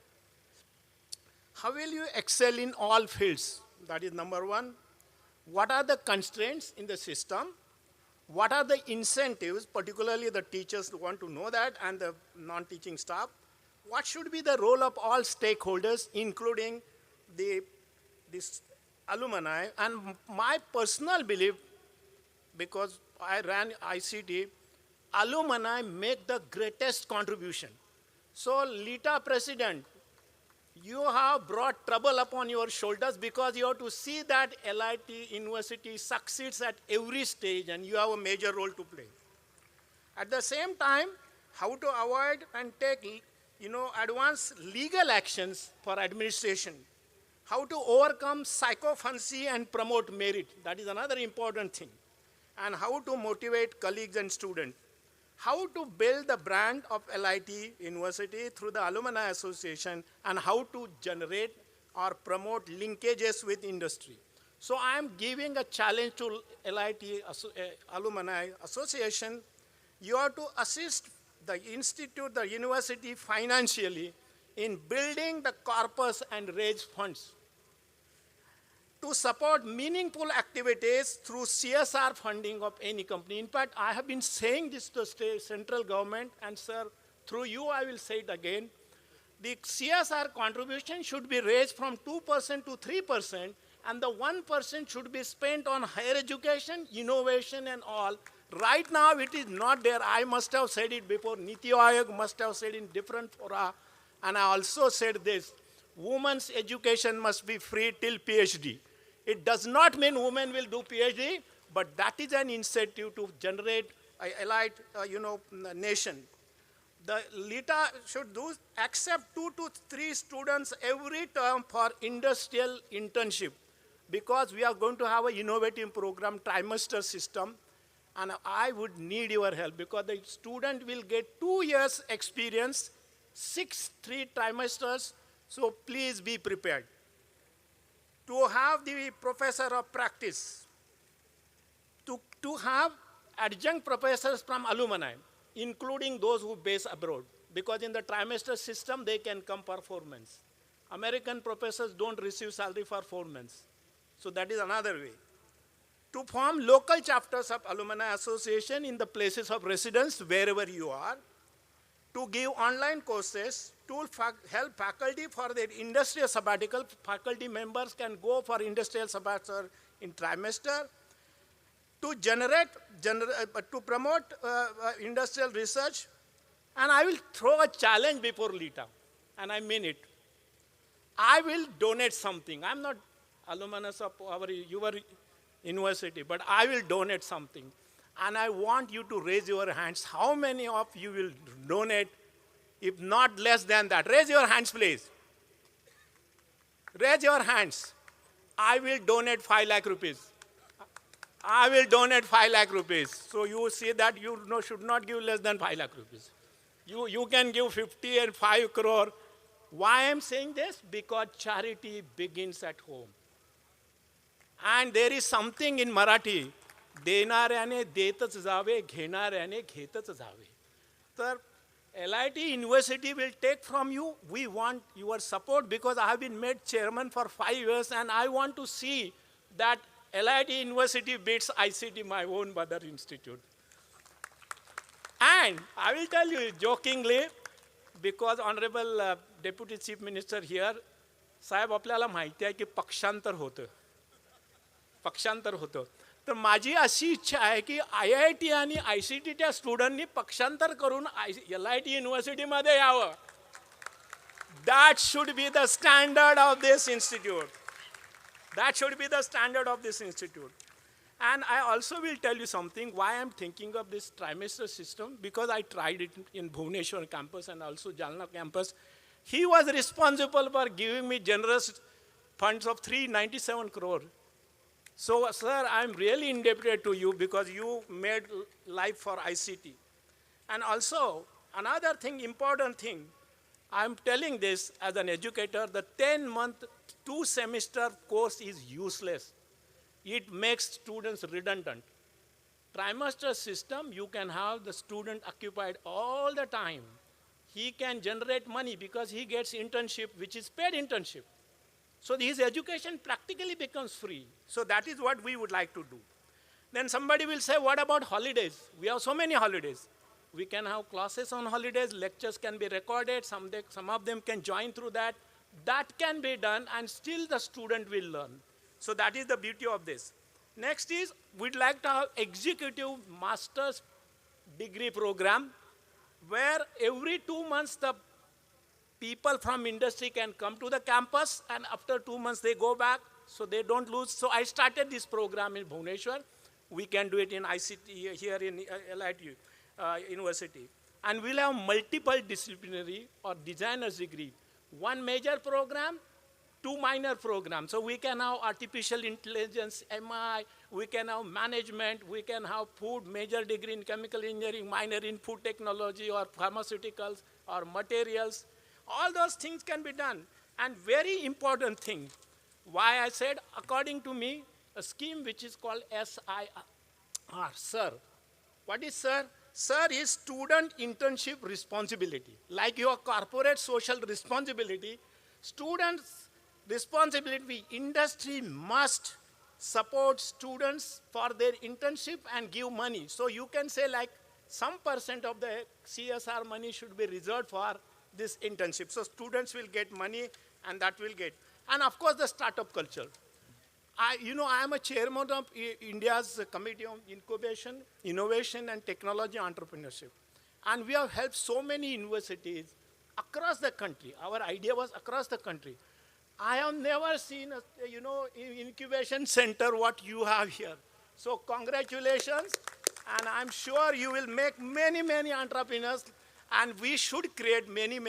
How will you excel in all fields? That is number one. What are the constraints in the system? What are the incentives, particularly the teachers want to know that, and the non-teaching staff? What should be the role of all stakeholders, including this alumni? And my personal belief, because I ran ICT, alumni make the greatest contribution. So, LITA president, you have brought trouble upon your shoulders because you have to see that LIT University succeeds at every stage, and you have a major role to play. At the same time, how to avoid and take advanced legal actions for administration. How to overcome psychophancy and promote merit. That is another important thing. And how to motivate colleagues and students. How to build the brand of LIT University through the Alumni Association, and how to generate or promote linkages with industry. So I am giving a challenge to LIT Alumni Association. You have to assist the institute, the university financially in building the corpus and raise funds. To support meaningful activities through CSR funding of any company. In fact, I have been saying this to the central government, and sir, through you I will say it again. The CSR contribution should be raised from 2% to 3%, and the 1% should be spent on higher education, innovation and all. Right now it is not there. I must have said it before. Niti Aayog must have said in different fora, and I also said this. Women's education must be free till PhD. It does not mean women will do PhD, but that is an incentive to generate an elite, nation. The LITA should accept 2 to 3 students every term for industrial internship, because we are going to have an innovative program, trimester system, and I would need your help, because the student will get 2 years experience, 3 trimesters, So please be prepared. To have the professor of practice, to have adjunct professors from alumni, including those who base abroad, because in the trimester system, they can come for 4 months. American professors don't receive salary for 4 months. So that is another way. To form local chapters of alumni association in the places of residence, wherever you are, to give online courses, to help faculty for their industrial sabbatical. Faculty members can go for industrial sabbatical in trimester, to promote industrial research. And I will throw a challenge before Lita, and I mean it. I will donate something. I'm not alumnus of your university, but I will donate something. And I want you to raise your hands. How many of you will donate, if not less than that? Raise your hands, please. Raise your hands. I will donate 5 lakh rupees. I will donate 5 lakh rupees. So you see that you should not give less than 5 lakh rupees. You can give 50 and 5 crore. Why I'm saying this? Because charity begins at home. And there is something in Marathi, देणाऱ्याने देतच जावे, घेणाऱ्याने घेतच जावे. तर LIT University will take from you. We want your support because I have been made chairman for 5 years and I want to see that LIT University beats ICT, my own mother institute. And I will tell you jokingly, because Honorable Deputy Chief Minister here, साहेब आपल्याला माहिती आहे की पक्षांतर होतं. तर माझी अशी इच्छा आहे की IIT आणि ICTच्या स्टुडंटनी पक्षांतर करून LIT युनिव्हर्सिटीमध्ये यावं. That should be the standard of this institute. That should be the standard of this institute. And I also will tell you something why I'm thinking of this trimester system, because I tried it in Bhubaneswar campus and also Jalna campus. He was responsible for giving me generous funds of 397 crore. So, sir, I'm really indebted to you because you made life for ICT. And also, another thing, important thing, I'm telling this as an educator, the 10-month, 2-semester course is useless. It makes students redundant. Trimester system, you can have the student occupied all the time. He can generate money because he gets internship, which is paid internship. So his education practically becomes free. So that is what we would like to do. Then somebody will say, what about holidays? We have so many holidays. We can have classes on holidays, lectures can be recorded, some of them can join through that. That can be done and still the student will learn. So that is the beauty of this. Next is, we'd like to have executive master's degree program where every 2 months the people from industry can come to the campus and after 2 months they go back so they don't lose. So I started this program in Bhubaneswar. We can do it in ICT here in LIT University. And we'll have multiple disciplinary or designer's degree. 1 major program, 2 minor programs. So we can have artificial intelligence, MI, we can have management, we can have food, major degree in chemical engineering, minor in food technology or pharmaceuticals or materials. All those things can be done. And very important thing, why I said, according to me, a scheme which is called SIR, SIR. What is SIR? SIR is student internship responsibility. Like your corporate social responsibility, students' responsibility, industry must support students for their internship and give money. So you can say like some % of the CSR money should be reserved for this internship. So students will get money and that will get. And of course the startup culture. I am a chairman of India's Committee on Incubation, Innovation and Technology Entrepreneurship. And we have helped so many universities across the country. Our idea was across the country. I have never seen incubation center what you have here. So congratulations. And I'm sure you will make many, many entrepreneurs. And we should create many,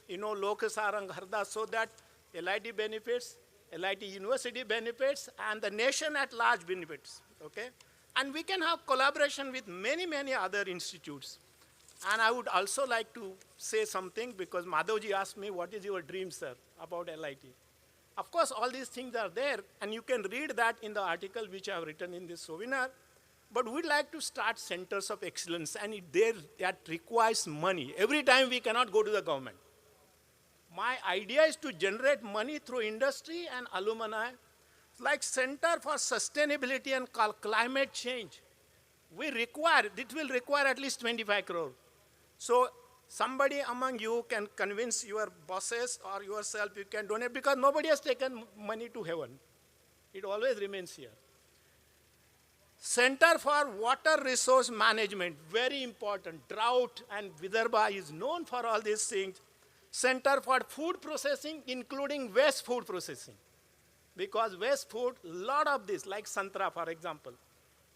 Loksarang Hardas so that LIT benefits, LIT University benefits, and the nation at large benefits, okay? And we can have collaboration with many, many other institutes. And I would also like to say something because Madhavji asked me, what is your dream, sir, about LIT? Of course, all these things are there, and you can read that in the article which I have written in this souvenir. But we'd like to start centers of excellence, and that requires money. Every time we cannot go to the government. My idea is to generate money through industry and alumni, like Center for Sustainability and Climate Change. It will require at least 25 crore. So somebody among you can convince your bosses or yourself you can donate, because nobody has taken money to heaven. It always remains here. Center for Water Resource Management, very important. Drought and Vidarbha is known for all these things. Center for Food Processing, including waste food processing. Because waste food, a lot of this, like Santra, for example,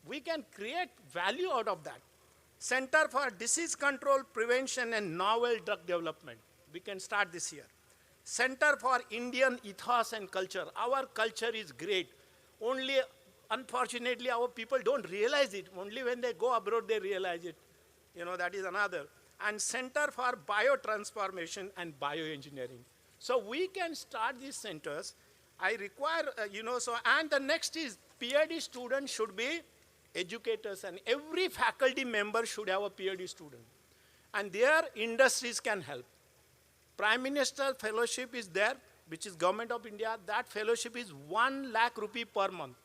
we can create value out of that. Center for Disease Control, Prevention and Novel Drug Development. We can start this year. Center for Indian Ethos and Culture. Our culture is great. Only, unfortunately, our people don't realize it. Only when they go abroad, they realize it. That is another. And Center for Biotransformation and Bioengineering. So we can start these centers. I require, and the next is PhD students should be educators, and every faculty member should have a PhD student. And their industries can help. Prime Minister Fellowship is there, which is Government of India. That fellowship is 1 lakh rupee per month.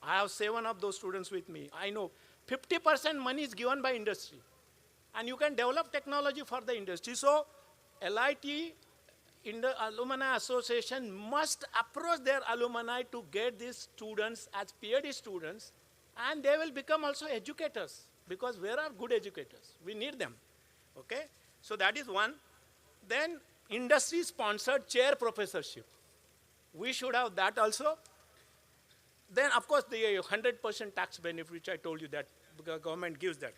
I have 7 of those students with me. I know 50% money is given by industry. And you can develop technology for the industry. So LIT, in the Alumni Association, must approach their alumni to get these students as PhD students, and they will become also educators, because where are good educators? We need them, okay? So that is one. Then industry-sponsored chair professorship. We should have that also. Then, of course, the 100% tax benefit, which I told you that the government gives that.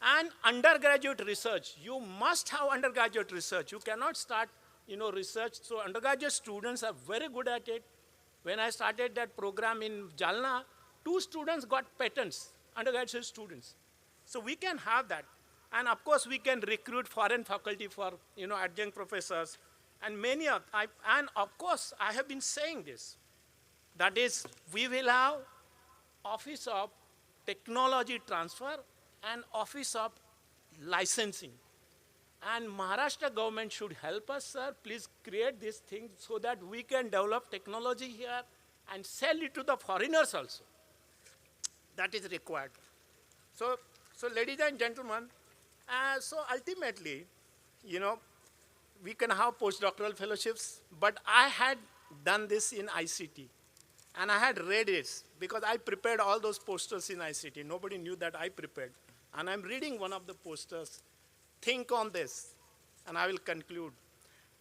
And undergraduate research. You must have undergraduate research. You cannot start, research. So undergraduate students are very good at it. When I started that program in Jalna, 2 students got patents, undergraduate students. So we can have that. And of course, we can recruit foreign faculty for, adjunct professors. And many of, and of course, I have been saying this. That is, we will have Office of Technology Transfer and Office of Licensing. And Maharashtra government should help us, sir. Please create these things so that we can develop technology here and sell it to the foreigners also. That is required. So ladies and gentlemen, so ultimately, we can have postdoctoral fellowships, but I had done this in ICT. And I had read it, because I prepared all those posters in ICT. Nobody knew that I prepared. And I'm reading one of the posters. Think on this, and I will conclude,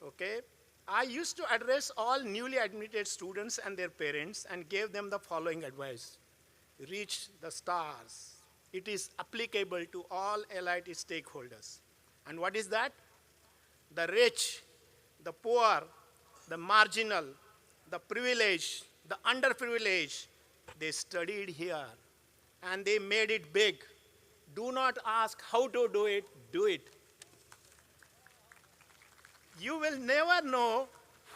okay? I used to address all newly admitted students and their parents and gave them the following advice. Reach the stars. It is applicable to all LIT stakeholders. And what is that? The rich, the poor, the marginal, the privileged, the underprivileged, they studied here and they made it big. Do not ask how to do it, do it. You will never know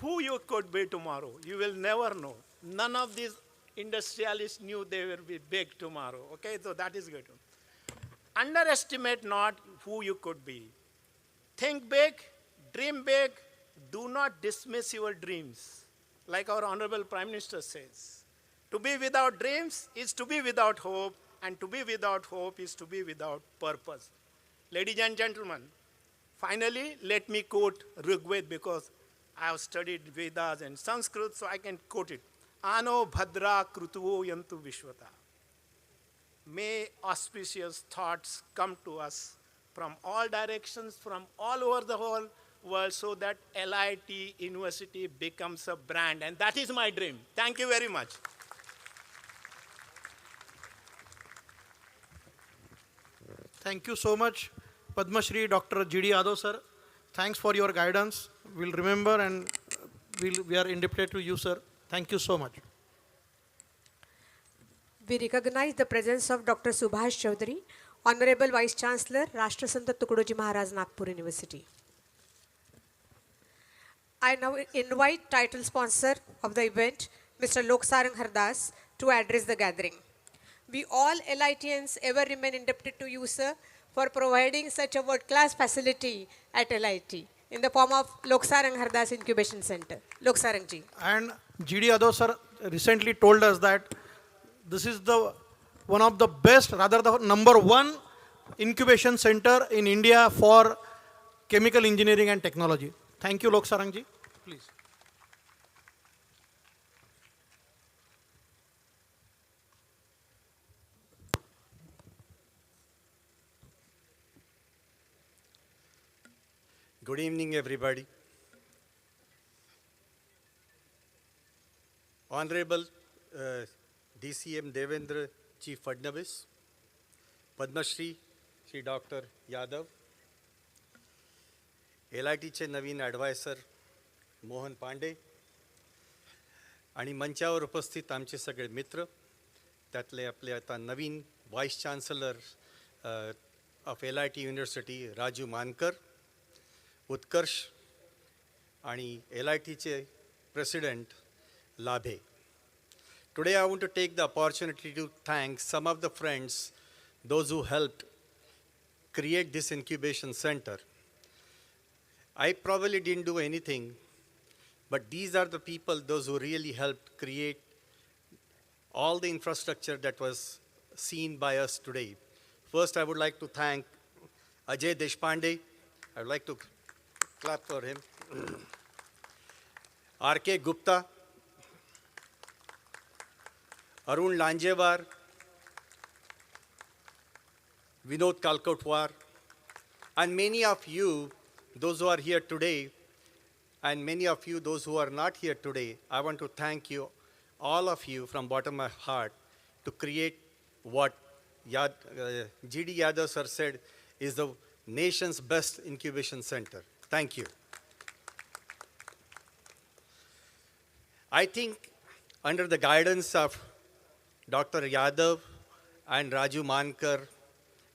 who you could be tomorrow. You will never know. None of these industrialists knew they will be big tomorrow, okay? So that is good. Underestimate not who you could be. Think big, dream big, do not dismiss your dreams. Like our Honorable Prime Minister says, to be without dreams is to be without hope, and to be without hope is to be without purpose. Ladies and gentlemen, finally, let me quote Rigved, because I have studied Vedas and Sanskrit, so I can quote it. Ano bhadra krutuvo yantu vishvata. May auspicious thoughts come to us from all directions, from all over the whole world, so that LIT University becomes a brand. And that is my dream. Thank you very much. Thank you so much, Padma Shri Dr. G.D. Yadav, sir. Thanks for your guidance. We'll remember, and we are indebted to you, sir. Thank you so much. We recognize the presence of Dr. Subhash Chaudhary, Honorable Vice Chancellor, Rashtrasant Tukdoji Maharaj, Nagpur University. I now invite title sponsor of the event, Mr. Loksarang Hardas, to address the gathering. We all LITians ever remain indebted to you, sir, for providing such a world-class facility at LIT in the form of Loksarang Hardas Incubation Centre. Loksarang ji. And GD Yadav sir recently told us that this is one of the best, rather the number one incubation center in India for chemical engineering and technology. Thank you, Loksarang ji. Please. Good evening, everybody. Honorable DCM Devendra Fadnavis, Padma Shri, Shri Dr. Yadav, LITचे नवीन ॲडवायसर मोहन पांडे आणि मंचावर उपस्थित आमचे सगळे मित्र, त्यातले आपले आता नवीन vice chancellor of LIT university Raju Mankar, Utkarsh आणि LITचे president Labhe. Today I want to take the opportunity to thank some of the friends, those who helped create this incubation center. I probably didn't do anything, but these are the people, those who really helped create all the infrastructure that was seen by us today. First, I would like to thank Ajay Deshpande. I would like to clap for him. R.K. Gupta, Arun Lanjewar, Vinod Kalkotwar, and many of you, those who are here today, and many of you, those who are not here today. I want to thank you, all of you, from bottom of my heart, to create what GD Yadav sir said is the nation's best incubation center. Thank you. I think under the guidance of Dr. Yadav and Raju Mankar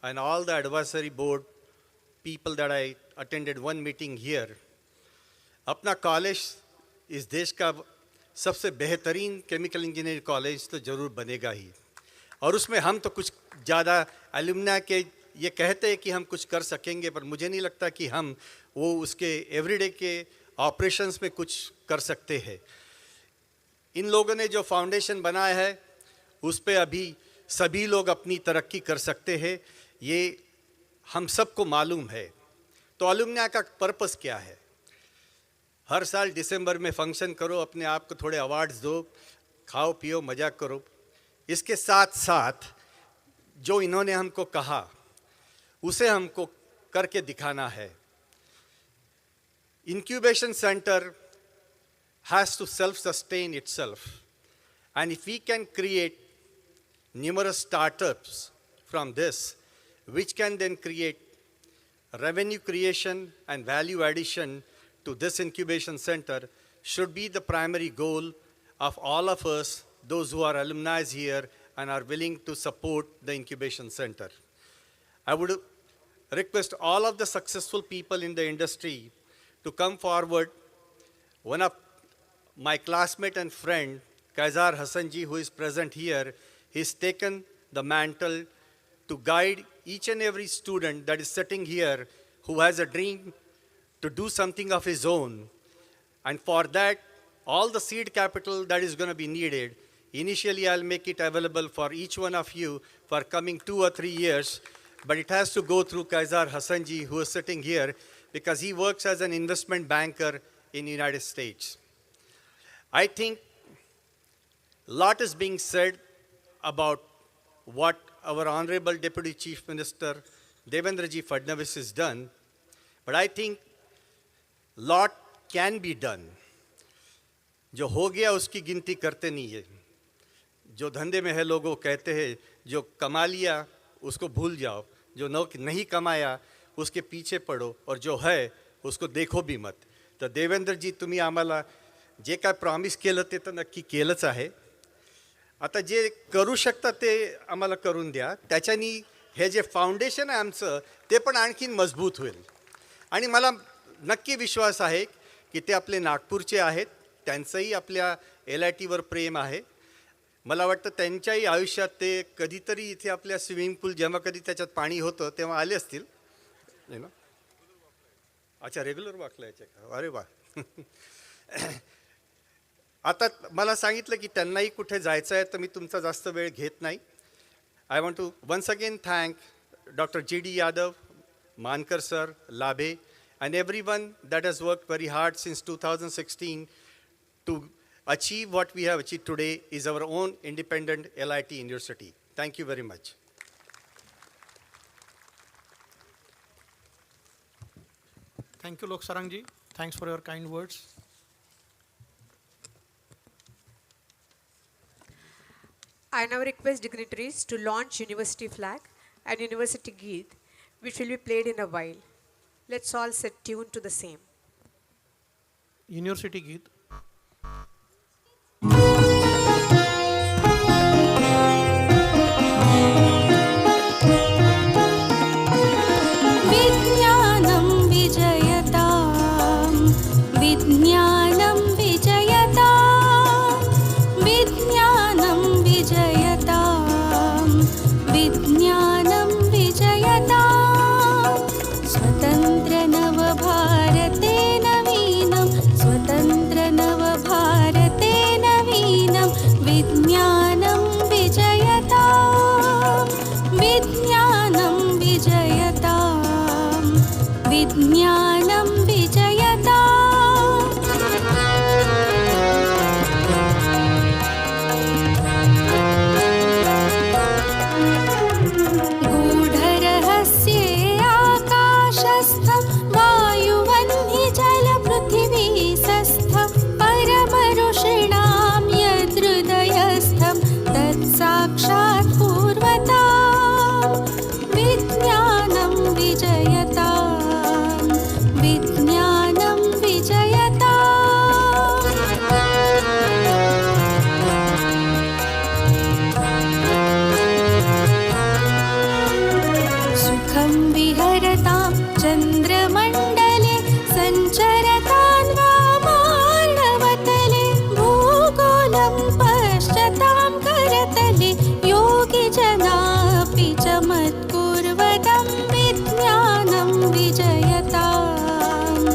and all the advisory board people that I attended one meeting here, अपना college इस देश का सबसे बेहतरीन chemical engineering college तो ज़रूर बनेगा ही. और उसमें हम तो कुछ ज़्यादा एलुमनाई के ये कहते हैं कि हम कुछ कर सकेंगे, पर मुझे नहीं लगता कि हम वो उसके एवरीडे के ऑपरेशंस में कुछ कर सकते हैं. इन लोगों ने जो फाउंडेशन बनाया है उस पे अभी सभी लोग अपनी तरक्की कर सकते हैं, ये हम सबको मालूम है. तो अलुमनाई का पर्पस क्या है? हर साल दिसंबर में फंक्शन करो, अपने आप को थोड़े अवार्ड्स दो, खाओ पियो मजा करो. इसके साथ साथ जो इन्होंने हमको कहा उसे हमको करके दिखाना है. Incubation Center has to self-sustain itself, and if we can create numerous startups from this, which can then create revenue creation and value addition to this incubation center, should be the primary goal of all of us, those who are alumni here and are willing to support the incubation center. I would request all of the successful people in the industry to come forward. One of my classmate and friend, Kaizar Hassanji, who is present here, he's taken the mantle to guide each and every student that is sitting here who has a dream to do something of his own. And for that, all the seed capital that is going to be needed, initially I'll make it available for each one of you for coming 2 or 3 years, but it has to go through Kaizar Hassanji, who is sitting here, because he works as an investment banker in the United States. I think a lot is being said about what our Honorable Deputy Chief Minister Devendra Fadnavis has done, but I think a lot can be done. जो हो गया उसकी गिनती करते नहीं है. जो धंधे में है लोगों कहते हैं जो कमा लिया उसको भूल जाओ, जो नहीं कमाया उसके पीछे पडो, और जो है उसको देखो भी मत. तर देवेंद्र जी, तुम्ही आम्हाला जे काय प्रॉमिस केलं ते तर नक्की केलंच आहे. आता जे करू शकता ते आम्हाला करून द्या. त्याच्यानी हे जे फाउंडेशन आहे आमचं ते पण आणखीन मजबूत होईल. आणि मला नक्की विश्वास आहे की ते आपले नागपूरचे आहेत, त्यांचंही आपल्या LITवर प्रेम आहे. मला वाटतं त्यांच्याही आयुष्यात ते कधीतरी इथे आपल्या स्विमिंग पूल जेव्हा कधी त्याच्यात पाणी होतं तेव्हा आले असतील ना. अच्छा, रेग्युलर वाकला याच्या का? अरे वा. आता मला सांगितलं की त्यांनाही कुठे जायचं आहे, तर मी तुमचा जास्त वेळ घेत नाही. I want to once again thank Dr. G.D. Yadav, Mankar sir, Labhe, and everyone that has worked very hard since 2016 to achieve what we have achieved today is our own independent LIT university. Thank you very much. Thank you, Loksarang ji. Thanks for your kind words. I now request dignitaries to launch university flag and university Geet, which will be played in a while. Let's all set tune to the same. University Geet. विज्ञानं विजयताम् विज्ञानं विजयताम् विज्ञानं विजयताम् विज्ञानं विजयताम् स्वतन्त्र नवभारते नवीनं स्वतन्त्र नवभारते नवीनं विज्ञानं विजयताम् विज्ञानं विजयताम् विज्ञानं विजयताम् गूढरहस्ये आकाशस्थं वायुवह्निजलपृथिवीसस्थं परमऋषीणां यदृदयस्थं तत्साक्षात् पूर्वताम् विज्ञानं विजयताम् विज्ञानं विजयताम् सुखं विहरतां चन्द्रमण्डले सञ्चरतान् वामार्णवतले भूगोलं पश्यतां करतले योगिजनापि चमत्कुर्वतं विज्ञानं विजयताम्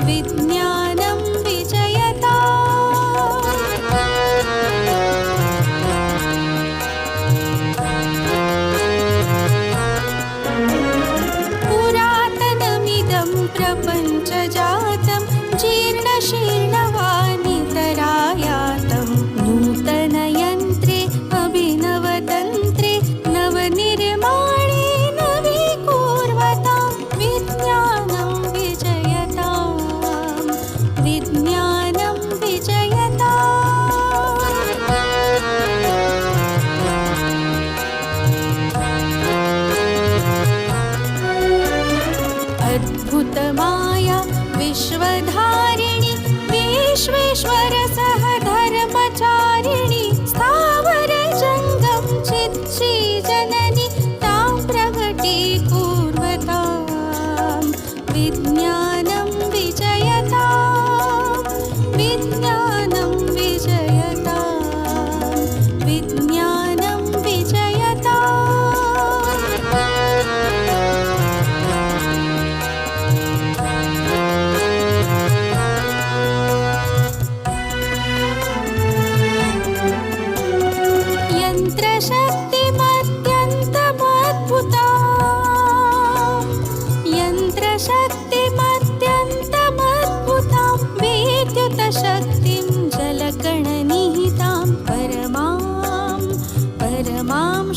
विज्ञानं विजयताम् पुरातनमिदं प्रपञ्चजातं जीर्णशीर्णवानितरायातं नूतनयन्त्रे अभिनवतन्त्रे नवनिर्माणे नवीकुर्वतां विज्ञानं विजयताम् विज्ञानं विजयताम् अद्भुतमाया विश्वधारिणि विश्वेश्वर सह धर्मचारिणि स्थावर जङ्गम चित्श्रीजननि तां प्रकटीकुर्वताम् विज्ञानं विजयताम् विज्ञानं विजयताम् विज्ञानं विजयताम् यन्त्रशक्तिमत्यन्तमद्भुता यन्त्रशक्तिमत्यन्तमद्भुतां विद्युतशक्तिं जलकणनिहितां परमां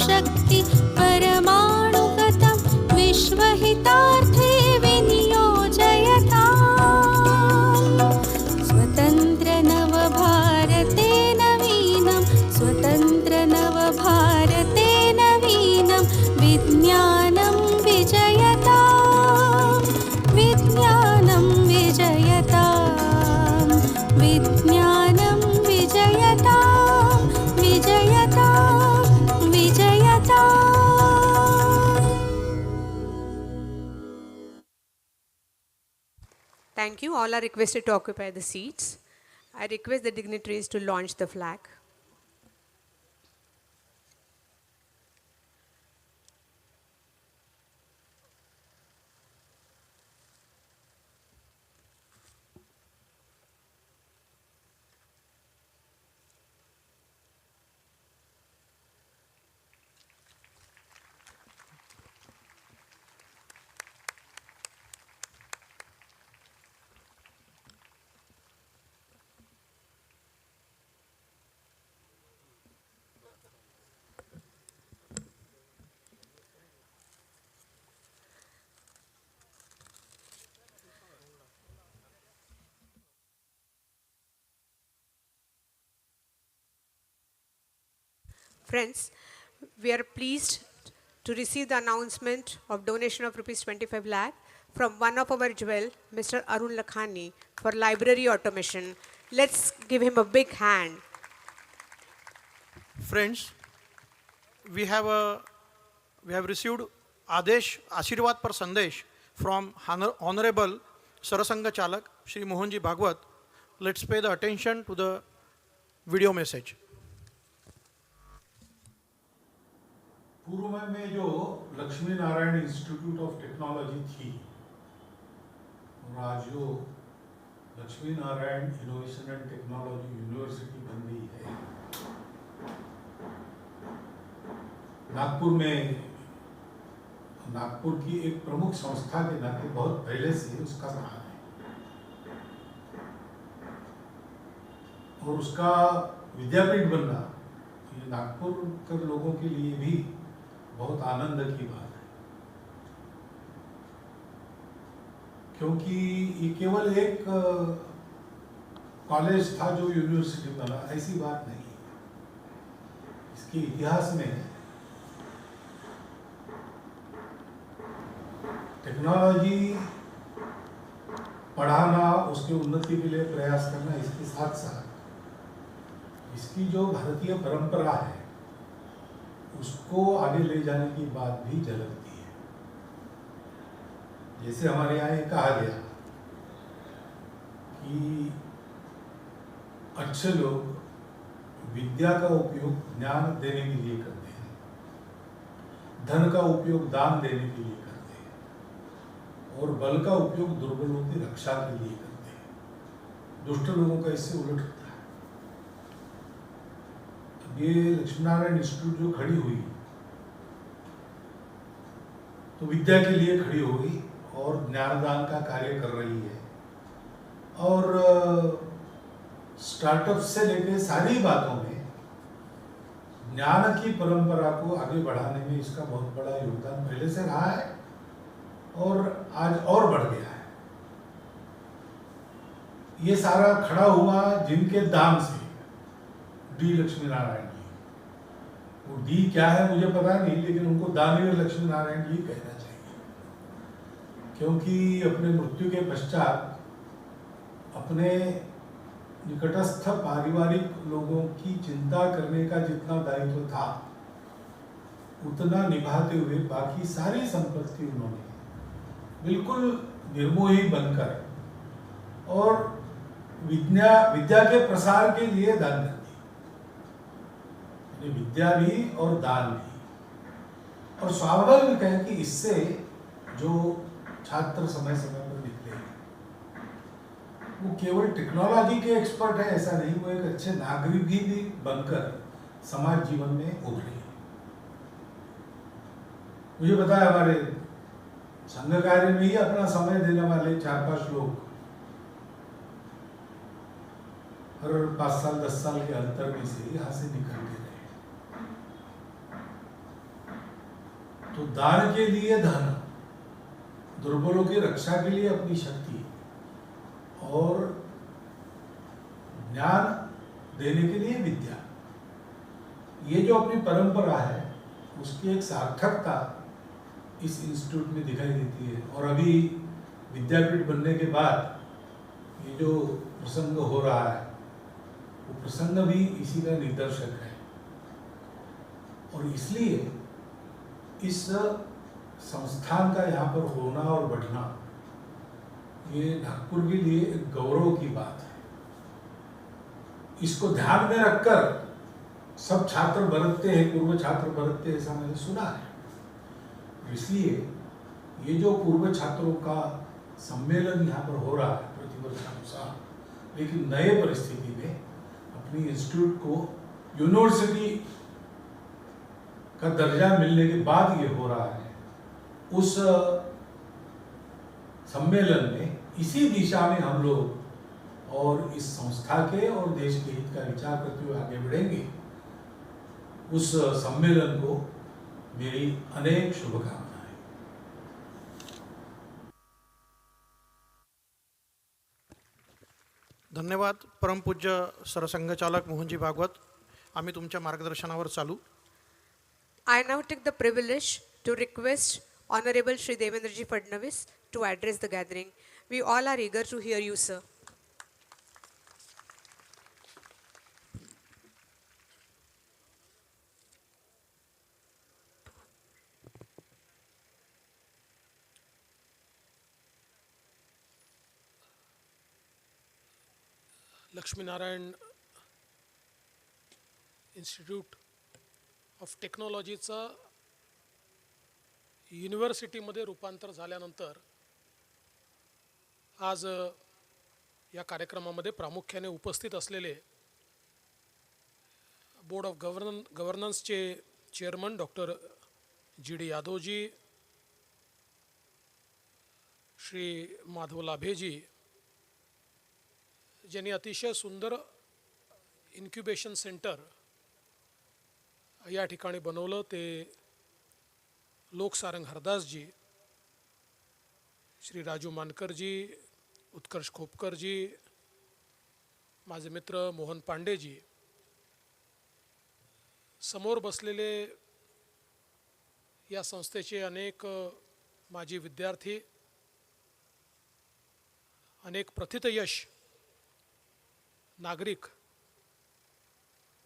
शक्ति परमाणुगतं विश्वहितार्थे विनियोजयताम् स्वतन्त्र नवभारते नवीनं स्वतन्त्र नवभारते नवीनं विज्ञानं विजयताम् विज्ञानं विजयताम् विज्ञानं विजयताम् विजयताम् विजयताम् Thank you. All are requested to occupy the seats. I request the dignitaries to launch the flag. Friends, we are pleased to receive the announcement of donation of rupees 25 lakh from one of our jewel, Mr. Arun Lakhani, for library automation. Let's give him a big hand. Friends, we have received Adesh Ashirwad par Sandesh from Honorable Sarasanga Chalak Shri Mohanji Bhagwat. Let's pay the attention to the video message. पूर्व में जो Lakshmi Narayan institute of technology थी और आज जो Lakshmi Narayan innovation and technology university बन गई है, नागपुर की एक प्रमुख संस्था के नाते बहुत पहले से उसका रहा है और उसका विद्यापीठ बनना ये नागपुर के लोगों के लिए भी बहुत आनंद की बात है, क्योंकि ये केवल एक कॉलेज था जो यूनिवर्सिटी बना, ऐसी बात नहीं है। इसके इतिहास में टेक्नोलॉजी पढ़ाना, उसके उन्नति के लिए प्रयास करना, इसके साथ साथ इसकी जो भारतीय परंपरा है उसको आगे ले जाने की बात भी झलकती है। जैसे हमारे यहाँ ये कहा गया कि अच्छे लोग विद्या का उपयोग ज्ञान देने के लिए करते हैं, धन का उपयोग दान देने के लिए करते हैं और बल का उपयोग दुर्बलों की रक्षा के लिए करते हैं। दुष्ट लोगों का इससे उलट होता है। ये लक्ष्मीनारायण इंस्टीट्यूट जो खड़ी हुई तो विद्या के लिए खड़ी हो गई और ज्ञानदान का कार्य कर रही है और स्टार्टअप से लेकर सारी बातों में ज्ञान की परंपरा को आगे बढ़ाने में इसका बहुत बड़ा योगदान पहले से रहा है और आज और बढ़ गया है। ये सारा खड़ा हुआ जिनके दान से, डी लक्ष्मी नारायण जी, वो डी क्या है मुझे पता नहीं, लेकिन उनको दानवीर लक्ष्मी नारायण जी कहना चाहिए, क्योंकि अपने मृत्यु के पश्चात अपने निकटस्थ पारिवारिक लोगों की चिंता करने का जितना दायित्व था उतना निभाते हुए बाकी सारी संपत्ति उन्होंने बिल्कुल निर्मोही बनकर और विद्या के प्रसार के लिए दान कर दी। विद्या भी और दान भी, और स्वाभाविक है कि इससे जो छात्र समय समय पर निकले वो केवल टेक्नोलॉजी के एक्सपर्ट है ऐसा नहीं, वो एक अच्छे नागरिक भी बनकर समाज जीवन में उभरे। मुझे पता है हमारे संघ कार्य में ही अपना समय देने वाले 4-5 लोग हर 5 साल 10 साल के अंतर में से यहाँ से निकल के रहे। तो दान के लिए धन, दुर्बलों की रक्षा के लिए अपनी शक्ति और ज्ञान देने के लिए विद्या, ये जो अपनी परंपरा है उसकी एक सार्थकता इस इंस्टीट्यूट में दिखाई देती है। और अभी विद्यापीठ बनने के बाद ये जो प्रसंग हो रहा है वो प्रसंग भी इसी का निदर्शक है। और इसलिए इस संस्थान का यहाँ पर होना और बढ़ना ये नागपुर के लिए एक गौरव की बात है। इसको ध्यान में रखकर सब छात्र बरतते हैं, पूर्व छात्र बरतते हैं, ऐसा मैंने सुना है। इसलिए ये जो पूर्व छात्रों का सम्मेलन यहाँ पर हो रहा है प्रतिवर्षानुसार, लेकिन नए परिस्थिति में अपनी इंस्टीट्यूट को यूनिवर्सिटी का दर्जा मिलने के बाद ये हो रहा है, उस सम्मेलन में इसी दिशा में हम लोग और इस संस्था के और देश के हित का विचार करते हुए आगे बढ़ेंगे। उस सम्मेलन को मेरी अनेक शुभकामनाएं। धन्यवाद परमपूज्य सरसंघचालक मोहनजी भागवत. आम्ही तुमच्या मार्गदर्शनावर चालू. I now take the privilege to request Honorable Shri Devendra Fadnavis to address the gathering. We all are eager to hear you, sir. Laxminarayan institute of टेक्नॉलॉजीचं युनिव्हर्सिटीमध्ये रूपांतर झाल्यानंतर आज या कार्यक्रमामध्ये प्रामुख्याने उपस्थित असलेले बोर्ड ऑफ गव्हर्नन्सचे चेअरमन डॉक्टर जी डी यादवजी, श्री माधव लाभेजी, ज्यांनी अतिशय सुंदर इन्क्युबेशन सेंटर या ठिकाणी बनवलं, ते लोकसारंग हरदासजी, श्री राजू मानकरजी, उत्कर्ष खोपकरजी, माझे मित्र मोहन पांडेजी, समोर बसलेले या संस्थेचे अनेक माजी विद्यार्थी, अनेक प्रथितयश नागरिक,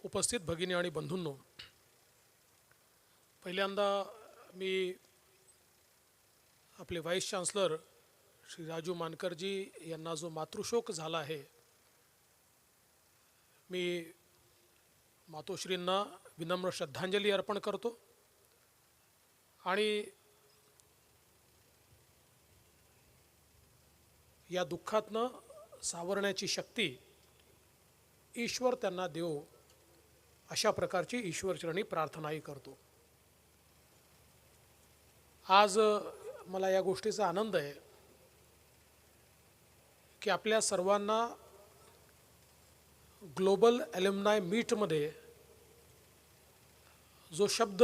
उपस्थित भगिनी आणि बंधूंनो, पहिल्यांदा मी आपले व्हाईस चान्सलर श्री राजू मानकरजी यांना जो मातृशोक झाला आहे, मी मातोश्रींना विनम्र श्रद्धांजली अर्पण करतो आणि या दुःखातनं सावरण्याची शक्ती ईश्वर त्यांना देव, अशा प्रकारची ईश्वरचरणी प्रार्थनाही करतो. आज मला या गोष्टीचा आनंद आहे की आपल्या सर्वांना ग्लोबल ॲल्युमनाय मीटमध्ये जो शब्द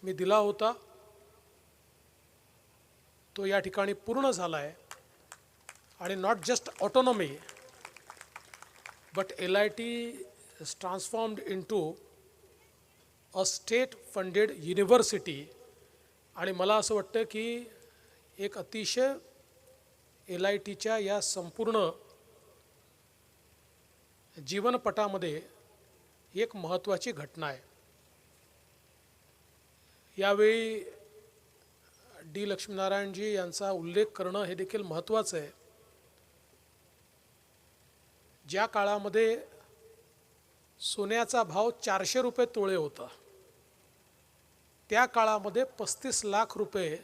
मी दिला होता तो या ठिकाणी पूर्ण झाला आहे. आणि not just autonomy but LIT is transformed into a state-funded university. आणि मला असं वाटतं की एक अतिशय LITच्या या संपूर्ण जीवनपटामध्ये एक महत्त्वाची घटना आहे. यावेळी डी लक्ष्मीनारायणजी यांचा उल्लेख करणं हे देखील महत्त्वाचं आहे. ज्या काळामध्ये सोन्याचा भाव 400 रुपये तोळे होता, त्या काळामध्ये 35 लाख रुपये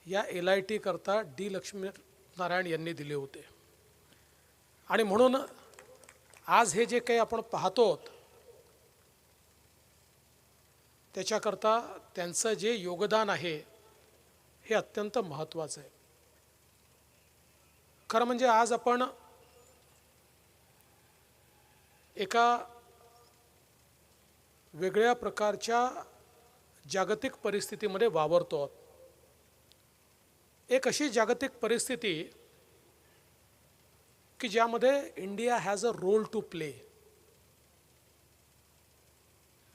या LIT करता डी लक्ष्मीनारायण यांनी दिले होते. आणि म्हणून आज हे जे काही आपण पाहतो त्याच्याकरता त्यांचं जे योगदान आहे हे अत्यंत महत्त्वाचं आहे. खरं म्हणजे आज आपण एका वेगळ्या प्रकारच्या जागतिक परिस्थितीमध्ये वावरतो. एक अशी जागतिक परिस्थिती की ज्यामध्ये India has a role to play.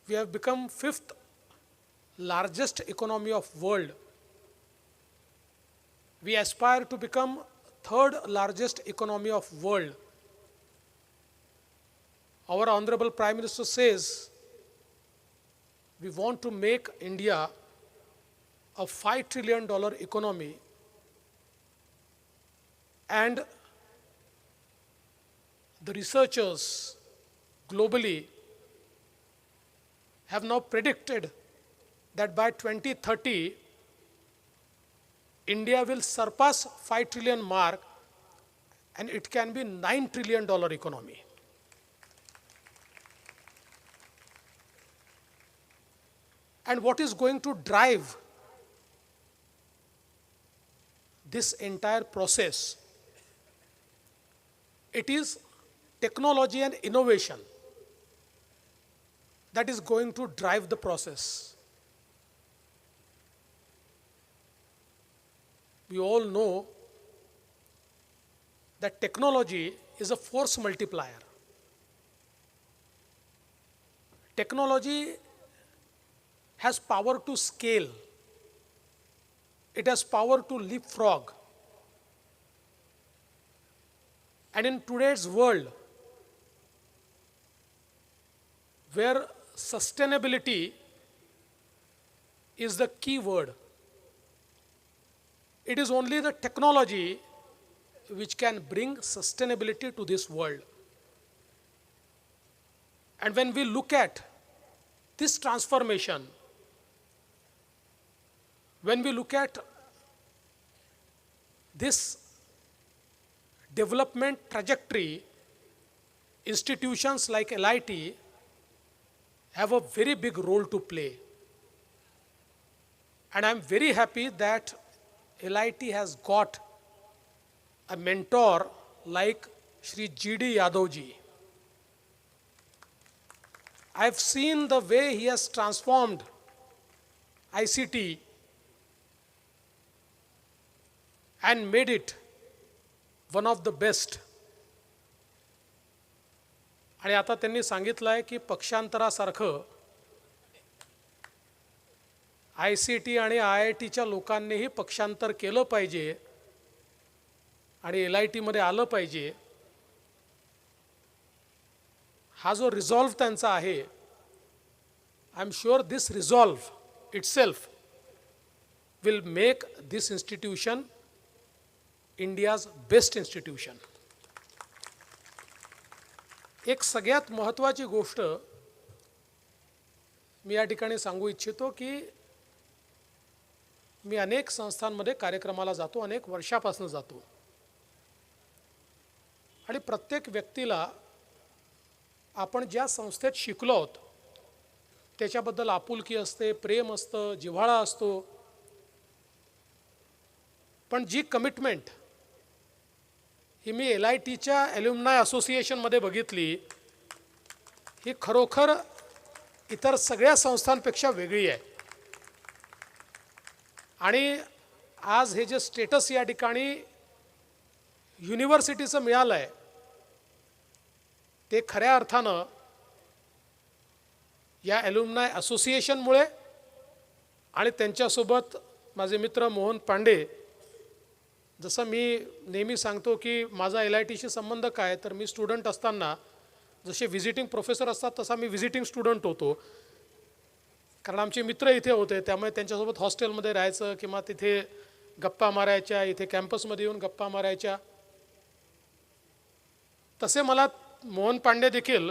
We have become 5th largest economy of world. We aspire to become 3rd largest economy of world. Our Honorable Prime Minister says we want to make India a $5 trillion economy And the researchers globally have now predicted that by 2030, India will surpass 5 trillion mark and it can be $9 trillion economy. And what is going to drive this entire process? It is technology and innovation that is going to drive the process. We all know that technology is a force multiplier. Technology has power to scale. It has power to leapfrog. And in today's world, where sustainability is the key word, it is only the technology which can bring sustainability to this world. And when we look at this transformation, when we look at this development trajectory, institutions like LIT have a very big role to play. And I'm very happy that LIT has got a mentor like Shri G.D. Yadavji. I've seen the way he has transformed ICT and made it one of the best. आणि आता त्यांनी सांगितलं आहे की पक्षांतरासारखं ICT आणि IITच्या लोकांनीही पक्षांतर केलं पाहिजे आणि LIT मध्ये आलं पाहिजे. हा जो रिझॉल्व त्यांचा आहे, I am sure this resolve itself will make this institution India's best institution. एक सगळ्यात महत्त्वाची गोष्ट मी या ठिकाणी सांगू इच्छितो की मी अनेक संस्थांमध्ये कार्यक्रमाला जातो, अनेक वर्षापासून जातो आणि प्रत्येक व्यक्तीला आपण ज्या संस्थेत शिकलो आहोत त्याच्याबद्दल आपुलकी असते, प्रेम असतं, जिव्हाळा असतो. पण जी कमिटमेंट ही मी LITच्या ॲल्युमनाय असोसिएशनमध्ये बघितली, ही खरोखर इतर सगळ्या संस्थांपेक्षा वेगळी आहे. आणि आज हे जे स्टेटस या ठिकाणी युनिव्हर्सिटीचं मिळालं आहे ते खऱ्या अर्थानं या ॲल्युमनाय असोसिएशनमुळे आणि त्यांच्यासोबत माझे मित्र मोहन पांडे. जसं मी नेहमी सांगतो की माझा LITशी संबंध काय, तर मी स्टुडंट असताना जसे व्हिजिटिंग प्रोफेसर असतात तसा मी व्हिजिटिंग स्टुडंट होतो. कारण आमचे मित्र इथे होते, त्यामुळे त्यांच्यासोबत हॉस्टेलमध्ये राहायचं किंवा तिथे गप्पा मारायच्या, इथे कॅम्पसमध्ये येऊन गप्पा मारायच्या. तसे मला मोहन पांडे देखील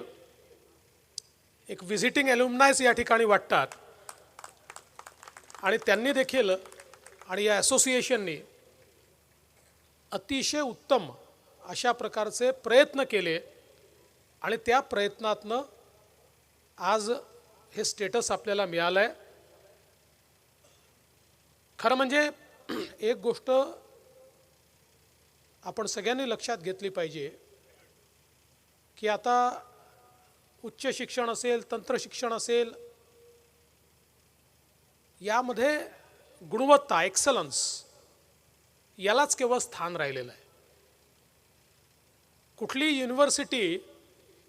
एक व्हिजिटिंग ॲल्युमनायस या ठिकाणी वाटतात. आणि त्यांनी देखील आणि या असोसिएशननी अतिशय उत्तम अशा प्रकारचे प्रयत्न केले आणि त्या प्रयत्नातनं आज हे स्टेटस आपल्याला मिळालं आहे. खरं म्हणजे एक गोष्ट आपण सगळ्यांनी लक्षात घेतली पाहिजे की आता उच्च शिक्षण असेल, तंत्र शिक्षण असेल, यामध्ये गुणवत्ता, एक्सलन्स यालाच केवळ स्थान राहिलेलं आहे. कुठली युनिव्हर्सिटी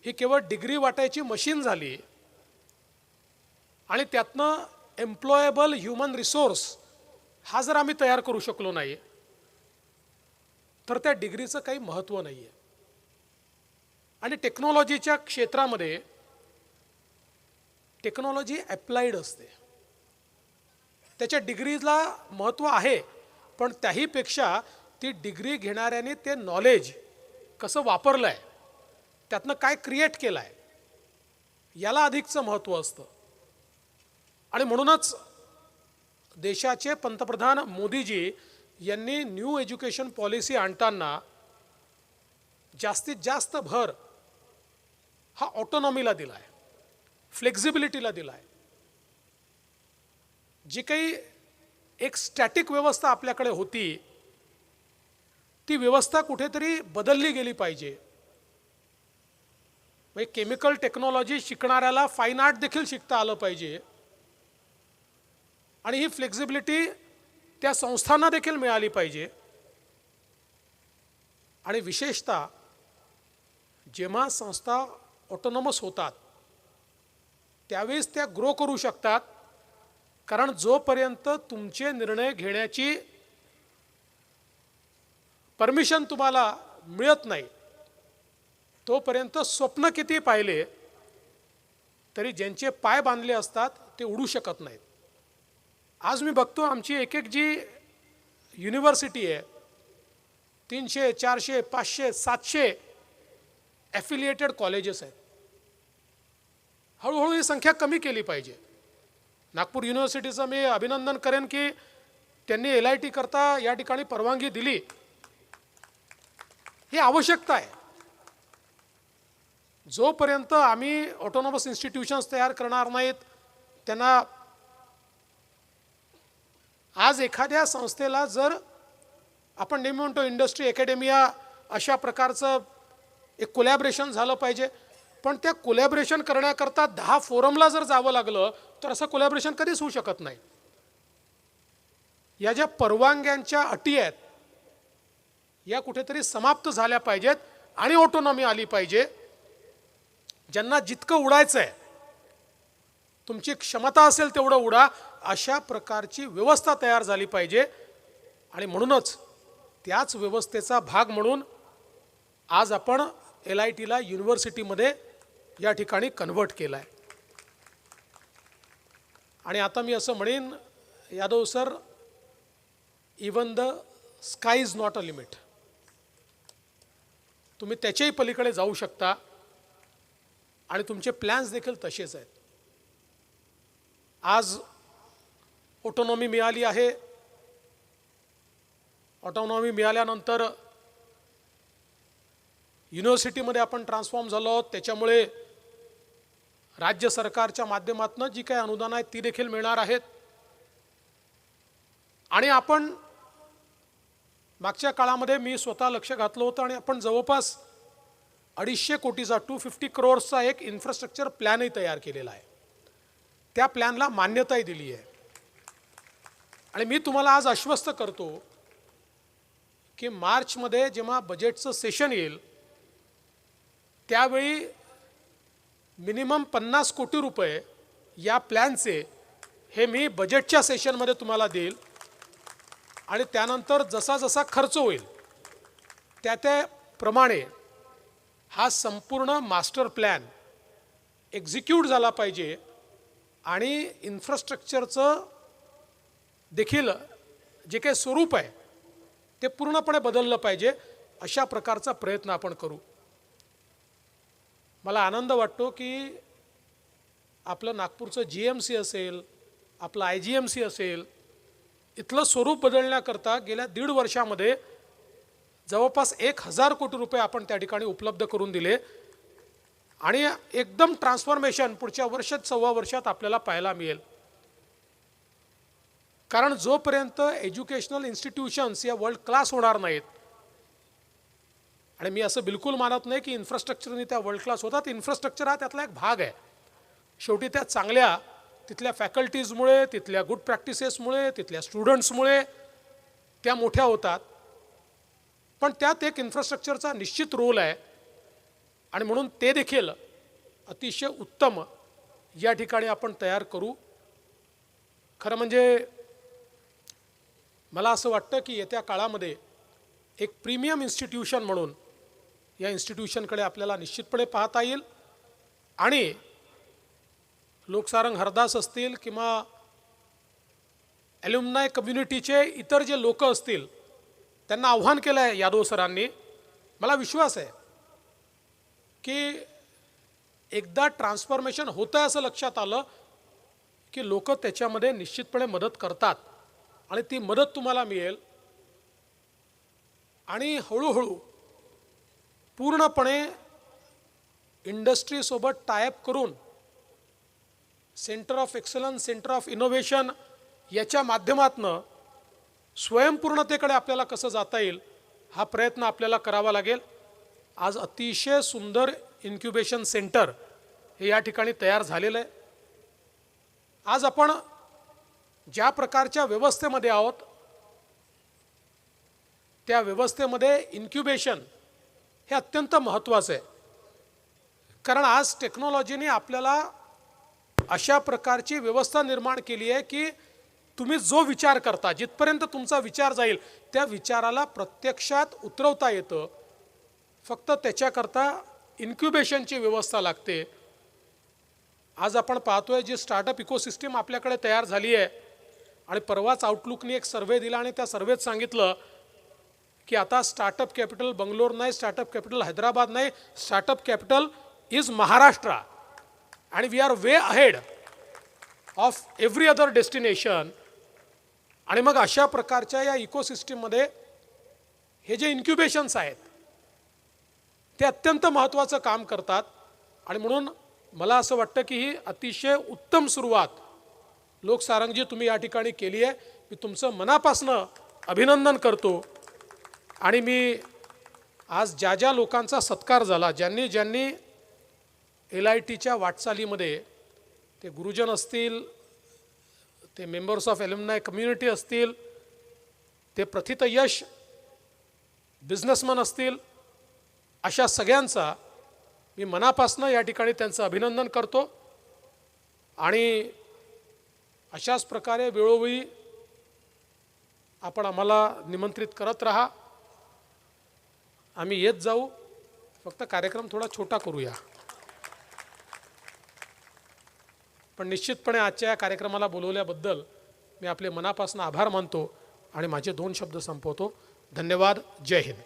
ही केवळ डिग्री वाटायची मशीन झाली आणि त्यातनं एम्प्लॉयेबल ह्युमन रिसोर्स हा जर आम्ही तयार करू शकलो नाही तर त्या डिग्रीचं काही महत्त्व नाही आहे. आणि टेक्नॉलॉजीच्या क्षेत्रामध्ये टेक्नॉलॉजी ॲप्लाइड असते, त्याच्या डिग्रीला महत्त्व आहे, पण त्याहीपेक्षा ती डिग्री घेणाऱ्याने ते नॉलेज कसं वापरलं आहे, त्यातनं काय क्रिएट केलं आहे, याला अधिकचं महत्त्व असतं. आणि म्हणूनच देशाचे पंतप्रधान मोदीजी यांनी न्यू एज्युकेशन पॉलिसी आणताना जास्तीत जास्त भर हा ऑटोनॉमीला दिला आहे, फ्लेक्झिबिलिटीला दिला आहे. जी काही एक स्टॅटिक व्यवस्था आपल्याकडे होती, ती व्यवस्था कुठेतरी बदलली गेली पाहिजे. म्हणजे केमिकल टेक्नॉलॉजी शिकणाऱ्याला फाईन आर्ट देखील शिकता आलं पाहिजे, आणि ही फ्लेक्झिबिलिटी त्या संस्थांना देखील मिळाली पाहिजे. आणि विशेषतः जेव्हा संस्था ऑटोनॉमस होतात त्यावेळेस त्या ग्रो करू शकतात, कारण जोपर्यंत तुमचे निर्णय घेण्याची परमिशन तुम्हाला मिळत नाही तोपर्यंत स्वप्न किती पाहिले तरी ज्यांचे पाय बांधले असतात ते उडू शकत नाहीत. आज मी बघतो आमची एक एक जी युनिव्हर्सिटी आहे, 300, 400, 500, 700 ॲफिलिएटेड कॉलेजेस आहेत. हळूहळू ही संख्या कमी केली पाहिजे. नागपूर युनिव्हर्सिटीचं मी अभिनंदन करेन की त्यांनी LIT करता या ठिकाणी परवानगी दिली. ही आवश्यकता आहे. जोपर्यंत आम्ही ऑटोनॉमस इन्स्टिट्यूशन्स तयार करणार नाहीत, त्यांना आज एखाद्या संस्थेला जर आपण नेहमी म्हणतो इंडस्ट्री अकॅडेमिया अशा प्रकारचं एक कोलॅबरेशन झालं पाहिजे, पण त्या कोलॅबरेशन करण्याकरता 10 फोरमला जर जावं लागलं तर असं कोलॅबरेशन कधीच होऊ शकत नाही. या ज्या परवानग्यांच्या अटी आहेत या कुठेतरी समाप्त झाल्या पाहिजेत आणि ऑटोनॉमी आली पाहिजे. ज्यांना जितकं उडायचं आहे, तुमची क्षमता असेल तेवढं उडा, अशा प्रकारची व्यवस्था तयार झाली पाहिजे. आणि म्हणूनच त्याच व्यवस्थेचा भाग म्हणून आज आपण LITला युनिव्हर्सिटीमध्ये या ठिकाणी कन्व्हर्ट केलं आहे. आणि आता मी असं म्हणेन Yadav sir, even the sky is not a limit. तुम्ही त्याच्याही पलीकडे जाऊ शकता आणि तुमचे प्लॅन्स देखील तसेच आहेत. आज ऑटोनॉमी मिळाली आहे. ऑटोनॉमी मिळाल्यानंतर युनिव्हर्सिटीमध्ये आपण ट्रान्सफॉर्म झालो आहोत. त्याच्यामुळे राज्य सरकारच्या माध्यमातून जी काही अनुदान आहेत ती देखील मिळणार आहेत. आणि आपण मागच्या काळामध्ये मी स्वतः लक्ष घातलं होतं आणि आपण जवळपास 250 कोटीचा 250 crores एक इन्फ्रास्ट्रक्चर प्लॅनही तयार केलेला आहे. त्या प्लॅनला मान्यताही दिली आहे. आणि मी तुम्हाला आज आश्वस्त करतो की मार्चमध्ये जेव्हा बजेटचं सेशन येईल त्यावेळी मिनिमम 50 कोटी रुपये या प्लॅनचे हे मी बजेटच्या सेशनमध्ये तुम्हाला देईल. आणि त्यानंतर जसा जसा खर्च होईल त्याप्रमाणे हा संपूर्ण मास्टर प्लॅन एक्झिक्यूट झाला पाहिजे आणि इन्फ्रास्ट्रक्चरचं देखील जे काही स्वरूप आहे ते पूर्णपणे बदललं पाहिजे. अशा प्रकारचा प्रयत्न आपण करू. मला आनंद वाटतो की आपलं नागपूरचं GMC असेल, आपलं IGMC असेल, इथलं स्वरूप बदलण्याकरता गेल्या 1.5 वर्षामध्ये जवळपास 1000 कोटी रुपये आपण त्या ठिकाणी उपलब्ध करून दिले. आणि एकदम ट्रान्सफॉर्मेशन पुढच्या वर्षात 1.25 वर्षात आपल्याला पाहायला मिळेल. कारण जोपर्यंत एज्युकेशनल इन्स्टिट्यूशन्स या वर्ल्ड क्लास होणार नाहीत, आणि मी असं बिलकुल मानत नाही की इन्फ्रास्ट्रक्चरने त्या वर्ल्ड क्लास होतात. इन्फ्रास्ट्रक्चर हा त्यातला एक भाग आहे. शेवटी त्या चांगल्या तिथल्या फॅकल्टीजमुळे, तिथल्या गुड प्रॅक्टिसेसमुळे, तिथल्या स्टुडंट्समुळे त्या मोठ्या होतात. पण त्यात एक इन्फ्रास्ट्रक्चरचा निश्चित रोल आहे आणि म्हणून ते देखील अतिशय उत्तम या ठिकाणी आपण तयार करू. खरं म्हणजे मला असं वाटतं की येत्या काळामध्ये एक प्रीमियम इन्स्टिट्यूशन म्हणून या इन्स्टिट्यूशनकडे आपल्याला निश्चितपणे पाहता येईल. आणि लोकसारंग हरदास असतील किंवा ॲल्युमनाय कम्युनिटीचे इतर जे लोक असतील त्यांना आव्हान केलं आहे यादव सरांनी. मला विश्वास आहे की एकदा ट्रान्सफॉर्मेशन होतं आहे असं लक्षात आलं की लोक त्याच्यामध्ये निश्चितपणे मदत करतात आणि ती मदत तुम्हाला मिळेल. आणि हळूहळू पूर्णपणे इंडस्ट्रीसोबत टायअप करून centre of excellence, centre of innovation याच्या माध्यमातून स्वयंपूर्णतेकडे आपल्याला कसं जाता येईल हा प्रयत्न आपल्याला करावा लागेल. आज अतिशय सुंदर इन्क्युबेशन सेंटर हे या ठिकाणी तयार झालेलं आहे. आज आपण ज्या प्रकारच्या व्यवस्थेमध्ये आहोत त्या व्यवस्थेमध्ये इन्क्युबेशन हे अत्यंत महत्त्वाचं आहे. कारण आज टेक्नॉलॉजीने आपल्याला अशा प्रकारची व्यवस्था निर्माण केली आहे की तुम्ही जो विचार करता, जिथपर्यंत तुमचा विचार जाईल त्या विचाराला प्रत्यक्षात उतरवता येतं. फक्त त्याच्याकरता इन्क्युबेशनची व्यवस्था लागते. आज आपण पाहतोय जी स्टार्टअप इकोसिस्टीम आपल्याकडे तयार झाली आहे. आणि परवाच आउटलुकने एक सर्वे दिला आणि त्या सर्वेत सांगितलं की आता स्टार्टअप कॅपिटल बंगलोर नाही, स्टार्टअप कॅपिटल हैदराबाद नाही, स्टार्टअप कॅपिटल इज महाराष्ट्र. आणि we are way ahead of every other destination. आणि मग अशा प्रकारच्या या इकोसिस्टीममध्ये हे जे इन्क्युबेशन्स आहेत ते अत्यंत महत्त्वाचं काम करतात. आणि म्हणून मला असं वाटतं की ही अतिशय उत्तम सुरुवात लोकसारंगजी तुम्ही या ठिकाणी केली आहे. मी तुमचं मनापासनं अभिनंदन करतो. आणि मी आज ज्या ज्या लोकांचा सत्कार झाला, ज्यांनी ज्यांनी LITच्या वाटचालीमध्ये, ते गुरुजन असतील, ते मेंबर्स ऑफ एल्युमनाय कम्युनिटी असतील, ते प्रथितयश बिझनेसमन असतील, अशा सगळ्यांचा मी मनापासनं या ठिकाणी त्यांचं अभिनंदन करतो. आणि अशाच प्रकारे वेळोवेळी आपण आम्हाला निमंत्रित करत राहा. आम्ही येत जाऊ. फक्त कार्यक्रम थोडा छोटा करूया. पण निश्चितपणे आजच्या या कार्यक्रमाला बोलवल्याबद्दल मी आपले मनापासून आभार मानतो आणि माझे 2 शब्द संपवतो. धन्यवाद. जय Hind.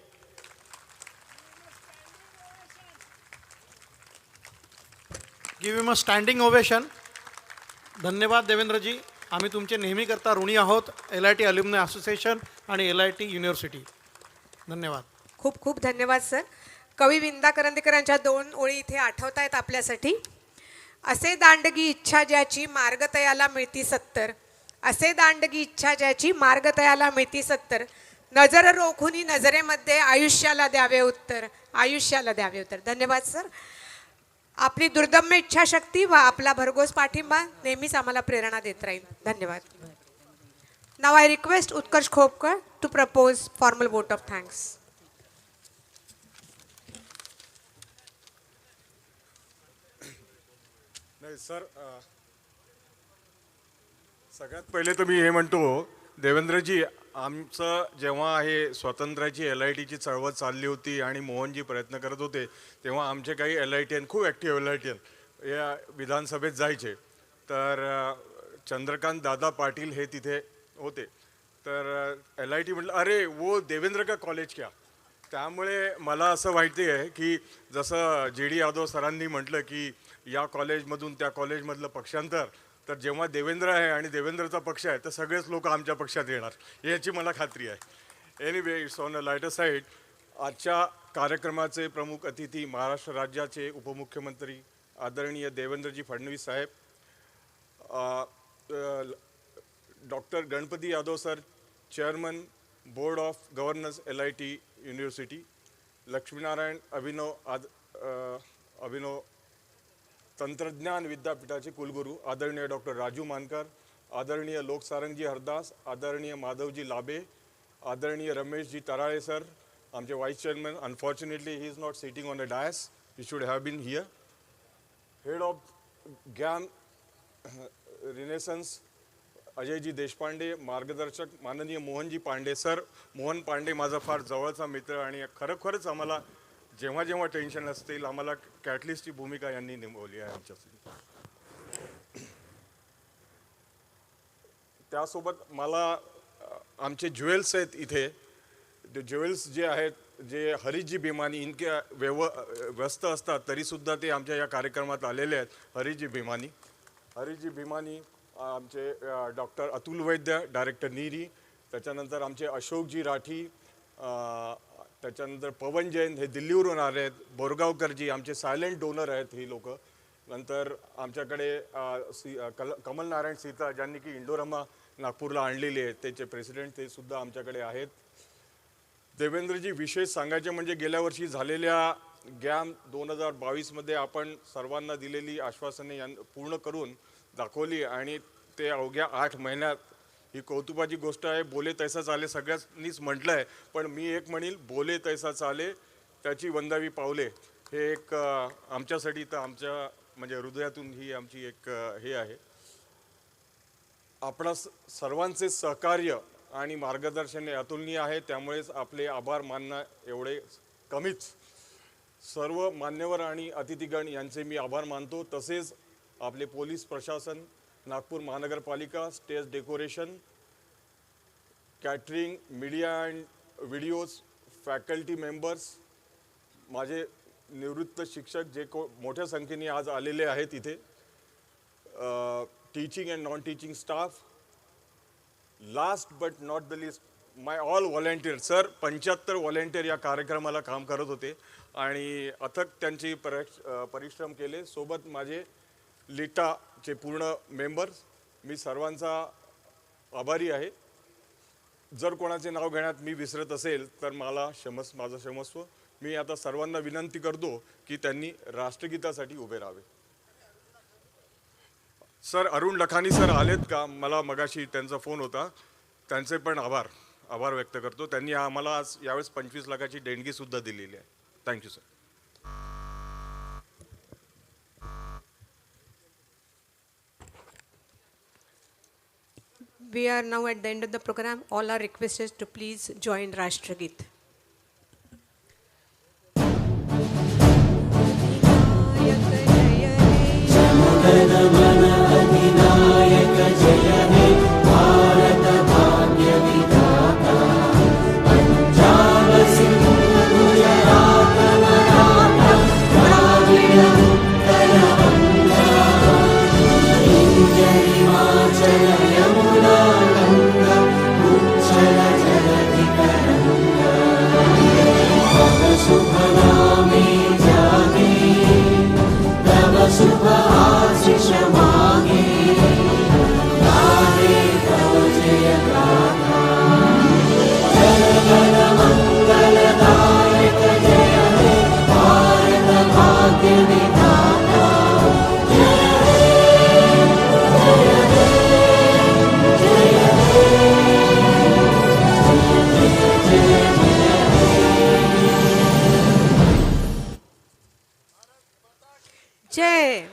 Give him a standing ovation. धन्यवाद देवेंद्रजी. आम्ही तुमचे नेहमी करता ऋणी आहोत, LIT अल्युमनाय असोसिएशन आणि LIT युनिव्हर्सिटी. धन्यवाद. खूप खूप धन्यवाद सर. कवी विंदा करंदीकरांच्या 2 ओळी इथे आठवत आहेत आपल्यासाठी. असे दांडगी इच्छा ज्याची मार्ग तयाला मिळती 70. असे दांडगी इच्छा ज्याची मार्ग तयाला मिळती 70. नजर रोखुनी नजरेमध्ये आयुष्याला द्यावे उत्तर, आयुष्याला द्यावे उत्तर. धन्यवाद सर. आपली दुर्दम्य इच्छाशक्ती व आपला भरघोस पाठिंबा नेहमीच आम्हाला प्रेरणा देत राहील. धन्यवाद. Now I request Utkarsh Khopkar to propose formal vote of thanks. नाही सर, सगळ्यात पहिले तर मी हे म्हणतो, देवेंद्रजी, आमचं जेव्हा हे स्वातंत्र्याची LITची चळवळ चालली होती आणि मोहनजी प्रयत्न करत होते तेव्हा आमचे काही LITN, खूप ॲक्टिव्ह LITN या विधानसभेत जायचे. तर चंद्रकांत दादा पाटील हे तिथे होते. तर LIT म्हटलं, अरे वो देवेंद्र का कॉलेज क्या. त्यामुळे मला असं माहिती आहे की जसं GD यादव सरांनी म्हटलं की या कॉलेजमधून त्या कॉलेजमधलं पक्षांतर, तर जेव्हा देवेंद्र आहे आणि देवेंद्रचा पक्ष आहे तर सगळेच लोक आमच्या पक्षात येणार याची मला खात्री आहे. Anyway, it's on a lighter side. आजच्या कार्यक्रमाचे प्रमुख अतिथी महाराष्ट्र राज्याचे उपमुख्यमंत्री आदरणीय देवेंद्रजी फडणवीस साहेब, doctor Ganpati Yadav sir, chairman board of governance LIT university, Laxminarayan अभिनव तंत्रज्ञान विद्यापीठाचे कुलगुरू आदरणीय डॉक्टर राजू मानकर, आदरणीय लोकसारंगजी हरदास, आदरणीय माधवजी लाबे, आदरणीय रमेशजी तराळे सर, आमचे vice chairman. Unfortunately he is not sitting on a dais, he should have been here. Head of Gyan renaissance Ajayji Deshpande, मार्गदर्शक माननीय मोहनजी पांडे सर. मोहन पांडे माझा फार जवळचा मित्र आणि खरोखरच आम्हाला जेव्हा जेव्हा टेन्शन असतील आम्हाला कॅटलिस्टची भूमिका यांनी निभावली आहे आमच्यासाठी. त्यासोबत मला आमचे ज्वेल्स आहेत इथे, ज्वेल्स जे आहेत, जे हरीजी भीमानी इनके व्यस्त असतात तरीसुद्धा ते आमच्या या कार्यक्रमात आलेले आहेत. हरीजी भीमानी आमचे डॉक्टर अतुल वैद्य, डायरेक्टर नीरी, त्याच्यानंतर आमचे अशोकजी राठी, त्याच्यानंतर पवन जैन हे दिल्लीवरून आले आहेत, बोरगावकरजी आमचे सायलेंट डोनर आहेत ही लोक. नंतर आमच्याकडे कमल नारायण सीता ज्यांनी की इंडोरमा नागपूरला आणलेली आहे, त्याचे प्रेसिडेंट ते सुद्धा आमच्याकडे आहेत. देवेंद्रजी, विशेष सांगायचे म्हणजे गेल्या वर्षी झालेल्या गॅम 2022मध्ये आपण सर्वांना दिलेली आश्वासने पूर्ण करून दाखवली आणि ते अवघ्या 8 महिन्यात, ही कौतुकाची गोष्ट आहे. बोले तैसा चाले सगळ्यांनीच म्हटलं आहे, पण मी एक म्हणील बोले तैसा चाले त्याची वंदावी पावले. हे एक आमच्यासाठी तर आमच्या म्हणजे हृदयातून ही आमची एक हे आहे. आपणा सर्वांचे सहकार्य आणि मार्गदर्शन हे अतुलनीय आहे, त्यामुळेच आपले आभार मानणं एवढे कमीच. सर्व मान्यवर आणि अतिथीगण यांचे मी आभार मानतो. तसेच आपले पोलीस प्रशासन, नागपूर महानगरपालिका, stage decoration, catering, media and videos, faculty members, माझे निवृत्त शिक्षक जे मोठ्या संख्येने आज आलेले आहेत इथे, teaching and non teaching staff, last but not the list my all volunteer. Sir 75 volunteer या कार्यक्रमाला काम करत होते आणि अथक त्यांची परिश्रम केले. सोबत माझे लिटाचे पूर्ण मेंबर्स, मी सर्वांचा आभारी आहे. जर कोणाचे नाव घेण्यात मी विसरत असेल तर माझं क्षमस्व. मी आता सर्वांना विनंती करतो की त्यांनी राष्ट्रगीतासाठी उभे राहावे. सर अरुण लखानी सर आलेत का? मला मगाशी त्यांचा फोन होता, त्यांचे पण आभार व्यक्त करतो. त्यांनी आम्हाला आज यावेळेस 25 लाखाची देणगी सुद्धा दिलेली आहे. Thank you sir. We are now at the end of the program. All are requested to please join Rashtragit. Jai.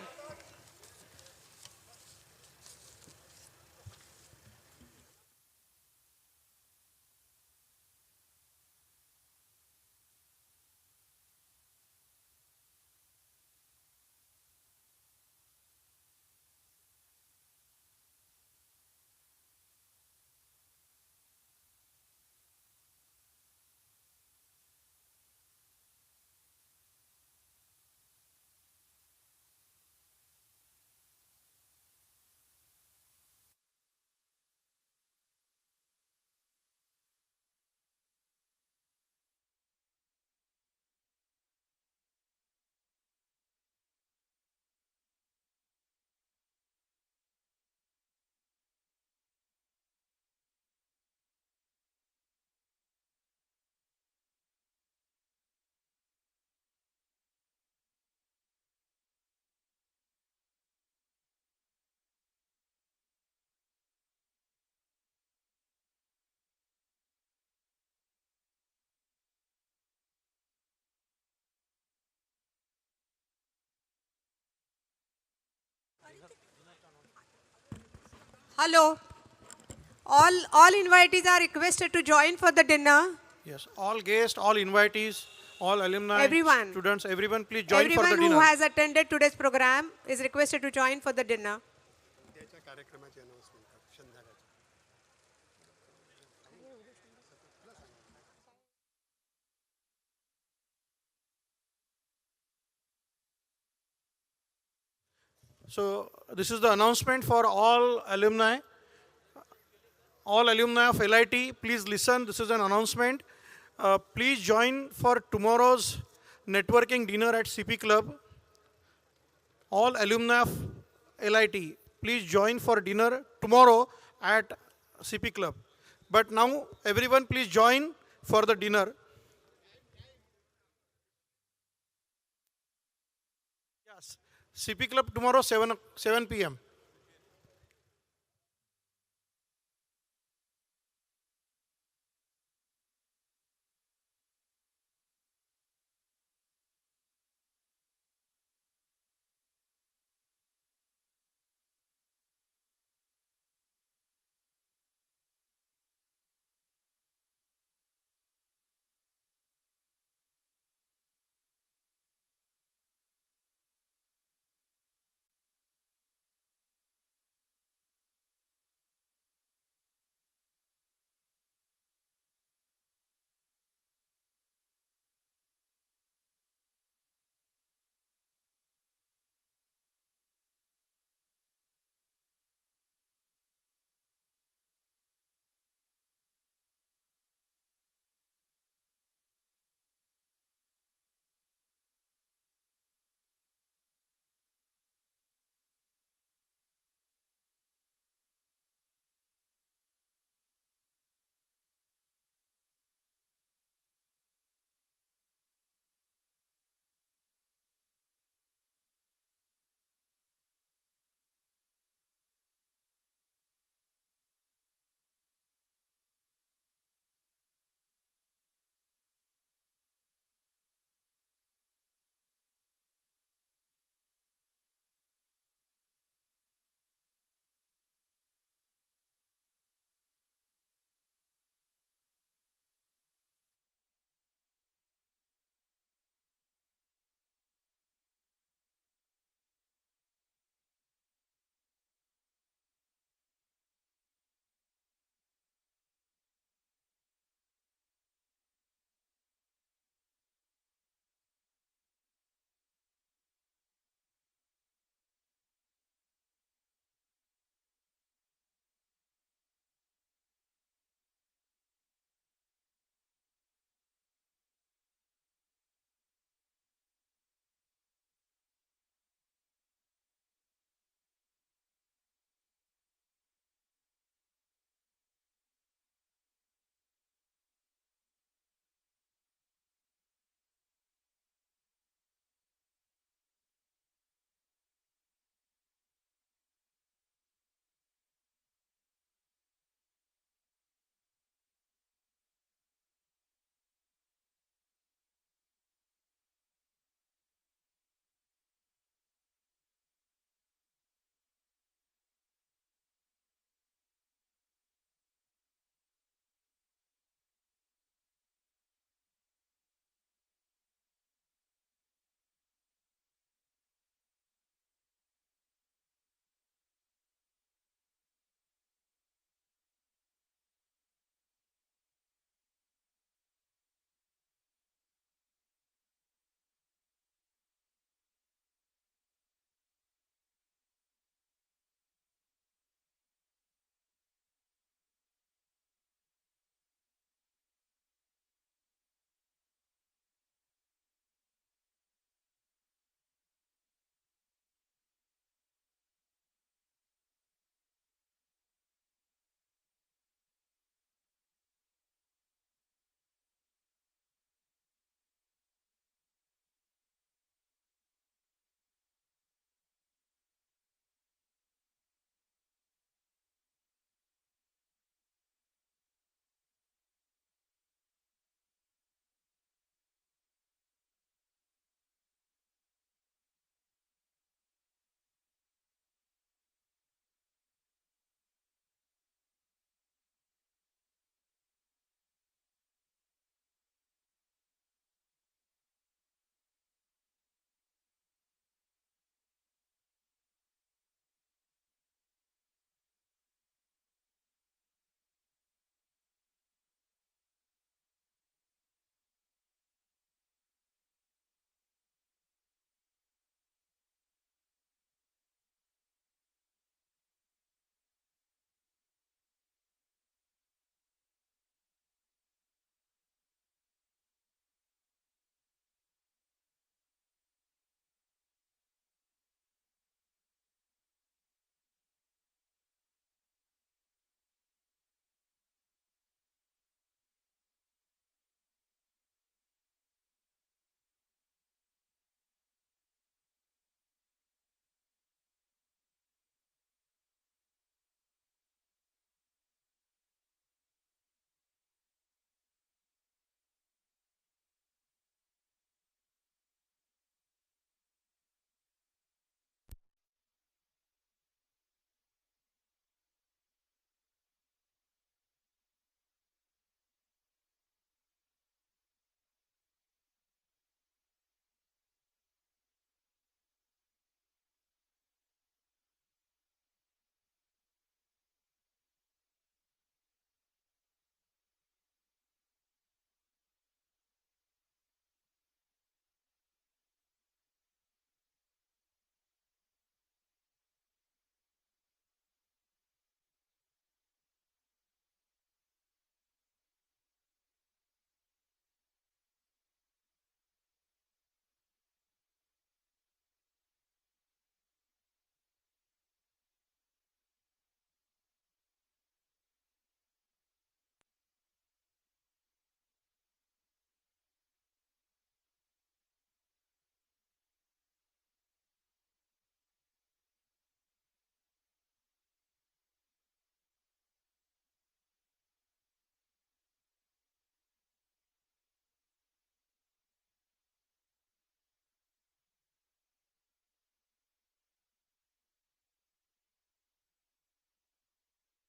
Hello. All invitees are requested to join for the dinner. Yes, all guests, all invitees, all alumni, Everyone. students, everyone please join for the Everyone dinner. who has attended today's program is requested to join for the dinner. So this is the announcement for all alumni. All alumni of LIT, please listen. This is an announcement. Please join for tomorrow's networking dinner at CP Club. All alumni of LIT, please join for dinner tomorrow at CP Club. But now, everyone please join for the dinner. Yes, CP Club tomorrow 7 p.m.